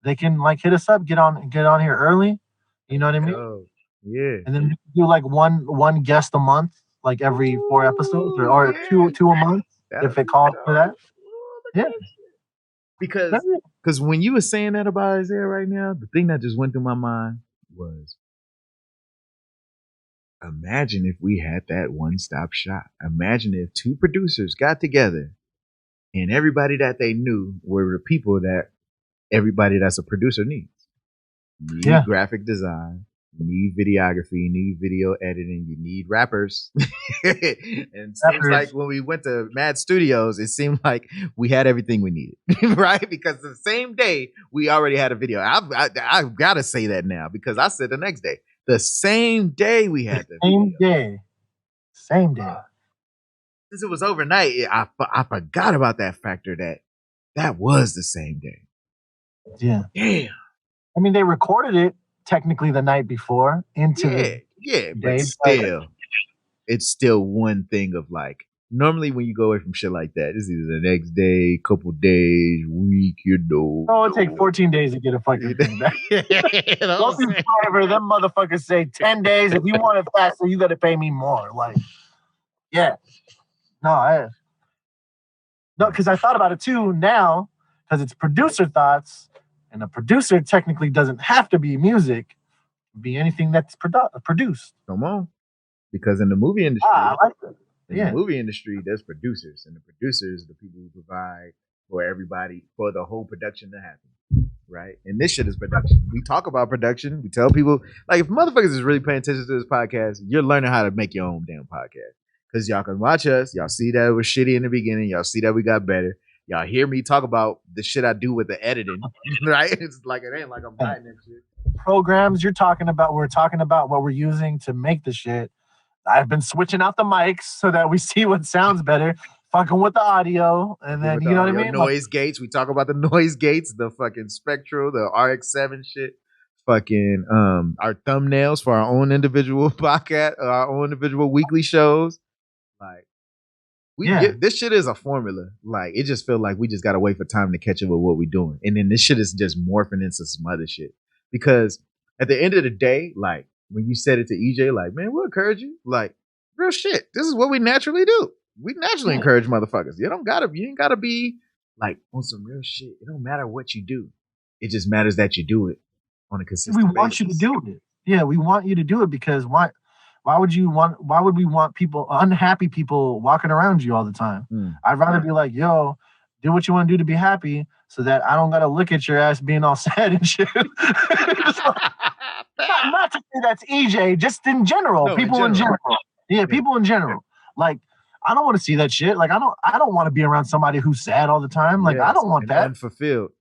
They can like hit us up, get on here early. You know what I mean? Oh, yeah. And then do like one guest a month, like every 4 episodes, or two a month, if it calls for that. Yeah. Because when you were saying that about Isaiah right now, the thing that just went through my mind was, imagine if we had that one-stop shop. Imagine if 2 producers got together and everybody that they knew were the people that everybody that's a producer needs. You need graphic design, you need videography, you need video editing, you need rappers. And it seems like when we went to Mad Studios, it seemed like we had everything we needed, right? Because the same day we already had a video. I've got to say that now because I said the next day. The same day we had the video. Same day. Since it was overnight, I forgot about that factor that was the same day. Yeah. Damn. I mean, they recorded it technically the night before into the but still, it's still one thing of like, normally when you go away from shit like that, it's either the next day, couple days, week, Oh, it'll take 14 days to get a fucking thing back. Forever, them motherfuckers say 10 days. If you want it faster, you got to pay me more. Like, yeah. No, because I thought about it too now, because it's producer thoughts. And a producer technically doesn't have to be music, it can be anything that's produced. Come on. Because in the movie industry, I like that. The movie industry, there's producers. And the producers are the people who provide for everybody, for the whole production to happen. Right? And this shit is production. We talk about production. We tell people, like, if motherfuckers is really paying attention to this podcast, you're learning how to make your own damn podcast. Because y'all can watch us. Y'all see that it was shitty in the beginning. Y'all see that we got better. Y'all hear me talk about the shit I do with the editing, right? It's like, it ain't like I'm hiding that shit. Programs we're talking about what we're using to make the shit. I've been switching out the mics so that we see what sounds better, fucking with the audio, and then, you know what I mean? Noise gates. We talk about the noise gates, the fucking Spectral, the RX-7 shit. Fucking our thumbnails for our own individual podcast, our own individual weekly shows. Like, this shit is a formula. Like, it just feels like we just gotta wait for time to catch up with what we're doing. And then this shit is just morphing into some other shit. Because at the end of the day, like, when you said it to EJ, like, man, we'll encourage you. Like, real shit. This is what we naturally do. We naturally encourage motherfuckers. You ain't gotta be like on some real shit. It don't matter what you do. It just matters that you do it on a consistent basis. We want you to do it. Yeah, we want you to do it because why would we want unhappy people walking around you all the time? I'd rather be like, yo, do what you want to do to be happy so that I don't got to look at your ass being all sad and shit. Not to say that's EJ, just in general. No, people in general. Yeah, people in general. Like, I don't want to see that shit. Like, I don't want to be around somebody who's sad all the time. Like, I don't want that. Unfulfilled.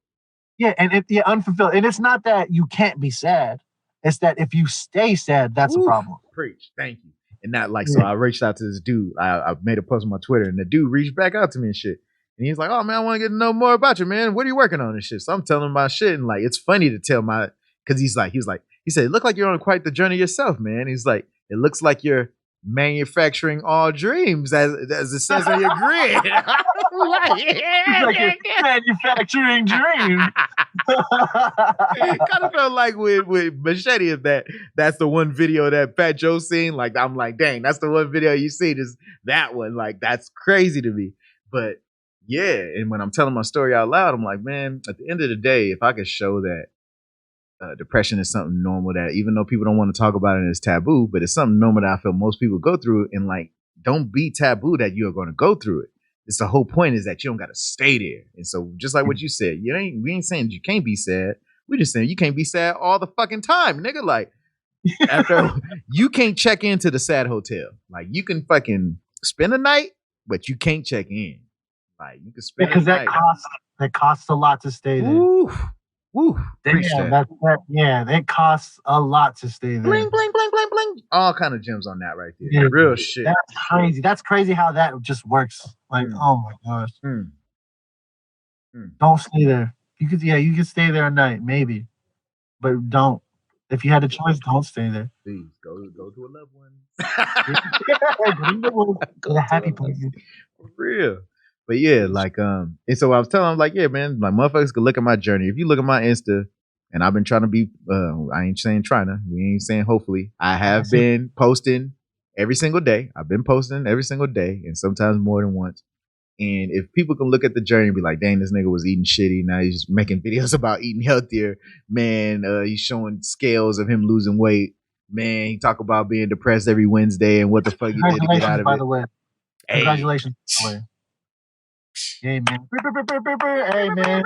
Yeah, and unfulfilled. And it's not that you can't be sad. It's that if you stay sad, that's a problem. Preach. Thank you. And not like, so I reached out to this dude. I made a post on my Twitter, and the dude reached back out to me and shit. And he's like, oh man, I want to get to know more about you, man. What are you working on and shit? So I'm telling him my shit, and like it's funny to tell my, because he said, it look like you're on quite the journey yourself, man. He's like, it looks like you're manufacturing all dreams as it says on your grid. Like, you're manufacturing dreams. Kind of felt like with Machete, if that's the one video that Fat Joe seen. Like I'm like, dang, that's the one video you see. Just that one. Like that's crazy to me. But yeah, and when I'm telling my story out loud, I'm like, man, at the end of the day, if I could show that depression is something normal, that even though people don't want to talk about it and it's taboo, but it's something normal that I feel most people go through, and like, don't be taboo that you're going to go through it. It's the whole point is that you don't got to stay there. And so just like what you said, we ain't saying you can't be sad. We're just saying you can't be sad all the fucking time, nigga. Like, after you can't check into the sad hotel. Like, you can fucking spend a night, but you can't check in. Like, you can spend because that costs a lot to stay there. Woo. That costs a lot to stay there. Bling, bling, bling, bling, bling. All kind of gems on that right there. Yeah, real shit. That's crazy. That's crazy how that just works. Like, oh my gosh. Don't stay there. You could stay there a night, maybe. But don't. If you had a choice, don't stay there. Please go to a loved one. Go to happy place. For real. But yeah, like and so I was telling him, like, yeah, man, like motherfuckers could look at my journey. If you look at my Insta, and I've been trying to be I ain't saying trying to, we ain't saying hopefully. I have been posting every single day. I've been posting every single day, and sometimes more than once. And if people can look at the journey and be like, dang, this nigga was eating shitty, now he's making videos about eating healthier. Man, he's showing scales of him losing weight. Man, he talk about being depressed every Wednesday and what the fuck he did to get out of it. By the way. Congratulations, by the way. Hey man. Hey man.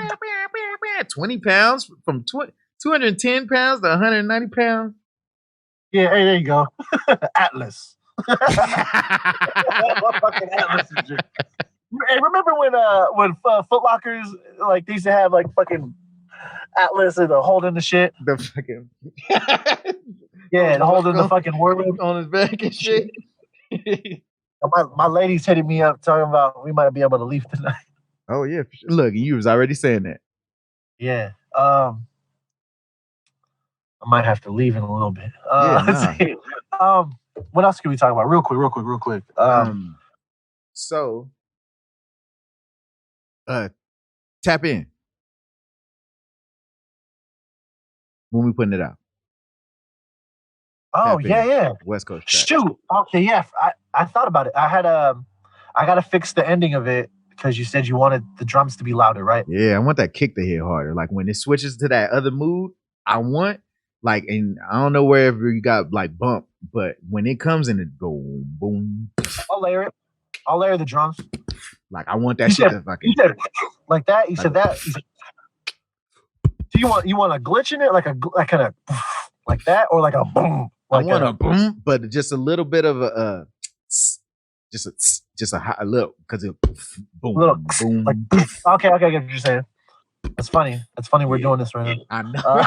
20 pounds from 210 pounds to 190 pounds. Yeah, hey, there you go. Atlas. Fucking Atlas. Hey, remember when Foot Lockers, like, they used to have like fucking Atlas and holding the shit? The fucking and holding the fucking wardrobe on his back and shit. My lady's hitting me up talking about we might be able to leave tonight. Oh yeah, look, you was already saying that. Yeah, I might have to leave in a little bit. What else can we talk about? Real quick. So, tap in when we putting it out. Oh, yeah. West Coast track. Shoot. Okay, yeah. I thought about it. I got to fix the ending of it because you said you wanted the drums to be louder, right? Yeah, I want that kick to hit harder. Like when it switches to that other mood, I want, like, and I don't know wherever you got like bump, but when it comes and it go boom. I'll layer it. I'll layer the drums. Like I want that shit to fucking. You said like that. You said that. So you want a glitch in it, like kind of like that, or like a boom. Like I want a boom, but just a little bit of a just a high little, because it boom, little, boom. Like, okay, I get what you're saying. That's funny. We're doing this right now. I know.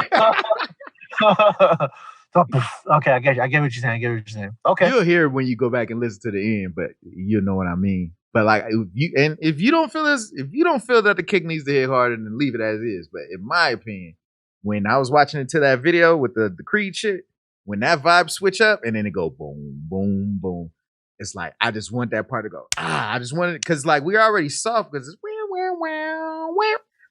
Okay, I get what you're saying. Okay, you'll hear when you go back and listen to the end, but you'll know what I mean. But like, if you don't feel that the kick needs to hit harder, then leave it as is. But in my opinion, when I was watching it to that video with the Creed shit, when that vibe switch up and then it go boom, boom, boom, it's like I just want that part to go. I just want it, because like we're already soft because it's wow.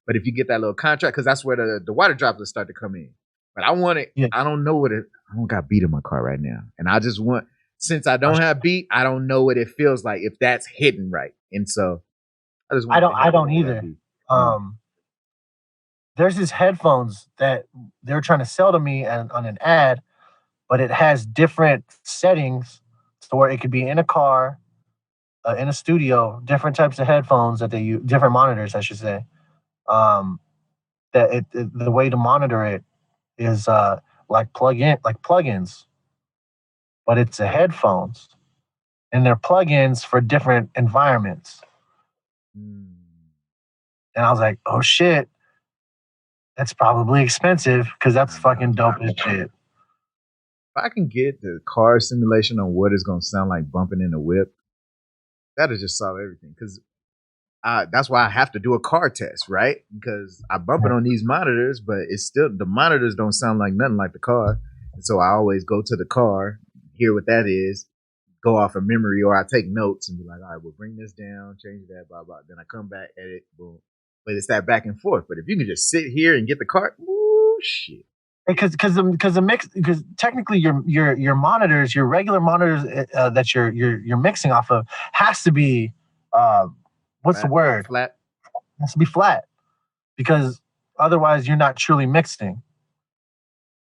But if you get that little contract, because that's where the water droplets start to come in. But I want it. Yeah. I don't know what it. I don't got beat in my car right now, and I just want. Since I don't have beat, I don't know what it feels like if that's hidden right. And so I just want. I don't either. There's these headphones that they're trying to sell to me on an ad, but it has different settings, so where it could be in a car, in a studio, different types of headphones that they use, different monitors, I should say. The way to monitor it is like plugins, but it's a headphones, and they're plugins for different environments. And I was like, oh shit, that's probably expensive because that's fucking dope as shit. If I can get the car simulation on what it's gonna sound like bumping in the whip, that'll just solve everything. Because that's why I have to do a car test, right? Because I bump it on these monitors, but it's still the monitors don't sound like nothing like the car. And so I always go to the car, hear what that is, go off of memory, or I take notes and be like, all right, we'll bring this down, change that, blah blah. Then I come back, edit, boom. But it's that back and forth. But if you can just sit here and get the car, ooh shit. Because the mix, because technically your monitors, your regular monitors that you're mixing off of has to be what's Flat, the word? Flat. It has to be flat, because otherwise you're not truly mixing.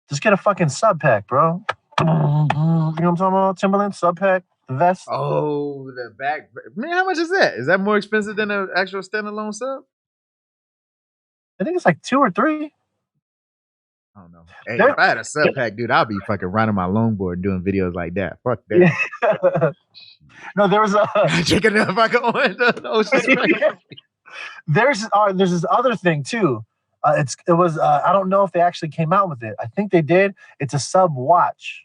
Just get a fucking sub pack, bro. You know what I'm talking about? Timberland sub pack, the vest. Oh, the back. Man, how much is that? Is that more expensive than an actual standalone sub? I think it's like 2 or 3. I don't know. Hey, if I had a sub pack, dude, I'd be fucking riding my longboard doing videos like that. Fuck that. Yeah. No, there was a chicken if I go on the ocean. There's this other thing too. I don't know if they actually came out with it. I think they did. It's a sub watch.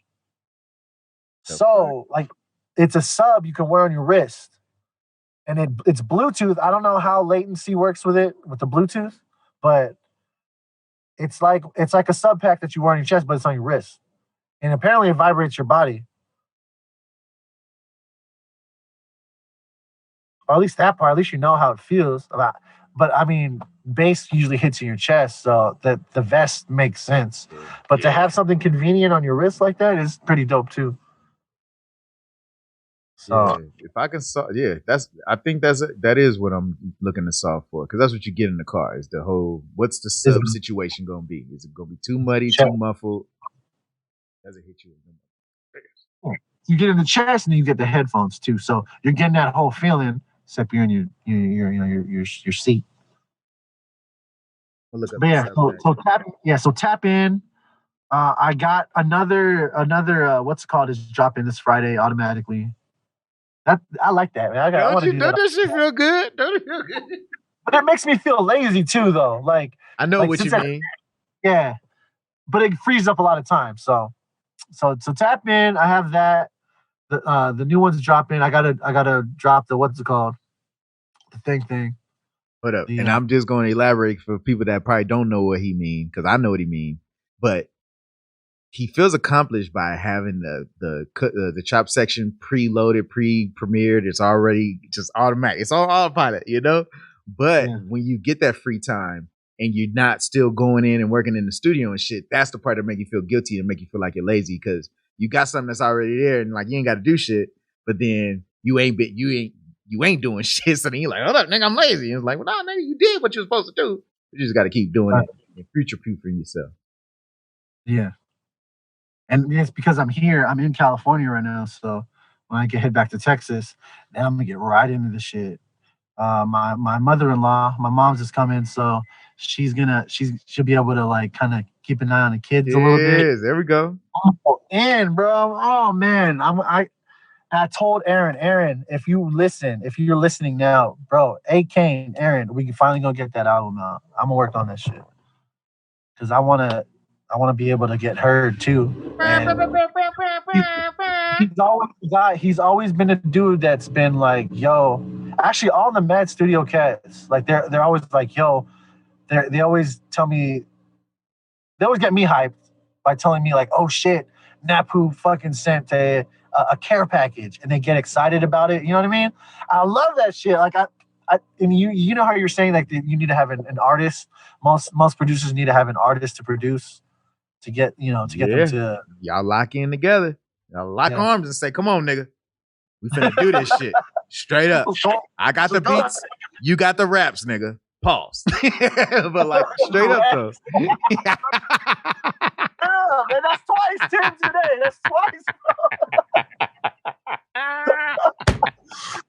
So like, it's a sub you can wear on your wrist, and it's Bluetooth. I don't know how latency works with it with the Bluetooth, but it's like a sub pack that you wear on your chest, but it's on your wrist, and apparently it vibrates your body. Or at least that part. At least you know how it feels. But I mean, bass usually hits in your chest, so the vest makes sense. But to have something convenient on your wrist like that is pretty dope too. So if I can solve, I think that is what I'm looking to solve for, because that's what you get in the car is the whole what's the sub situation gonna be? Is it gonna be too muddy, too muffled? Does it hit you? You get in the chest and you get the headphones too, so you're getting that whole feeling, except you're in your seat. We'll look up so tap in. I got another what's it called is dropping this Friday automatically. I like that, man. Don't that shit feel good? Don't it feel good? But it makes me feel lazy too, though. Like I know what you mean. Yeah, but it frees up a lot of time. So tap in. I have that. The new ones dropping. I gotta drop the what's it called? The thing. Hold up, and I'm just going to elaborate for people that probably don't know what he mean, because I know what he mean. But he feels accomplished by having the chop section preloaded, pre-premiered. It's already just automatic. It's all autopilot, you know. But when you get that free time and you're not still going in and working in the studio and shit, that's the part that make you feel guilty and make you feel like you're lazy, because you got something that's already there and like you ain't got to do shit. But then you ain't doing shit. So then you're like, hold up, nigga, I'm lazy. And it's like, well, no, nigga, you did what you're supposed to do. You just got to keep doing it and future-proofing yourself. Yeah. And it's because I'm here. I'm in California right now. So when I head back to Texas, then I'm going to get right into the shit. My mother-in-law, my mom's just coming. So she'll be able to like kind of keep an eye on the kids a little bit. There we go. And bro, oh man, I told Aaron, if you're listening now, bro, Kane, Aaron, we can finally go get that album out. I'm gonna work on that shit because I wanna be able to get heard too. He's always been a dude that's been like, yo. Actually, all the Mad Studio cats, like they're always like, yo. They always tell me. They always get me hyped by telling me like, oh shit, Nappoo fucking sent a care package, and they get excited about it. You know what I mean? I love that shit. Like and you know how you're saying like you need to have an artist. Most producers need to have an artist to produce to get them to. Y'all lock in together. Y'all lock arms and say, come on, nigga. We finna do this shit. Straight up. I got the beats. You got the raps, nigga. Pause. But like straight up though. Man, that's twice Tim today. That's twice, bro.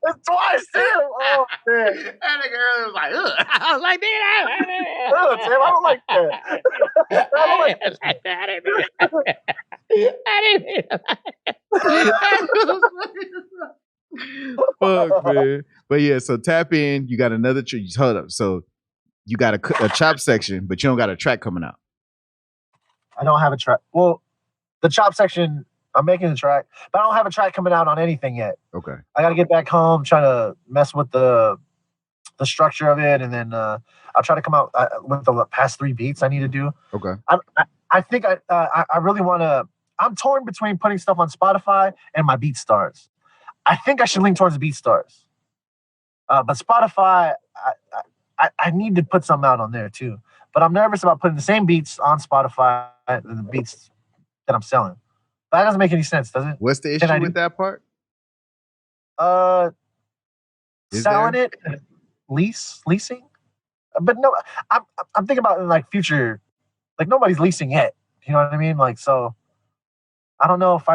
That's twice Tim. Oh man. That nigga earlier was like, ugh. I was like, Ugh, Tim, I don't like that. I don't like that. I didn't fuck, man. But yeah, so tap in. You got another track. Hold up. So you got a chop section, but you don't got a track coming out. I don't have a track. Well, the chop section, I'm making the track, but I don't have a track coming out on anything yet. Okay. I got to get back home, trying to mess with the the structure of it, and then I'll try to come out with the past 3 beats I need to do. Okay. I think I really want to. I'm torn between putting stuff on Spotify and my BeatStars. I think I should lean towards the BeatStars, but Spotify, I need to put something out on there too. But I'm nervous about putting the same beats on Spotify and the beats that I'm selling. But that doesn't make any sense, does it? What's the issue with that part? Selling it, leasing. But no, I'm thinking about like future. Like nobody's leasing yet. You know what I mean? Like, so I don't know if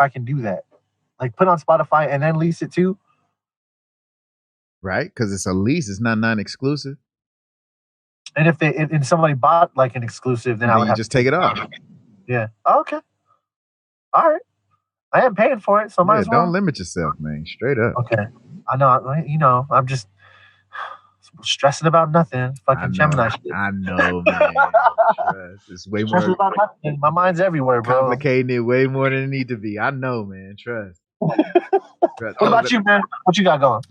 I can do that. Like put on Spotify and then lease it too. Right, because it's a lease. It's not non-exclusive. And if somebody bought like an exclusive, then I would have just take it off. Yeah. Oh, okay. All right. I am paying for it, so might as well. Don't limit yourself, man. Straight up. Okay. I know. You know, I'm just stressing about nothing. Fucking Gemini shit. I know, man. It's way more. About nothing. My mind's everywhere, bro. Complicating it way more than it need to be. I know, man. Trust. What about you, man? What you got going?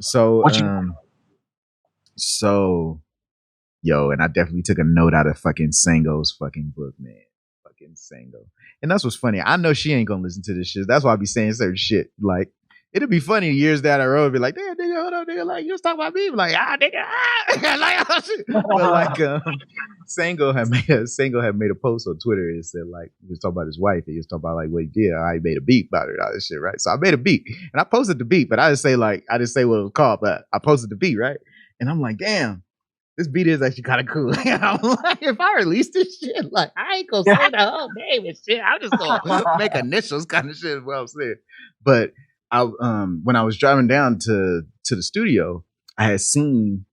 Yo, and I definitely took a note out of fucking Sango's fucking book, man. Fucking Sango. And that's what's funny. I know she ain't gonna listen to this shit. That's why I be saying certain shit. Like, it'll be funny years down the road, be like, damn, nigga, hold up, nigga, like, you just talking about me? Like, nigga, like, oh, shit. But like, Sango had made a post on Twitter and said, like, he was talking about his wife, and he was talking about, like, what he did. I made a beat about it, all this shit, right? So I made a beat, and I posted the beat, but I didn't say what it was called, but I posted the beat, right? And I'm like, damn, this beat is actually kind of cool. I'm like, if I release this shit, like, I ain't gonna say the whole name and shit. I'm just gonna make initials kind of shit is what I'm saying. But when I was driving down to the studio, I had seen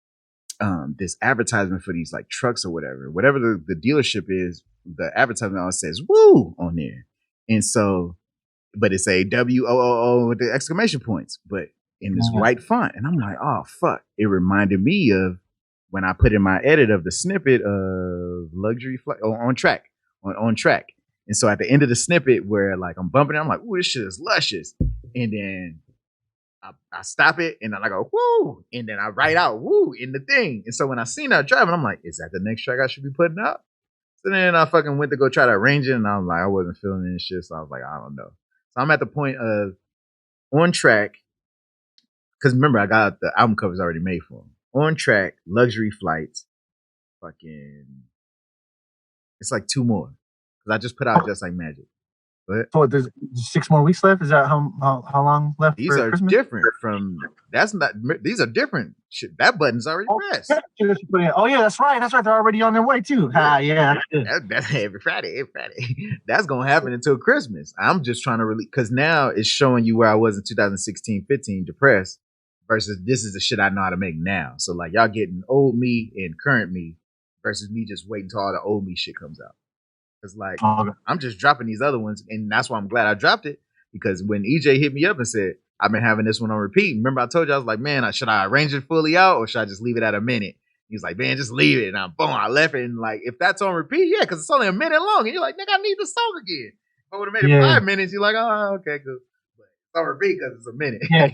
this advertisement for these like trucks or whatever the dealership is. The advertisement always says "woo" on there, and so, but it's a WOOO with the exclamation points, but in this white font, and I'm like, oh fuck! It reminded me of when I put in my edit of the snippet of Luxury Flight on track. And so at the end of the snippet where like I'm bumping it, I'm like, ooh, this shit is luscious. And then I stop it and then I go, woo. And then I write out woo in the thing. And so when I seen that driving, I'm like, is that the next track I should be putting out? So then I fucking went to go try to arrange it. And I was like, I wasn't feeling any shit. So I was like, I don't know. So I'm at the point of on track. Cause remember, I got the album covers already made for him. On track, Luxury Flights, fucking, it's like 2 more. Because I just put out Just Like Magic. But so there's 6 more weeks left? Is that how long left? These are Christmas? Different from, these are different. Shit, that button's already pressed. Oh yeah, that's right. They're already on their way too. Yeah. That's every Friday. That's going to happen until Christmas. I'm just trying to release, because now it's showing you where I was in 2016-15, depressed. Versus this is the shit I know how to make now. So like y'all getting old me and current me versus me just waiting till all the old me shit comes out. Cause like I'm just dropping these other ones, and that's why I'm glad I dropped it. Because when EJ hit me up and said, I've been having this one on repeat. Remember I told you I was like, man, should I arrange it fully out or should I just leave it at a minute? He's like, man, just leave it. And I left it, and like if that's on repeat, yeah, because it's only a minute long. And you're like, nigga, I need the song again. If I would have made it 5 minutes, you're like, oh, okay, good. On repeat because it's a minute. Yeah,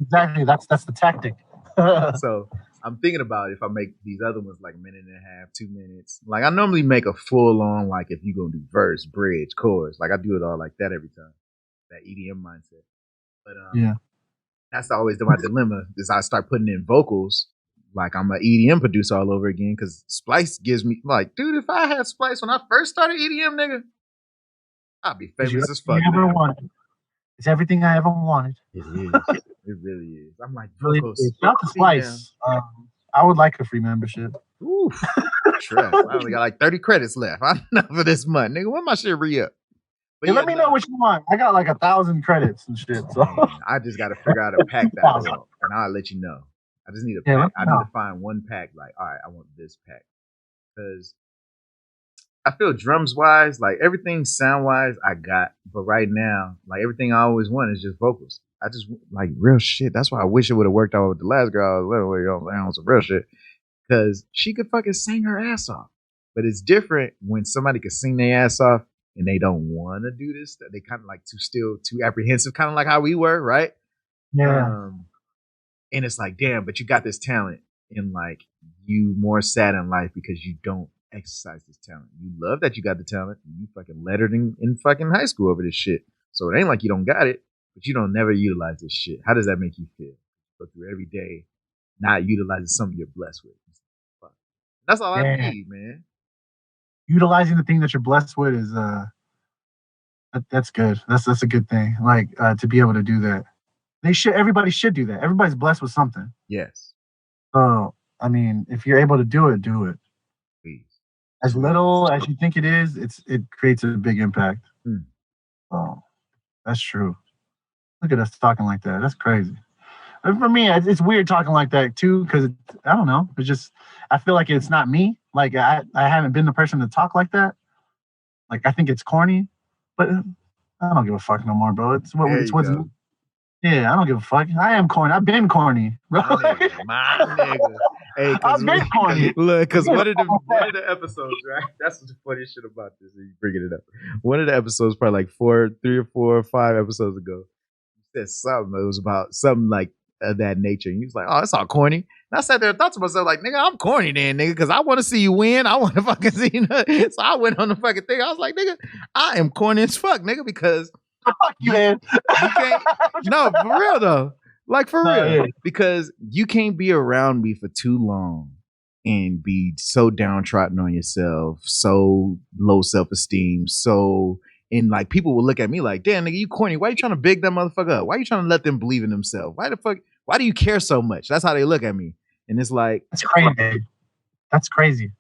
exactly. That's the tactic. So I'm thinking about if I make these other ones like 1.5 minutes, 2 minutes. Like I normally make a full on, like if you're gonna do verse, bridge, chorus. Like I do it all like that every time. That EDM mindset. But that's always my dilemma is I start putting in vocals like I'm an EDM producer all over again because Splice gives me like, dude, if I had Splice when I first started EDM, nigga, I'd be famous as fuck. It's everything I ever wanted. It is. It really is. I'm like, shout to Splice. I would like a free membership. Oof. Trust. I only got like 30 credits left. I'm not for this month, nigga. When my shit re-up? Hey, let me know what you want. I got like 1,000 credits and shit. So I just got to figure out a pack that I want, and I'll let you know. I just need a pack. I need to find one pack. Like, all right, I want this pack because I feel drums wise, like everything sound wise, I got. But right now, like everything I always want is just vocals. I just like real shit. That's why I wish it would have worked out with the last girl I was living with on some real shit. Because she could fucking sing her ass off. But it's different when somebody could sing their ass off and they don't want to do this. They kind of like too apprehensive, kind of like how we were, right? Yeah. And it's like, damn, but you got this talent. and like you more sad in life because you don't exercise this talent. You love that you got the talent. You fucking lettered in fucking high school over this shit. So it ain't like you don't got it, but you don't never utilize this shit. How does that make you feel? Go through every day not utilizing something you're blessed with. Fuck. That's all I need, man. Utilizing the thing that you're blessed with is that's good. That's a good thing. Like to be able to do that. Everybody should do that. Everybody's blessed with something. Yes. So I mean, if you're able to do it, do it. Please. As little as you think it is, it creates a big impact. Oh, that's true. Look at us talking like that. That's crazy. And for me, it's weird talking like that too, because I don't know. It's just I feel like it's not me. Like I haven't been the person to talk like that. Like I think it's corny, but I don't give a fuck no more, bro. It's what's. Yeah, I don't give a fuck. I am corny. I've been corny, bro. My nigga. Hey, I've been corny. Look, because one of the episodes, right? That's the funny shit about this. You bringing it up. One of the episodes, probably like 3 or 4 or 5 episodes ago, you said something. It was about something like that nature. And he was like, "Oh, it's all corny." And I sat there and thought to myself, like, "Nigga, I'm corny then, nigga, because I want to see you win. I want to fucking see you." So I went on the fucking thing. I was like, "Nigga, I am corny as fuck, nigga, because." Fuck you, man. You can't, no, for real though. Like for real. Yeah. Because you can't be around me for too long and be so downtrodden on yourself, so low self-esteem, and like people will look at me like, damn, nigga, you corny. Why are you trying to big that motherfucker up? Why are you trying to let them believe in themselves? Why do you care so much? That's how they look at me. And it's like, that's crazy. That's crazy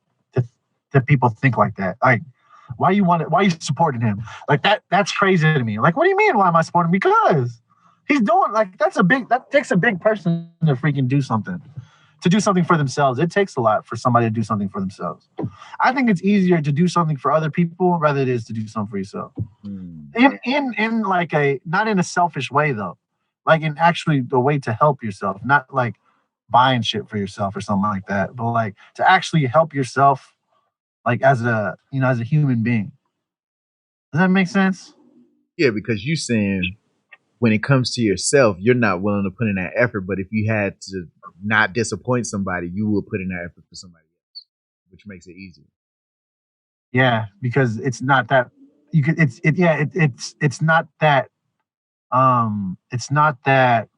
that people think like that. Like, why are you supporting him? Like that's crazy to me. Like, what do you mean? Why am I supporting him? Because he's doing that takes a big person to freaking do something. To do something for themselves. It takes a lot for somebody to do something for themselves. I think it's easier to do something for other people rather than it is to do something for yourself. In like not in a selfish way though. Like in actually the way to help yourself, not like buying shit for yourself or something like that, but like to actually help yourself. Like as a human being. Does that make sense? Yeah, because you saying when it comes to yourself, you're not willing to put in that effort. But if you had to not disappoint somebody, you will put in that effort for somebody else, which makes it easier. Yeah, because it's not that you could. It's not that. It's not that.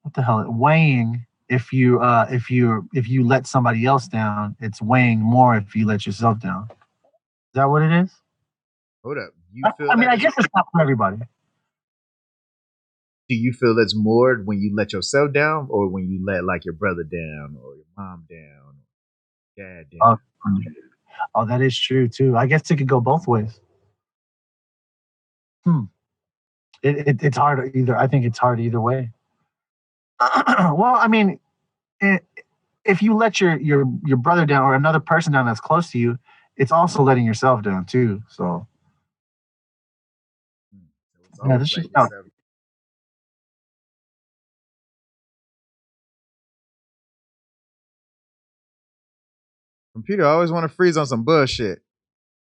What the hell? Weighing. If you let somebody else down, it's weighing more if you let yourself down. Is that what it is? Hold up. I guess it's not for everybody. Do you feel that's more when you let yourself down or when you let like your brother down or your mom down or dad down? Oh, that is true too. I guess it could go both ways. It's hard either. I think it's hard either way. Well, I mean, if you let your brother down or another person down that's close to you, it's also letting yourself down too. So, yeah, this is Computer, I always want to freeze on some bullshit.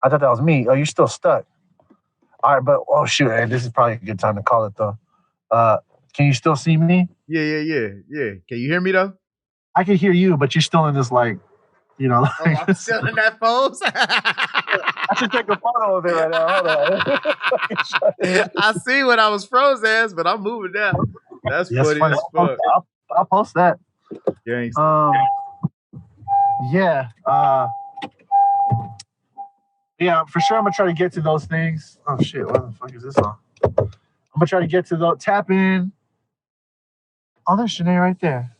I thought that was me. Oh, you're still stuck. All right, but oh shoot, hey, this is probably a good time to call it though. Can you still see me? Yeah. Can you hear me though? I can hear you, but you're still in this like, Like, I'm still in that pose. I should take a photo of it right now. Hold on. I see what I was froze as, but I'm moving now. That's funny as fuck. I'll post that. Gangsta. Yeah. Yeah, for sure. I'm gonna try to get to those things. Oh shit! What the fuck is this on? I'm gonna try to get to those. Tap in. Oh, there's Shanae right there.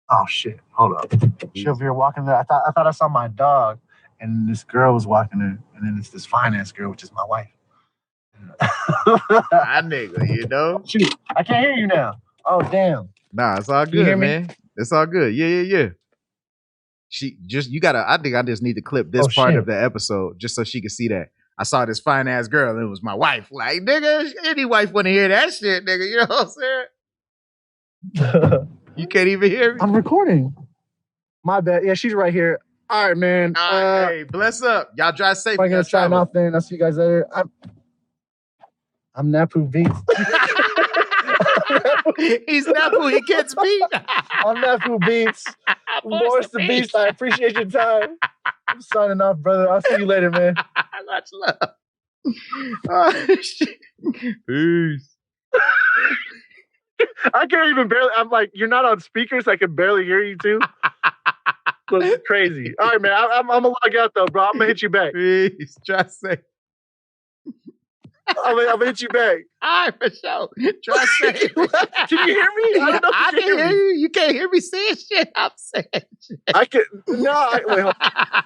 Oh shit! Hold up. She over here walking there. I thought I saw my dog, and this girl was walking there, and then it's this finance girl, which is my wife. My nigga, Shoot, I can't hear you now. Oh damn. Nah, it's all good, man. It's all good. Yeah. I think I just need to clip this part of the episode just so she can see that. I saw this fine ass girl and it was my wife. Like, nigga, any wife want to hear that shit, nigga. You know what I'm saying? You can't even hear me. I'm recording. My bad. Yeah, she's right here. All right, man. All right, hey, bless up. Y'all drive safe. I'm gonna sign off then. I'll see you guys later. I'm NappooBeats. He's Nappoo. He gets beat. I'm NappooBeats. Boris the Beast. I appreciate your time. I'm signing off, brother. I'll see you later, man. Much love. Oh, shit. Peace. I can't even barely. I'm like, you're not on speakers. I can barely hear you too. So it's crazy. All right, man. I'm gonna log out though, bro. I'm gonna hit you back. Peace. Try safe. I'm gonna hit you back. All right, for sure. Try safe. Can you hear me? I don't know if I can hear you. You can't hear me saying shit. I'm saying shit. I can. No. Wait. Hold on.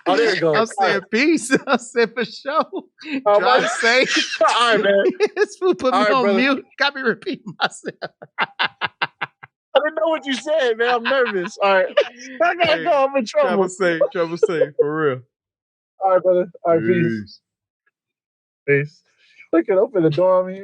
Oh, there you go. I'm saying peace. I'm saying for sure. Try safe. All right, man. This fool put me on brother. mute. Got me repeating myself. I didn't know what you said, man. I'm nervous. All right. I gotta go. I'm in trouble. Trouble safe. For real. All right, brother. All right, peace. Peace. They can open the door on me.